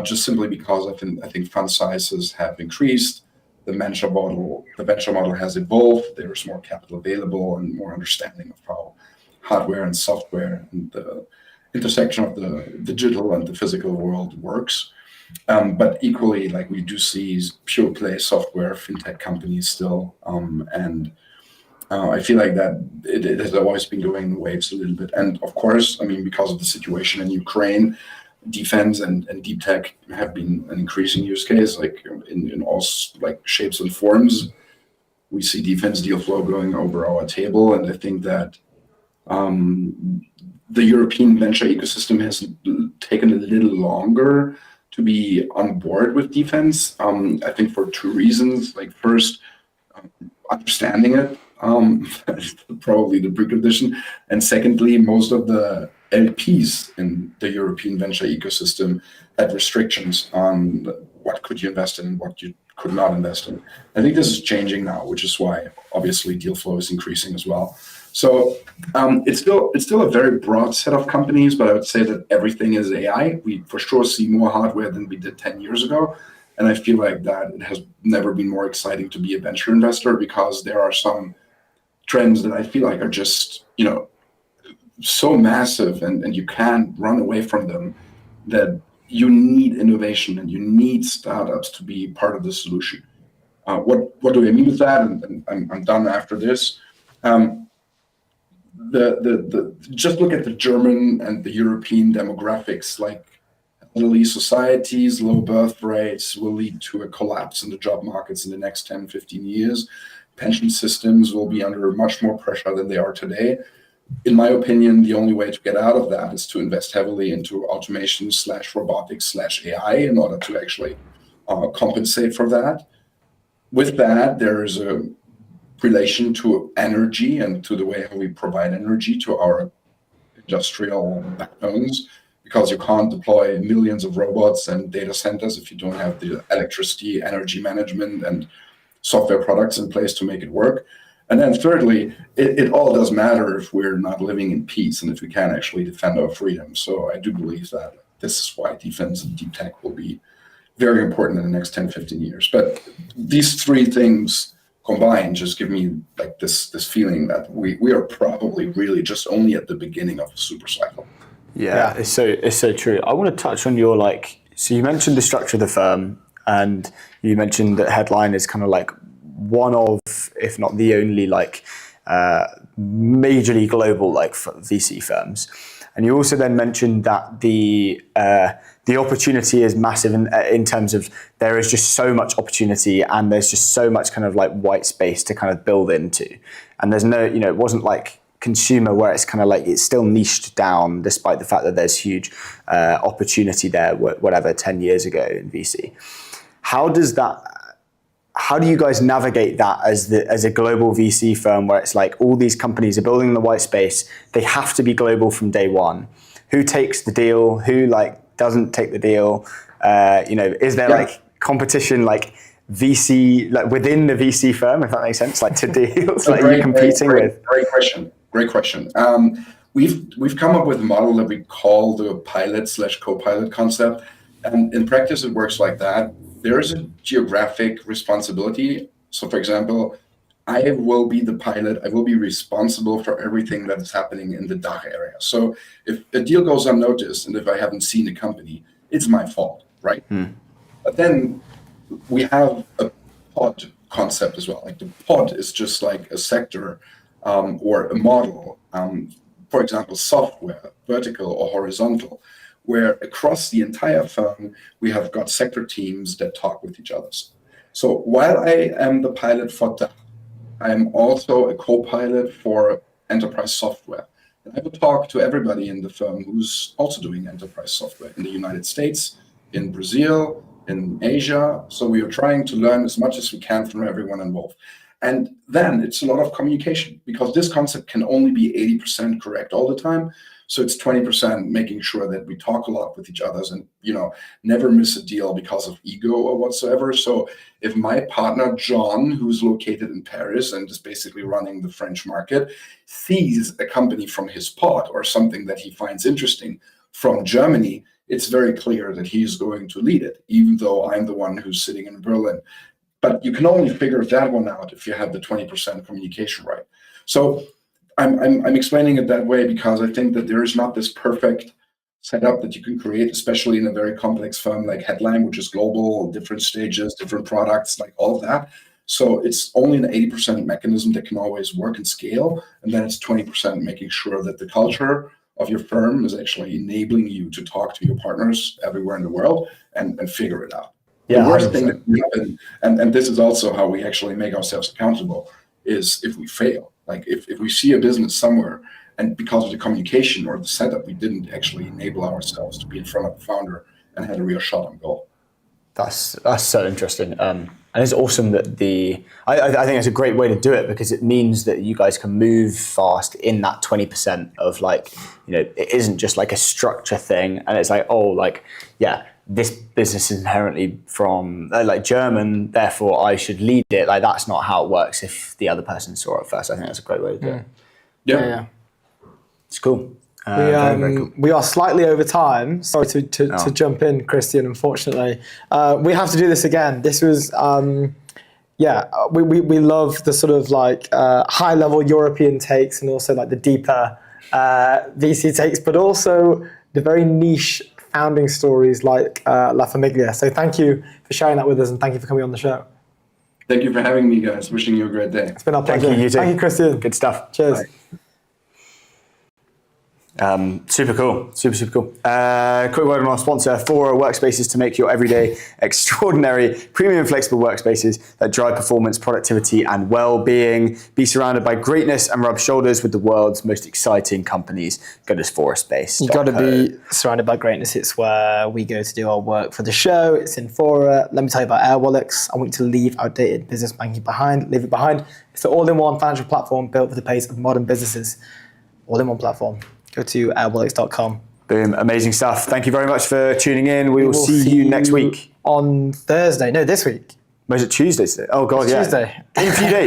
just simply because I think fund sizes have increased. The venture model has evolved. There's more capital available and more understanding of how hardware and software and the intersection of the digital and the physical world works. But equally, like we do see pure play software fintech companies still, and I feel like that it has always been going in waves a little bit. And of course, because of the situation in Ukraine, defense and deep tech have been an increasing use case, like in all like shapes and forms. We see defense deal flow going over our table, and I think that the European venture ecosystem has taken a little longer to be on board with defense. I think for two reasons. Like first, understanding it, probably the precondition, and secondly, most of the LPs in the European venture ecosystem had restrictions on what could you invest in and what you could not invest in. I think this is changing now, which is why obviously deal flow is increasing as well. So it's still a very broad set of companies, but I would say that everything is AI. We for sure see more hardware than we did 10 years ago. And I feel like that it has never been more exciting to be a venture investor, because there are some trends that I feel like are just, so massive and you can't run away from them, that you need innovation and you need startups to be part of the solution. What do I mean with that? And I'm done after this. Just look at the German and the European demographics. Like elderly societies, low birth rates will lead to a collapse in the job markets in the next 10, 15 years. Pension systems will be under much more pressure than they are today. In my opinion, the only way to get out of that is to invest heavily into automation / robotics / AI in order to actually compensate for that. With that, there is a relation to energy and to the way how we provide energy to our industrial backbones, because you can't deploy millions of robots and data centers if you don't have the electricity, energy management, and software products in place to make it work. And then thirdly, it all does matter if we're not living in peace and if we can't actually defend our freedom. So I do believe that this is why defense and deep tech will be very important in the next 10, 15 years. But these three things combined just give me like this feeling that we are probably really just only at the beginning of a super cycle. Yeah. It's so true. I want to touch on your so you mentioned the structure of the firm, and you mentioned that Headline is kind of like one of, if not the only, majorly global VC firms. And you also then mentioned that the opportunity is massive in terms of there is just so much opportunity and there's just so much kind of white space to kind of build into. And there's no, it wasn't like consumer where it's kind of it's still niched down despite the fact that there's huge opportunity there, whatever, 10 years ago in VC. How do you guys navigate that as a global VC firm where it's like all these companies are building in the white space, they have to be global from day one? who takes the deal, who like doesn't take the deal. Is there like competition, like VC, like within the VC firm, if that makes sense, like to deals, like you're competing with? Great question. We've come up with a model that we call the pilot/co-pilot concept, and in practice it works like that. There is a geographic responsibility. So, for example, I will be the pilot. I will be responsible for everything that is happening in the DACH area. So, if a deal goes unnoticed and if I haven't seen the company, it's my fault, right? But then we have a pod concept as well. Like the pod is just like a sector or a model. For example, software, vertical or horizontal, where across the entire firm, we have got sector teams that talk with each other. So while I am the pilot for DACH, I am also a co-pilot for enterprise software. And I will talk to everybody in the firm who's also doing enterprise software in the United States, in Brazil, in Asia. So we are trying to learn as much as we can from everyone involved. And then it's a lot of communication, because this concept can only be 80% correct all the time. So it's 20% making sure that we talk a lot with each other and, never miss a deal because of ego or whatsoever. So if my partner, John, who's located in Paris and is basically running the French market, sees a company from his pod or something that he finds interesting from Germany, it's very clear that he's going to lead it, even though I'm the one who's sitting in Berlin. But you can only figure that one out if you have the 20% communication right. So I'm explaining it that way because I think that there is not this perfect setup that you can create, especially in a very complex firm like Headline, which is global, different stages, different products, like all of that. So it's only an 80% mechanism that can always work and scale. And then it's 20% making sure that the culture of your firm is actually enabling you to talk to your partners everywhere in the world and figure it out. Yeah, the worst 100%. thing that can happen, and this is also how we actually make ourselves accountable, is if we fail. Like if we see a business somewhere and because of the communication or the setup, we didn't actually enable ourselves to be in front of the founder and had a real shot on goal. That's so interesting. And it's awesome that I think it's a great way to do it, because it means that you guys can move fast in that 20% of it isn't just like a structure thing. And it's like, this business is inherently from German, therefore I should lead it. Like that's not how it works if the other person saw it first. I think that's a great way to do it. Yeah. It's cool. Very cool. We are slightly over time. Sorry to jump in, Christian, unfortunately. We have to do this again. This was, we love the sort of high level European takes and also the deeper VC takes, but also the very niche founding stories like La Famiglia. So thank you for sharing that with us and thank you for coming on the show. Thank you for having me, guys. Wishing you a great day. It's been our pleasure. Thank you, you too. Thank you, Christian. Good stuff. Cheers. Bye. Super cool. Super cool. Quick word on our sponsor, Fora Workspaces, to make your everyday extraordinary, premium flexible workspaces that drive performance, productivity, and well-being. Be surrounded by greatness and rub shoulders with the world's most exciting companies. Go to Foraspace. You've got to be surrounded by greatness. It's where we go to do our work for the show. It's in Fora. Let me tell you about Airwallex. I want you to leave outdated business banking behind. Leave it behind. It's the all-in-one financial platform built for the pace of modern businesses. All-in-one platform. Go to airwallex.com. Boom. Amazing stuff. Thank you very much for tuning in. We will see you next week. On Thursday. No, this week. Was it Tuesday today? Oh, God, Tuesday. In a few days.